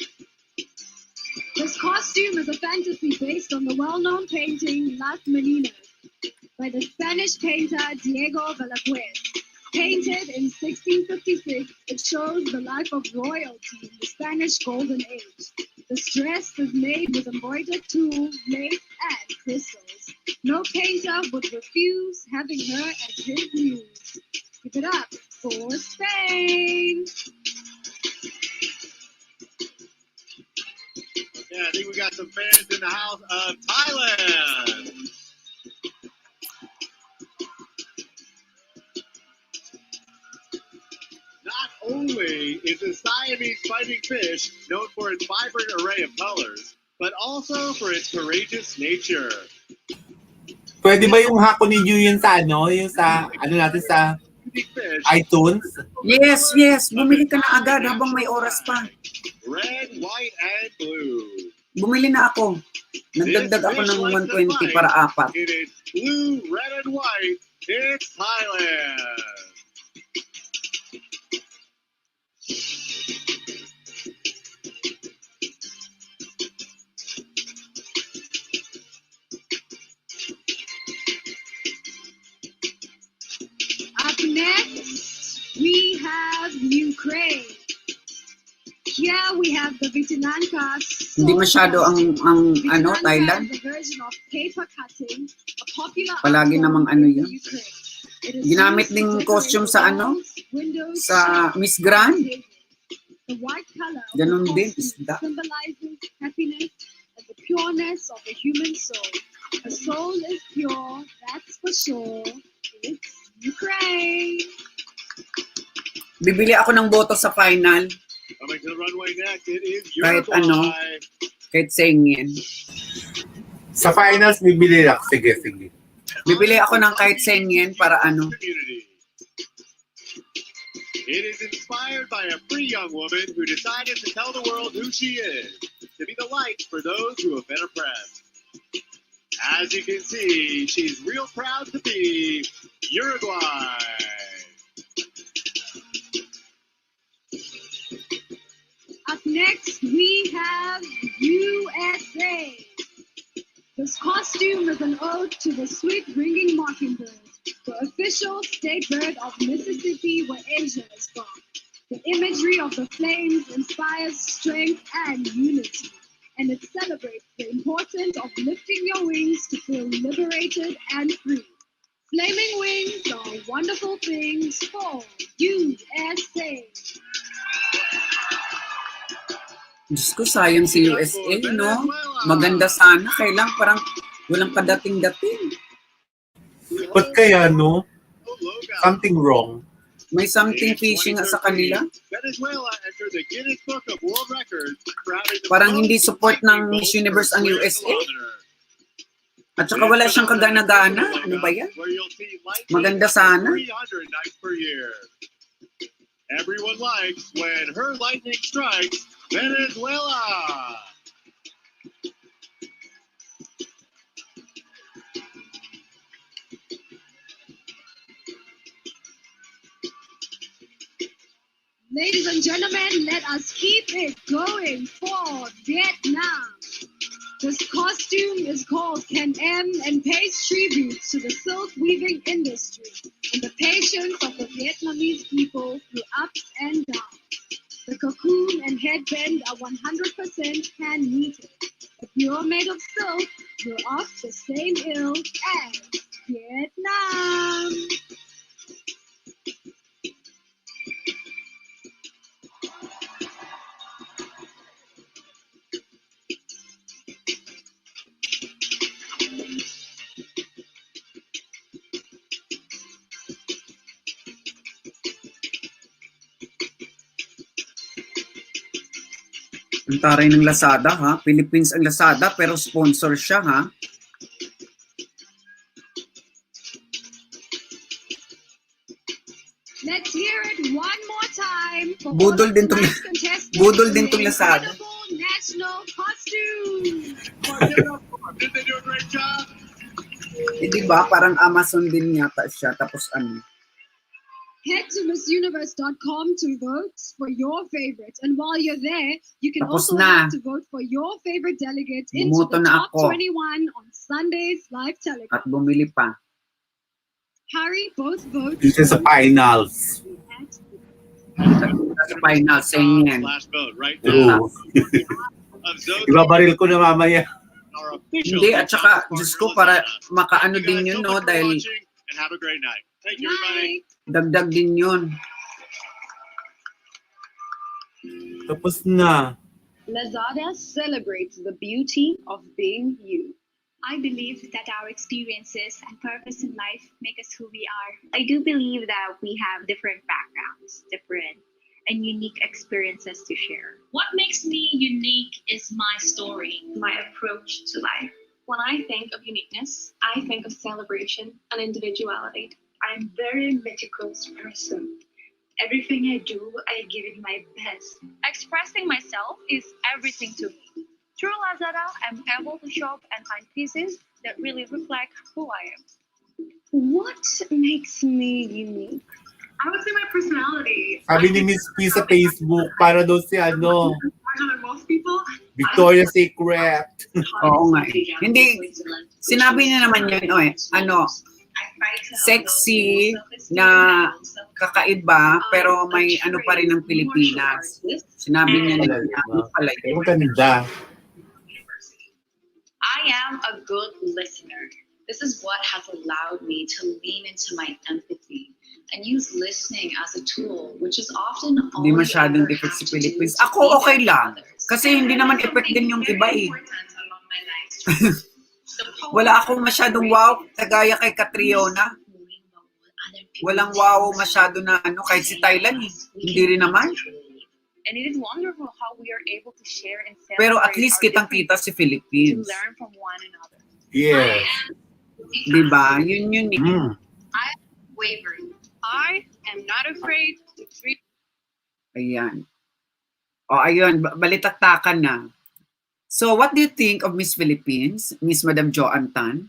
This costume is a fantasy based on the well-known painting Las Meninas by the Spanish painter Diego Velázquez. Painted in 1656, it shows the life of royalty in the Spanish Golden Age. The dress is made with embroidered tulle, lace, and crystals. No painter would refuse having her as his muse. Give it up for Spain! Yeah, I think we got some fans in the house of Thailand. Not only is the Siamese fighting fish known for its vibrant array of colors, but also for its courageous nature. Pwede ba yung hako ni Yu yun sa ano? Yung sa, ano natin sa iTunes? Yes, yes. Bumili ka na agad habang may oras pa. Red, white, and blue. Bumili na ako. Nagdagdag ako ng 120 para 4. It is blue, red, and white. It's Thailand. Up next, we have Ukraine. Here we have the Vitilankas. Hindi masyado ang ano, Thailand. The version of paper cutting, a popular Palagi art namang form ano in yun. Ukraine. It is Ginamit used to ding decorate costume sa ano? walls, windows, Sa shelves, Miss Grand. and tables. The white color of Ganun the din, costume isda. symbolizes happiness and the pureness of the human soul. A soul is pure, that's for sure. It's Ukraine. Bibili ako ng boto sa final. Coming to the runway next, it is Kahit Uruguay. ano, kahit singin. Sa finals, bibili lang. Sige, sige. Bibili ako ng kahit singin para ano. It is inspired by a free young woman who decided to tell the world who she is, to be the light for those who have been oppressed. As you can see, she's real proud to be Uruguay. Up next, we have USA. This costume is an ode to the sweet-ringing mockingbird, the official state bird of Mississippi, where Asia is from. The imagery of the flames inspires strength and unity, and it celebrates the importance of lifting your wings to feel liberated and free. Flaming wings are wonderful things for USA. Diyos ko, sayang si USA, no? Maganda sana. Kailang parang walang kadating-dating. Ba't kaya, no? Something wrong. May something fishy nga sa kanila. Venezuela entered the Guinness Book of World Records for having the Parang hindi support ng Miss Universe ang USA. At saka wala siyang kagana-gana. Ano ba yan? Maganda sana. 300 nights per year. Everyone likes when her lightning strikes Venezuela. Ladies and gentlemen, let us keep it going for Vietnam. This costume is called Can M and pays tribute to the silk weaving industry and the patience of the Vietnamese people through ups and downs. The cocoon and headband are 100% hand-knitted. If you're made of silk, you're of the same ilk as Vietnam. Ang taray ng Lazada, ha? Philippines ang Lazada, pero sponsor siya, ha? Let's hear it one more time for Budol din tong Budol din tong Lazada. national costume. Did they do a great job? Eh, di ba? Parang Amazon din yata siya. Tapos ano? Head to MissUniverse.com to vote for your favorites. And while you're there, you can Tapos also na. have to vote for your favorite delegates into Bumoto the na top ako. 21 on Sunday's live telecast. At bumili pa. Harry, both votes. Dito sa finals. Sa final, sa yan. Last vote right True. now. Of Zoe, Ibabaril ko na mamaya. our official Hindi, at saka, Diyos ko, para makaano din yun, no? Dahil and have a great night. Thank you, everybody. dagdag din yun. Tapos na. Lazada celebrates the beauty of being you. I believe that our experiences and purpose in life make us who we are. I do believe that we have different backgrounds, different and unique experiences to share. What makes me unique is my story, My approach to life. When I think of uniqueness, I think of celebration and individuality. I'm very meticulous person. Everything I do, I give it my best. Expressing myself is everything to me. Through Lazada, I'm able to shop and find pieces that really reflect who I am. What makes me unique? I would say my personality. Sabi ni Miss P sa Facebook, para daw si ano, Larger than most people. Victoria's Secret. Oo nga eh. Hindi, sinabi niya naman yun, ano, sexy na kakaiba, pero may ano pa rin ng Pilipinas. Sinabi niya na ano pala yun. Maganda. I am a good listener. This is what has allowed me to lean into my empathy and use listening as a tool, which is often Hindi masyadong effect si Philippines. Ako okay lang. Kasi hindi naman effect din yung iba eh. Wala akong masyadong wow, kagaya kay Catriona. Walang wow masyado na ano, kahit si Thailand eh. Hindi rin naman. And it is wonderful how we are able to share and celebrate Pero at least our kitang-kita si differences Philippines. to learn from one another. Yes. Diba? Yun yun eh. I am wavering. I am not afraid to treat. Ayan. O ayun, balitaktakan na. So what do you think of Miss Philippines, Miss Madam Joanne Tan?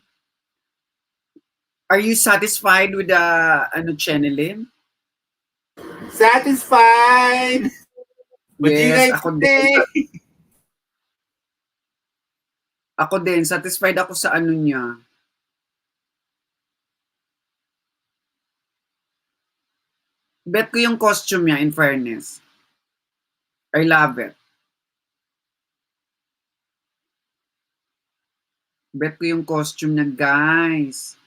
Are you satisfied with the Chenelin? Satisfied! What do you Yes, guys ako say? din. Ako din, satisfied ako sa ano niya. Bet ko yung costume niya, in fairness. I love it. Bet ko yung costume niya, guys.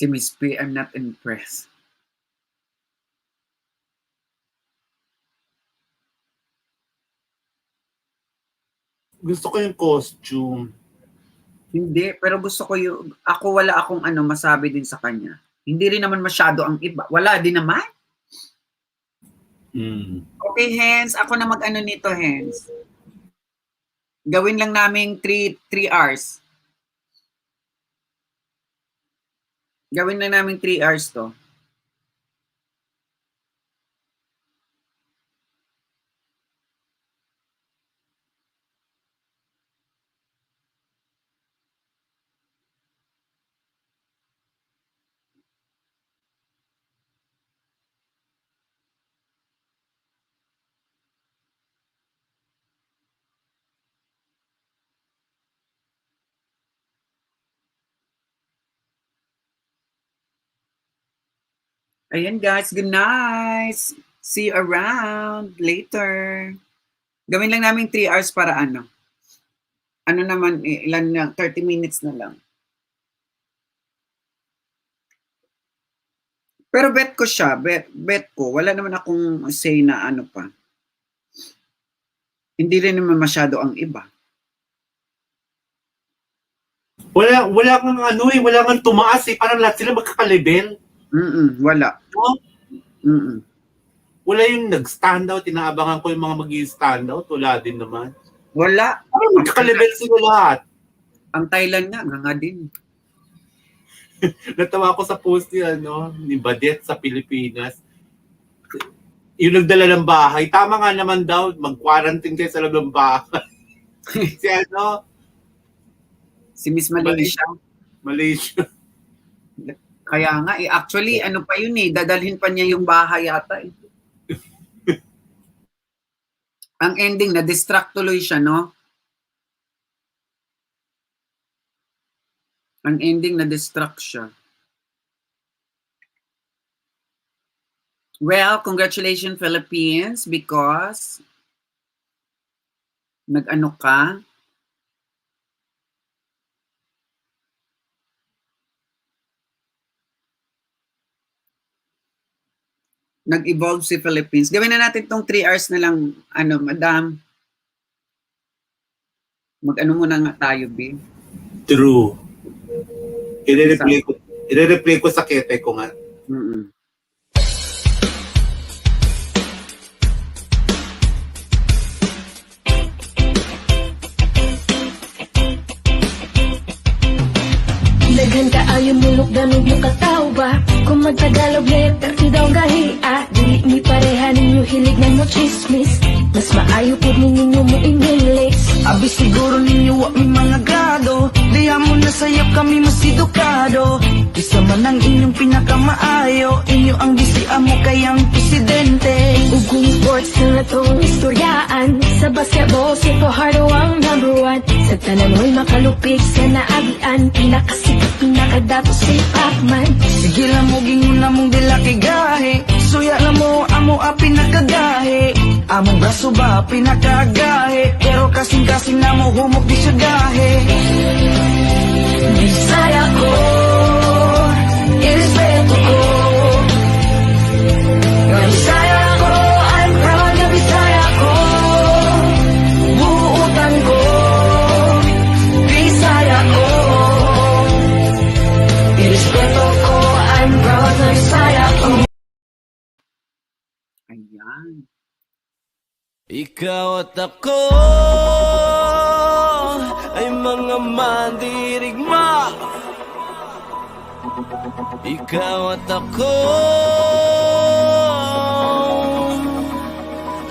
Si Miss P, I'm not impressed. Gusto ko yung costume. Hindi, pero gusto ko yung, wala akong masabi din sa kanya. Hindi rin naman masyado ang iba. Wala din naman. Okay, Hens, ako na mag-ano nito, Hens. Gawin lang namin 3 hours. Gawin na namin 3 hours to. Ayan guys, good night. See you around later. Gawin lang namin 3 hours para ano. Ano naman, ilan na, 30 minutes na lang. Pero bet ko siya, bet ko. Wala naman akong say na ano pa. Hindi rin naman masyado ang iba. Wala kang wala kang tumaas eh. Parang lahat sila magkakalibel. Wala. No? Wala yung nag-stand out. Inaabangan ko yung mga mag-stand out. Wala din naman. Wala. Parang magkakalibel sila lahat. Ang Thailand nga din. Natawa ko sa post ni Badet sa Pilipinas. Yung nagdala ng bahay. Tama nga naman daw. Mag-quarantine kayo sa loob ng bahay. Si Miss Malaysia. Malaysia. Kaya nga, actually, ano pa yun dadalhin pa niya yung bahay yata Ang ending, na-distract tuloy siya, no? Ang ending, na-distract siya. Well, congratulations Philippines because nag-ano ka? Nag-evolve si Philippines. Gawin na natin tong 3 hours na lang, madam. Mag-ano muna nga tayo, B. True. I-replay ko sa kete ko nga. Daghan ka ayaw mulok danog yung kataw ba? Kung magtagalog letter, daw gahiya. Dili ni pareha ninyo hilig na mo chismis. Mas maayo po ninyo mo English. Abi siguro ninyo wa may mga grado. Diya mo na sayap kami mas edukado. Isa man ang inyong pinakamaayo. Inyo ang bisi amo kayang presidente. Ugong sports na itong istoryaan. Sa basketball, si Fajardo ang #1. Sa tanan mo'y makalupig sa naagian. Pinakasikat, pinakadato si Pacman. Sige lang mo gingon na mong dila kay gahe. Suya lang mo amo a pinakagahe. Among braso ba pinakagahe. Pero kasing-kasing na mo humok di siya gahe. Bisaya ko, irespeto ko. Bisaya ko, I'm proud na Bisaya ko. Buutan ko, Bisaya ko. Irespeto ko, I'm proud na Bisaya ko. Ayan. Ikaw at ako ay mga mandirigma. ikaw at ako.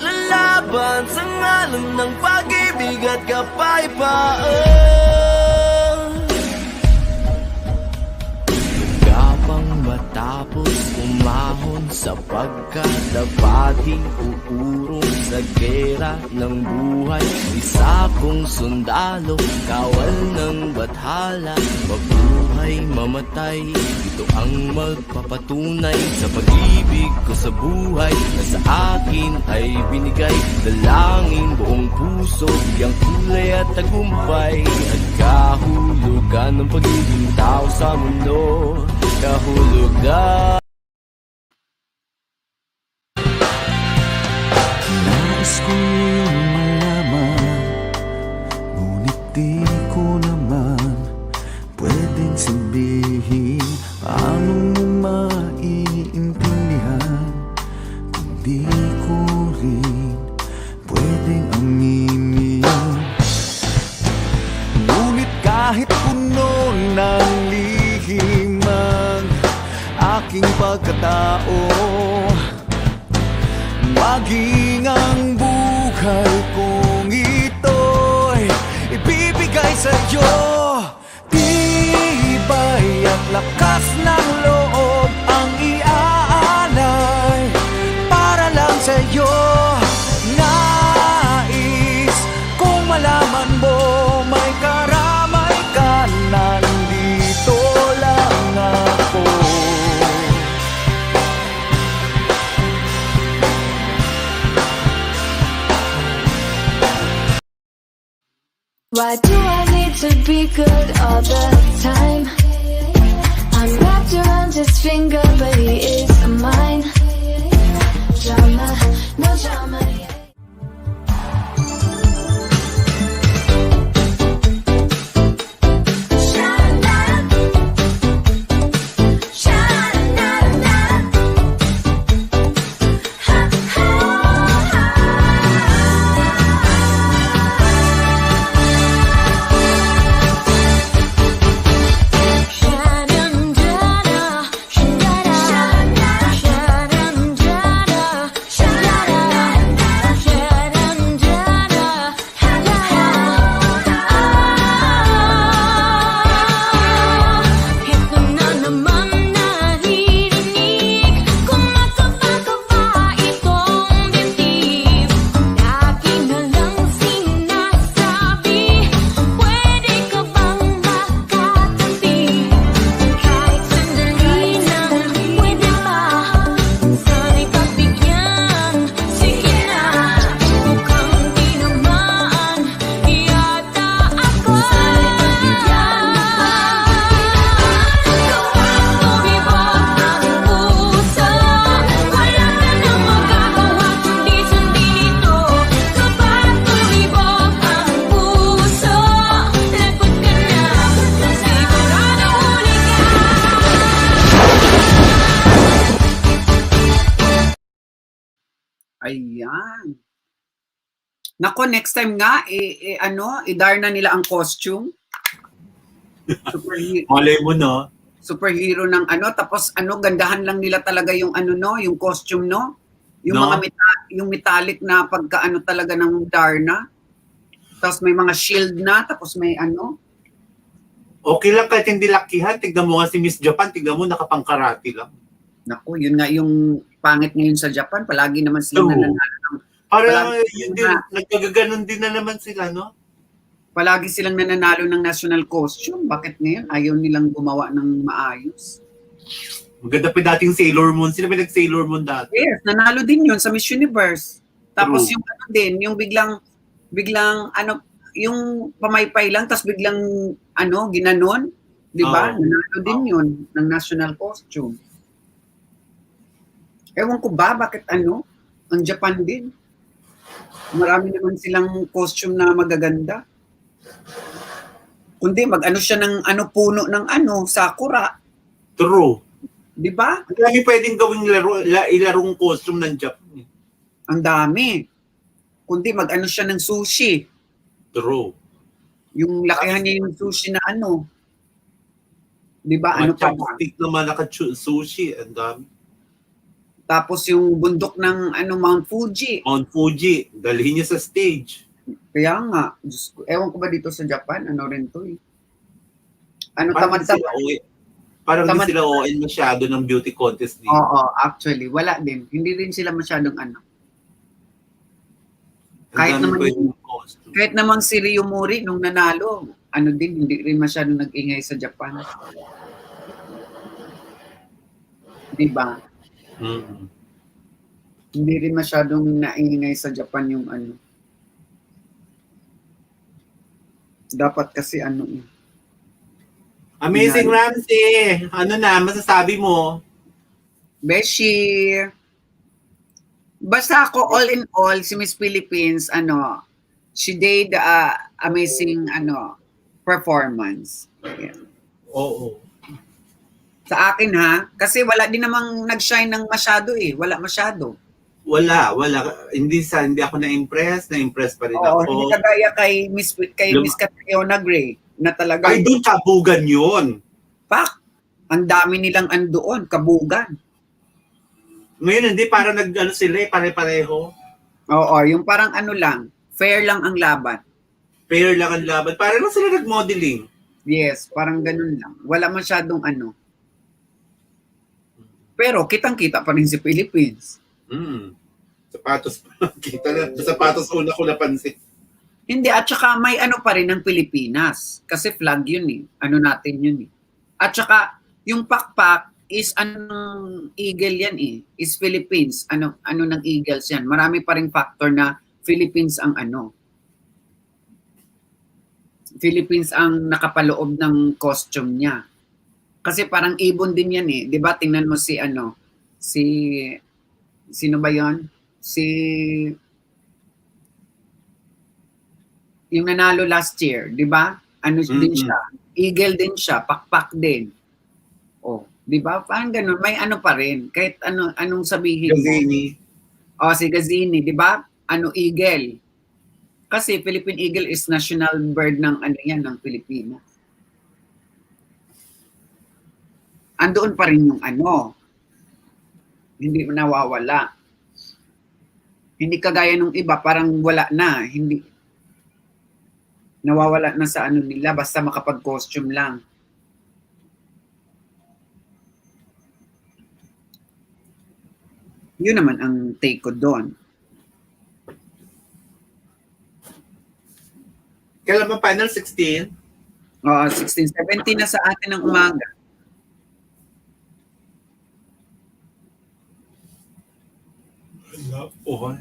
Lalaban sa ngalan ng pag-ibig at kapayapaan. Kapang matapos umahon sa pagkadabati, uurong sa gera ng buhay. Isa kong sundalo, kawal ng bathala, mabuhay, mamatay. Ito ang magpapatunay sa pag-ibig ko sa buhay na sa akin ay binigay. Dalangin buong puso, biyang kulay at tagumpay, at kahulugan ng pagiging tao sa mundo. Kahulugan. Nais ko yung malaman, ngunit di ko naman pwedeng sabihin. Paano mo maiintindihan kung di ko rin pwedeng aminin? Ngunit kahit puno ng lihim ang aking pagkatao, maging ang buhay kong ito'y ibibigay sa'yo. Tibay at lakas ng loob ang iaalay para lang sa'yo. Nais kung malaman mo may karamay ka, nandito lang ako. Why do I need to be good all the time? I'm wrapped around his finger, but he is mine. Drama, no drama. Ayan. Nako, next time nga, idar na nila ang costume. Superhero. Malay mo, no? Superhero ng tapos gandahan lang nila talaga yung yung costume, no? Yung No? mga yung metallic na pagka talaga ng Darna. Tapos may mga shield na, tapos may Okay lang kahit hindi lakihan. Tignan mo nga si Miss Japan, tignan mo nakapangkarati lang. Naku, yun nga yung pangit ngayon sa Japan. Palagi naman sila nananalo ng... Parang yun din, nagkagaganon din na naman sila, no? Palagi silang nananalo ng national costume. Bakit ngayon ayaw nilang gumawa ng maayos? Maganda pa dating Sailor Moon. Sino ba nag-Sailor Moon dati? Yes, nanalo din yun sa Miss Universe. Tapos True. yung yung biglang yung pamaypay lang, tapos biglang ginanon. Di ba? Nanalo din yun ng national costume. Ewan ko ba, bakit ang Japan din. Marami naman silang costume na magaganda. Kundi siya ng puno ng sakura. True. Di ba? Ang dami pwedeng gawing ilarong costume ng Japan. Ang dami. Kundi siya ng sushi. True. Yung lakihan niya yung sushi na Di ba? Ano pa ba? Chopstick naman naka-sushi. Ang dami. Tapos yung bundok ng Mount Fuji. Mount Fuji. Dalhin niya sa stage. Kaya nga, Diyos ko, ewan ko ba dito sa Japan, ano rin to eh. Parang hindi sila ON masyado ng beauty contest dito. Oo, actually, wala din. Hindi rin sila masyadong Kahit naman si Ryo Mori nung nanalo, hindi rin masyadong nag-ingay sa Japan. Diba? Mm-hmm. Hindi rin masyadong naingay sa Japan yung Dapat kasi Amazing Ramsey! Ano na, masasabi mo? Beshi, basta ako all in all, si Miss Philippines, she did amazing performance. Yeah. Oo. Sa akin kasi wala din namang nag-shine ng masyado eh. Wala masyado. Wala. Hindi ako na-impress pa rin ako. Hindi kagaya kay Miss Catriona Gray na talaga. Ay, doon kabugan yun. Pak, ang dami nilang andoon, kabugan. Ngayon hindi, parang sila pare-pareho. Oo, yung parang lang, fair lang ang laban. Fair lang ang laban. Parang lang sila nag-modeling. Yes, parang ganun lang. Wala masyadong Pero kitang-kita pa rin si Philippines. Sapatos pa. Kita na. Sapatos una ko napansin. Hindi, at saka may pa rin ng Pilipinas. Kasi flag yun eh. Natin yun eh. At saka, yung pakpak is eagle yan eh. Is Philippines. Ano ng eagles yan. Marami pa rin factor na Philippines ang Philippines ang nakapaloob ng costume niya. Kasi parang ibon din yan eh. 'Di ba? Tingnan mo sino ba 'yon? Yung nanalo last year, 'di ba? Din siya. Eagle din siya, pakpak din. Oh, 'di ba? Parang ganun, may pa rin. Kahit anong sabihin Gazzini. Si Gazzini, 'di ba? Eagle. Kasi Philippine Eagle is national bird ng ng Pilipinas. Andoon pa rin yung hindi nawawala. Hindi kagaya nung iba, parang wala na. Hindi, nawawala na sa nila, basta makapag-costume lang. Yun naman ang take ko doon. Kailan ba final 16? 16, 17 na sa atin ng umaga. Oh.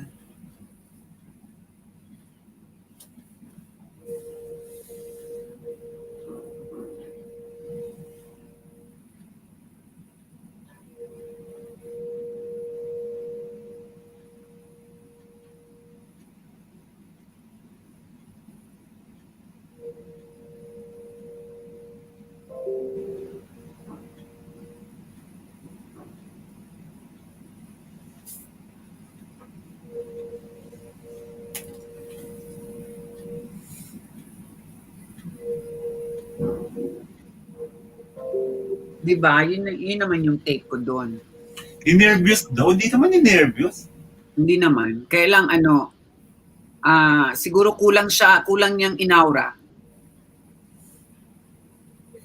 Diba? Yun naman yung take ko doon. Nervous daw? Hindi naman nervous. Hindi naman. Kaya lang siguro kulang niyang inaura.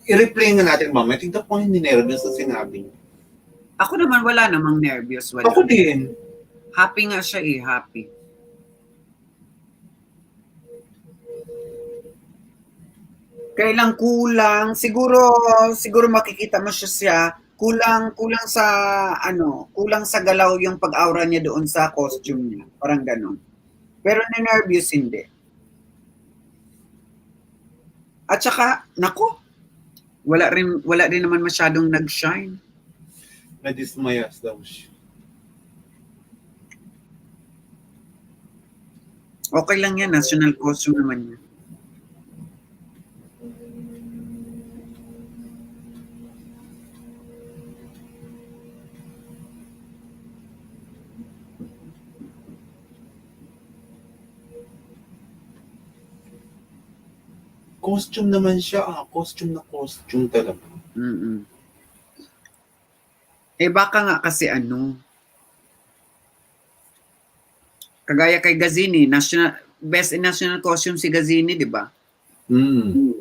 I-replay nga natin mamaya. Tingnan ko hindi nervous sa sinabi niya. Ako naman wala namang nervous. Wala. Ako din. Happy nga siya happy. Kailang kulang, siguro makikita mo siya kulang sa galaw yung pag-aura niya doon sa costume niya, parang gano'n. Pero na-nervous hindi. At saka, wala rin naman masyadong nag-shine. Nadismayas daw siya. Okay lang yan, national costume naman yan. Costume naman siya. Costume na costume talaga. Mm-mm. Eh baka nga kasi ano, kagaya kay Gazini, best in national costume si Gazini, di ba? Mm.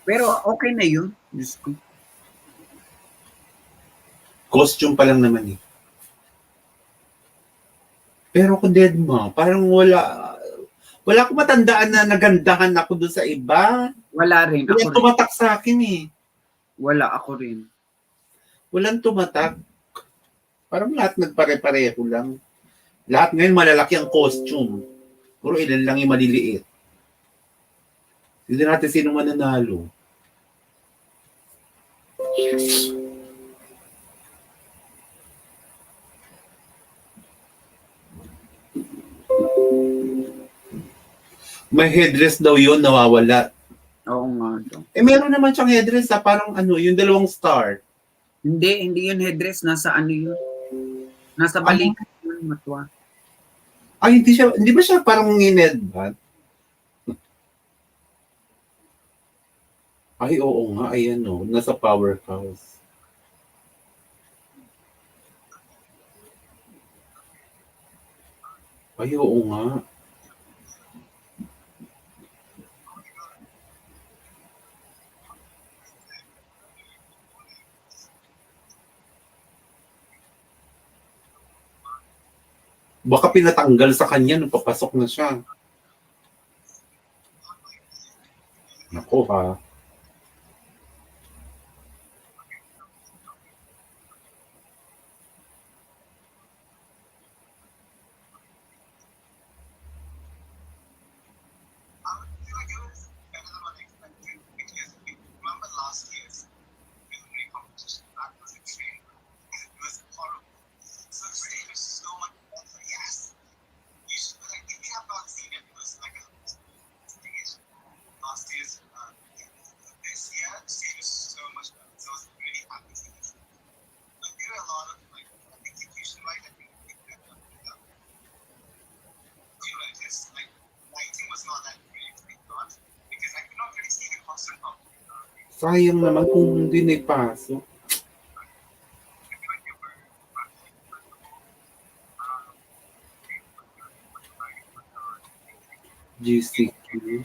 Pero okay na yun. Diyos ko. Costume pa lang naman eh. Pero kung dead mo, parang wala akong matandaan na nagandahan ako doon sa iba. Wala rin. Wala tumatak sa akin eh. Wala ako rin. Walang tumatak. Parang lahat nagpare-pareho lang. Lahat ngayon malalaki ang costume. Puro ilan lang yung maliliit. Hindi natin sino mananalo. May headdress daw yun, nawawala. Oo nga. Eh meron naman siyang headdress parang ano, yung 2 star. Hindi yun headdress. Nasa ano yun? Nasa balikat yun, matwa. Ay, hindi ba siya parang headband? Ay, oo nga, ayan o, nasa powerhouse. Ay, oo nga. Baka pinatanggal sa kanya nung papasok na siya. Nako ha. Sayang naman kung hindi naipasok. GCQ.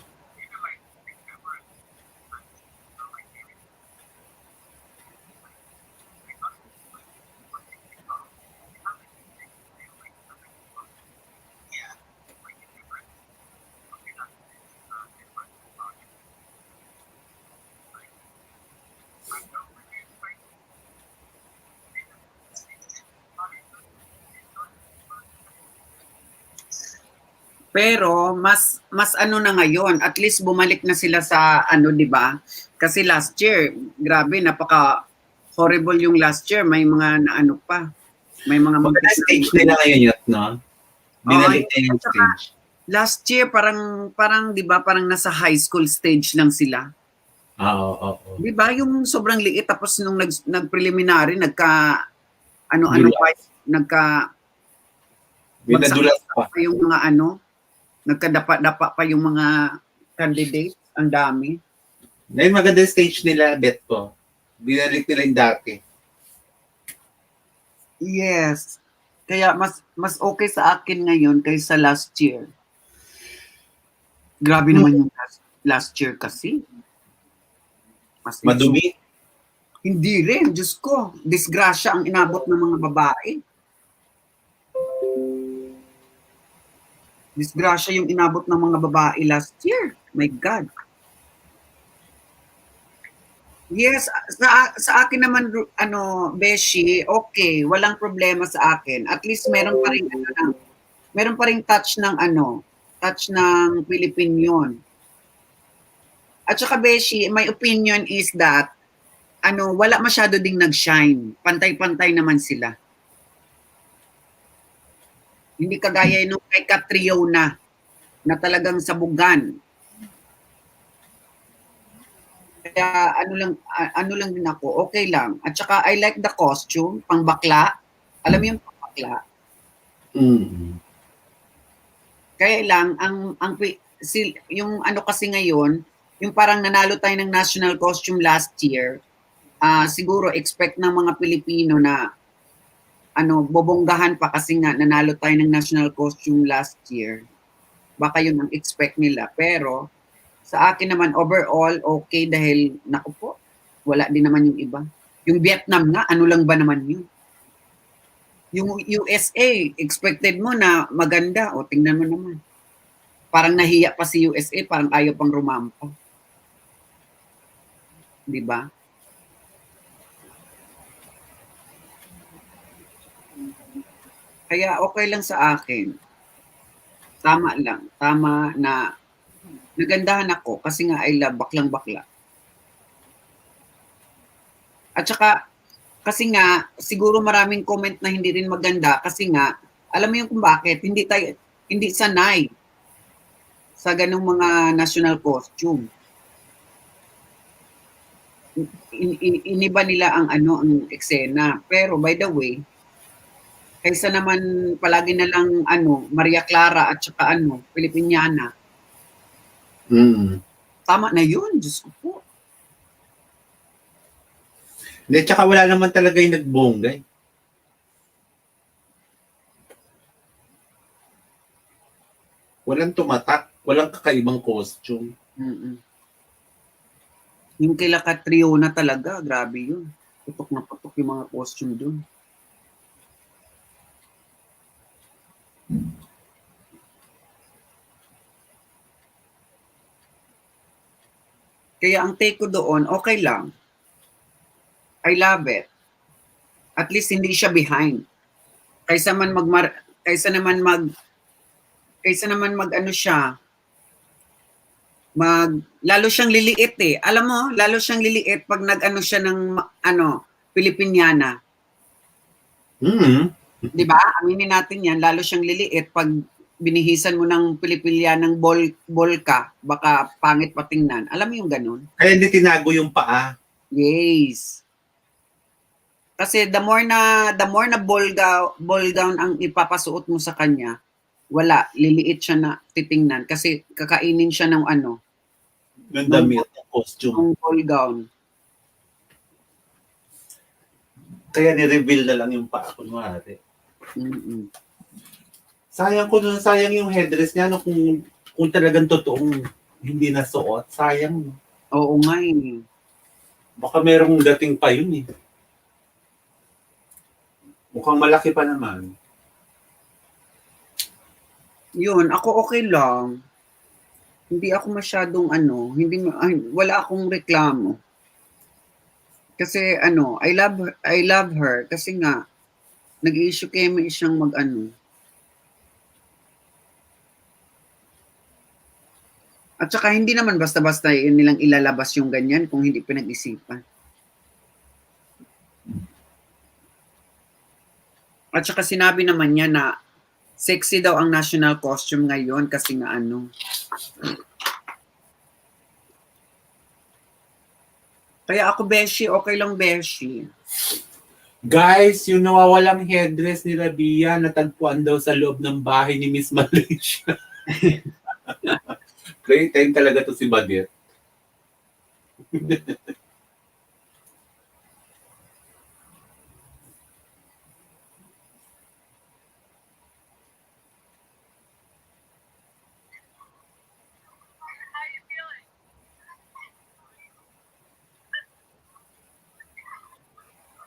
Pero mas ano na ngayon, at least bumalik na sila sa ano, 'di ba? Kasi last year, grabe, napaka horrible yung last year, may mga naano pa. May mga stage nila ngayon yun, no? Binalik na yung stage. Last year parang 'di ba, parang nasa high school stage lang sila. Oo. 'Di ba? Yung sobrang liit, tapos nung nag-preliminary nagka binadulas pa yung mga ano, nagkadapa-dapa pa yung mga candidates, ang dami. Ngayon maganda stage nila, bet ko. Binalik nila yung dati. Yes. Kaya mas okay sa akin ngayon kaysa last year. Grabe naman yung last year kasi. Madumi? Hindi rin, Diyos ko. Disgrasya ang inabot ng mga babae. Disgrasya yung inabot ng mga babae last year. My God. Yes, sa akin naman, Beshi, okay, walang problema sa akin. At least meron pa ring touch ng Pilipinyon. At saka, Beshi, my opinion is that wala masyado ding nag-shine. Pantay-pantay naman sila. Hindi kagaya nung kay Catriona na talagang sabugan. Kaya ano lang din ako, okay lang. At saka I like the costume, pang bakla. Alam mo yung pang bakla? Mm-hmm. Kaya lang yung ano kasi ngayon, yung parang nanalo tayo ng national costume last year, siguro expect ng mga Pilipino na bobonggahan pa kasi nga nanalo tayo ng national costume last year. Baka yun ang expect nila. Pero sa akin naman overall okay dahil naku po, wala din naman yung iba. Yung Vietnam nga, ano lang ba naman yun? Yung USA, expected mo na maganda. O, tingnan mo naman. Parang nahiya pa si USA, parang ayaw pang rumampa. Di ba? Kaya okay lang sa akin. Tama lang. Tama na nagandahan ako kasi nga I love baklang-bakla. At saka, kasi nga, siguro maraming comment na hindi rin maganda kasi nga, alam mo yung kung bakit, hindi sanay sa ganung mga national costume. Iniba nila ang eksena. Pero by the way, kaysa naman palagi na lang Maria Clara at saka Filipiniana. Tama na yun, Diyos ko po. Hindi, tsaka wala naman talaga yung nagbongga. Walang tumatak, walang kakaibang costume. Yung kila Catriona talaga, grabe yun. Putok na putok yung mga costume dun. Kaya ang take ko doon, okay lang. I love it. At least hindi siya behind. Kaysa naman lalo siyang liliit eh. Alam mo, lalo siyang liliit pag siya ng Filipiniana. Di ba? Aminin natin yan, lalo siyang liliit pag binihisan mo ng Pilipinianang ball ka, baka pangit patingnan. Alam mo yung ganun? Kaya hindi tinago yung paa. Yes. Kasi the more na ball gown ang ipapasuot mo sa kanya, wala, liliit siya na titingnan kasi kakainin siya ng ng damit, ng costume. Ng ball gown. Kaya ni-reveal na lang yung paa, kunwari. Sayang yung headdress niya kung talagang totoong hindi nasuot. Sayang. Oo nga eh. Baka merong dating pa yun eh. Mukhang malaki pa naman. Yun, ako okay lang. Hindi ako masyadong wala akong reklamo. Kasi I love her kasi nga nag-i-issue kami siyang At saka hindi naman basta-basta nilang ilalabas yung ganyan kung hindi pinag-isipan. At saka sinabi naman niya na sexy daw ang national costume ngayon kasi nga Kaya ako, Beshi, okay lang, Beshi. Guys, yung nawawalang headdress ni Rabia natagpuan daw sa loob ng bahay ni Miss Malaysia. Playtime talaga to si Badir.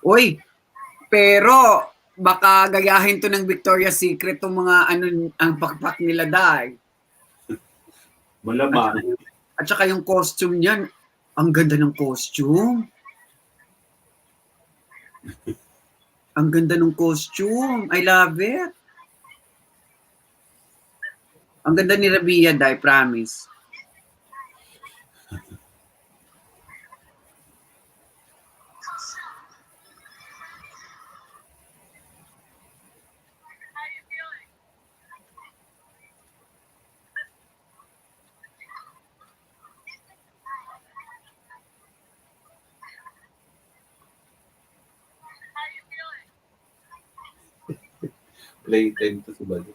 Uy, pero baka gayahin to ng Victoria's Secret tong mga ang pakpak nila dahil. Malamang. At saka yung costume niyan, ang ganda ng costume. Ang ganda ng costume. I love it. Ang ganda ni Rabia, Dai, promise. Playtime to si Badir.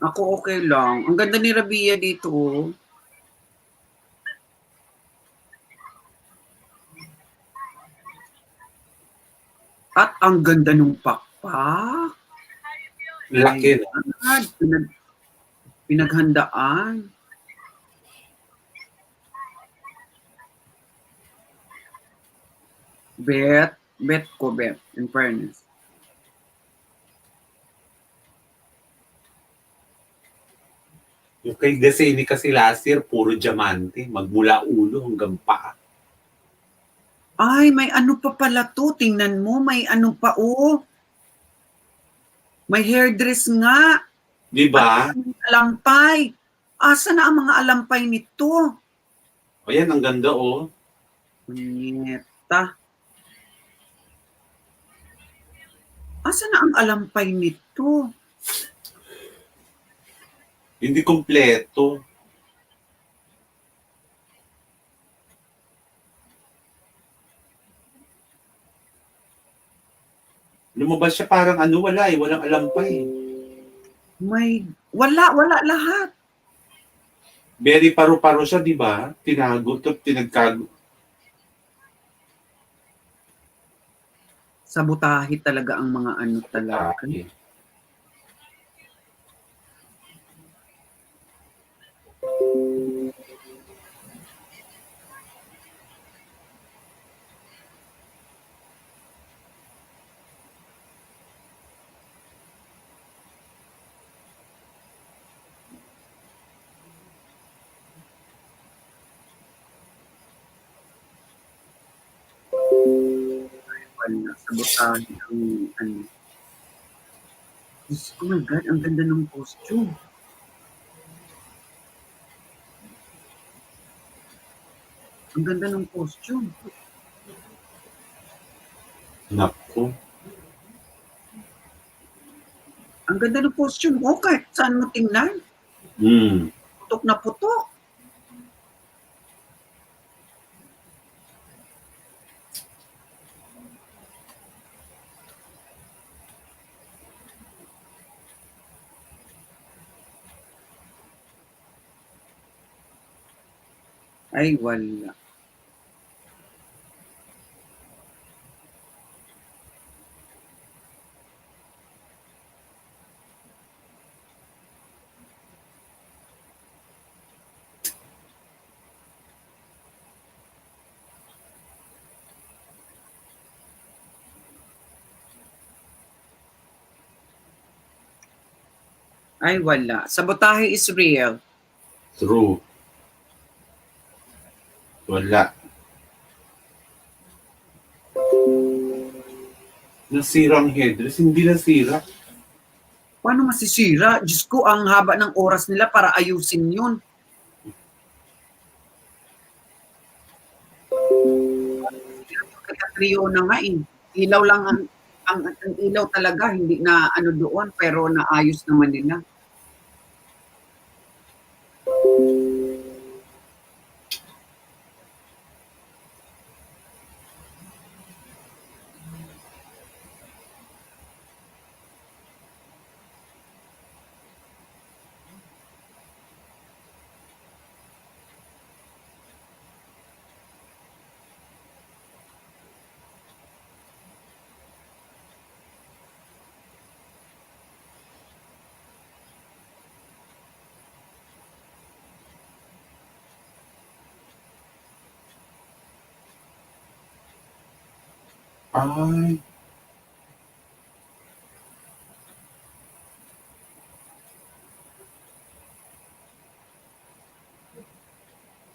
Ako okay lang. Ang ganda ni Rabia dito. Oh. At ang ganda ng pakpak. Laki. Pinaghandaan. Bet ko, in fairness. Yung kay Deseni kasi last year, puro diamante. Magmula ulo hanggang paa. Ay, may ano pa pala to. Tingnan mo, may ano pa, oh. May hairdress nga. Di ba? Alampay. Asa na ang mga alampay nito? O yan, ang ganda, oh. Neta. Asa na ang alampay nito? Hindi kompleto. Lumabas siya parang ano, wala eh. Walang alampay. Wala lahat. Very paru-paro siya, di ba? Tinago, tinagkago. Sabotahe talaga ang mga ano talaga. Sabotahe ang ano. Oh my God, ang ganda ng costume. Ang ganda ng costume. Naku. Ang ganda ng costume. Oh, kahit saan mo tingnan. Putok na putok. Ay, wala. Ay, wala. Sabotahe is real. True. Wala. Nasirang headdress. Hindi nasira. Paano masisira? Diyos ko, ang haba ng oras nila para ayusin yun. Kaya trio na nga eh. Ilaw lang ang ilaw talaga. Hindi na ano doon, pero naayos naman nila. Ay.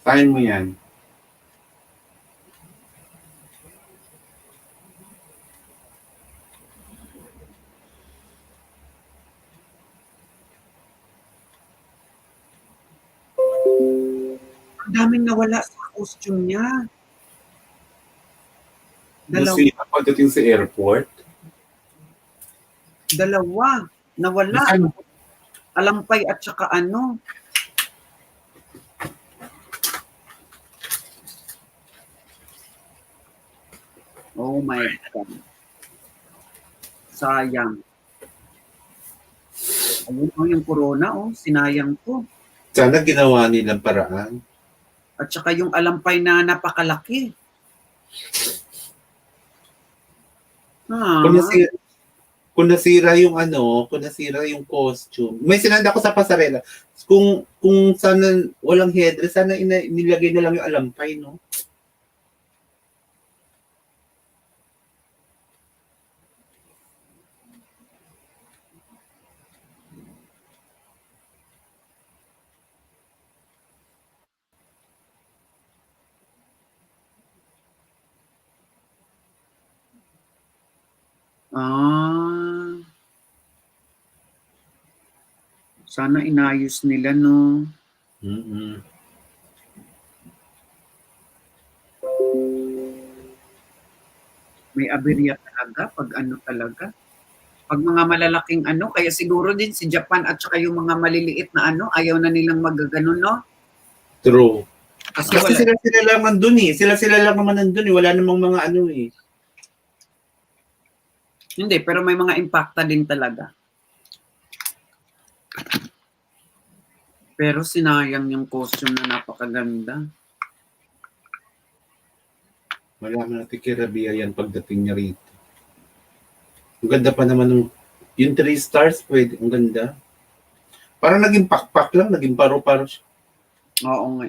Sign mo yan. Ang daming nawala sa costume niya. Nasira pagdating sa airport. Dalawa. Nawala. Alampay at saka ano. Oh my God. Sayang. Ayun, yung corona, sinayang ko. Sana ginawa nilang paraan. At saka yung alampay na napakalaki. Kung nasira yung kung nasira yung costume. May sinanda ko sa pasarela. Kung sana walang headdress, sana nilagay na lang yung alampay, no? Sana inayos nila, no? May aberya talaga pag talaga. Pag mga malalaking kaya siguro din si Japan at saka yung mga maliliit na ayaw na nilang magaganon, no? True. Kasi wala. sila lang nandun eh. Sila lang naman nandun eh. Wala namang mga eh. Hindi, pero may mga impacta din talaga. Pero sinayang yung costume na napakaganda. Malaman natin kay Rabia yan pagdating niya rito. Ang ganda pa naman yung 3 stars, pwede. Ang ganda. Parang naging pakpak lang, naging paro-paro siya. Oo nga.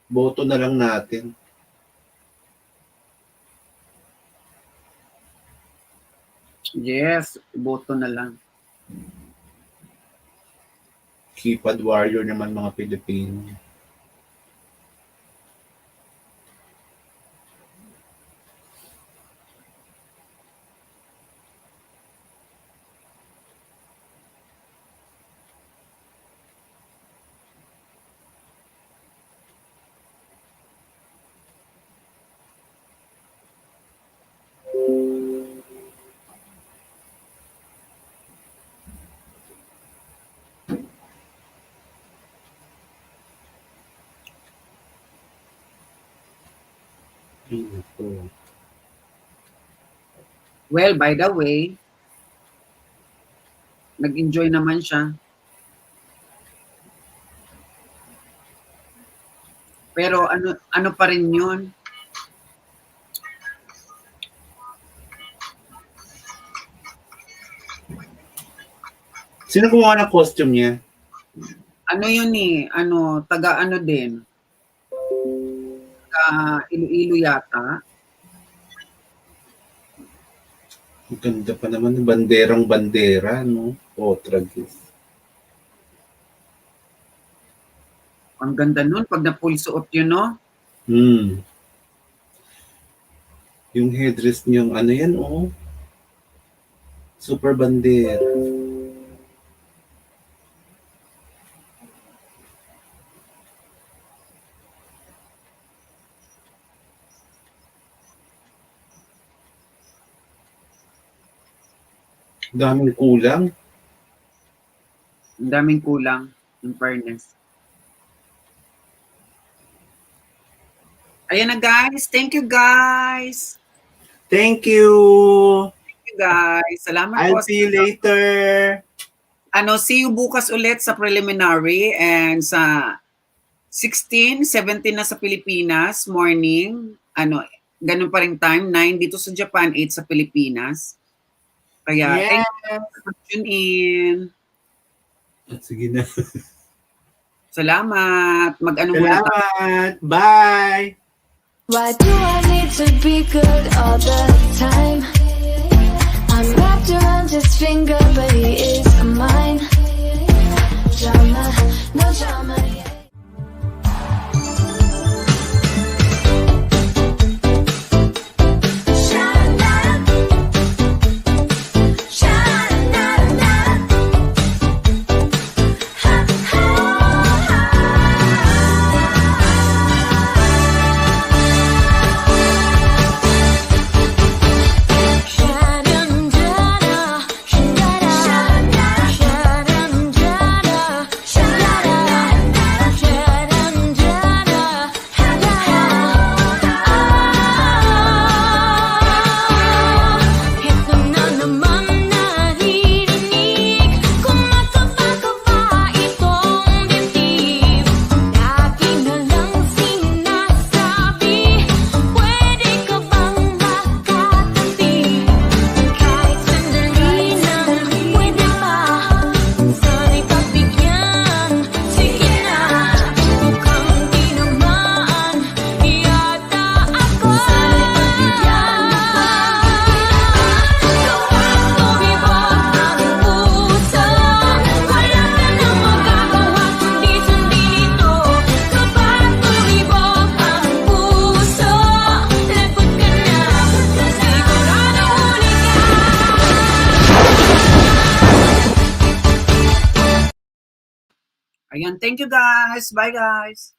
Boto na lang natin. Yes, boto na lang. Keypad warrior naman mga Pilipino. Well, by the way, nag-enjoy naman siya. Pero ano pa rin yun? Sino gumawa ng costume niya? Ano yun taga din. Taga Iloilo yata. Ang ganda pa naman, banderang-bandera, no? Tragis. Ang ganda nun pag napulsuot yun, no? Yung headdress niyang yan, super bandera. Daming kulang. Ang daming kulang, in fairness. Ayan na guys. Thank you guys. Thank you. Thank you guys. Salamat I'll see you later. See you bukas ulit sa preliminary and sa 16, 17 na sa Pilipinas, morning. Ganun pa rin time, 9 dito sa Japan, 8 sa Pilipinas. Kaya, thank you for tuning in. Sige na. Salamat. Salamat. Bye. Why do I need to be good all the time? I'm wrapped around his finger, but he is mine. Drama, no drama. Ayan, thank you guys. Bye guys.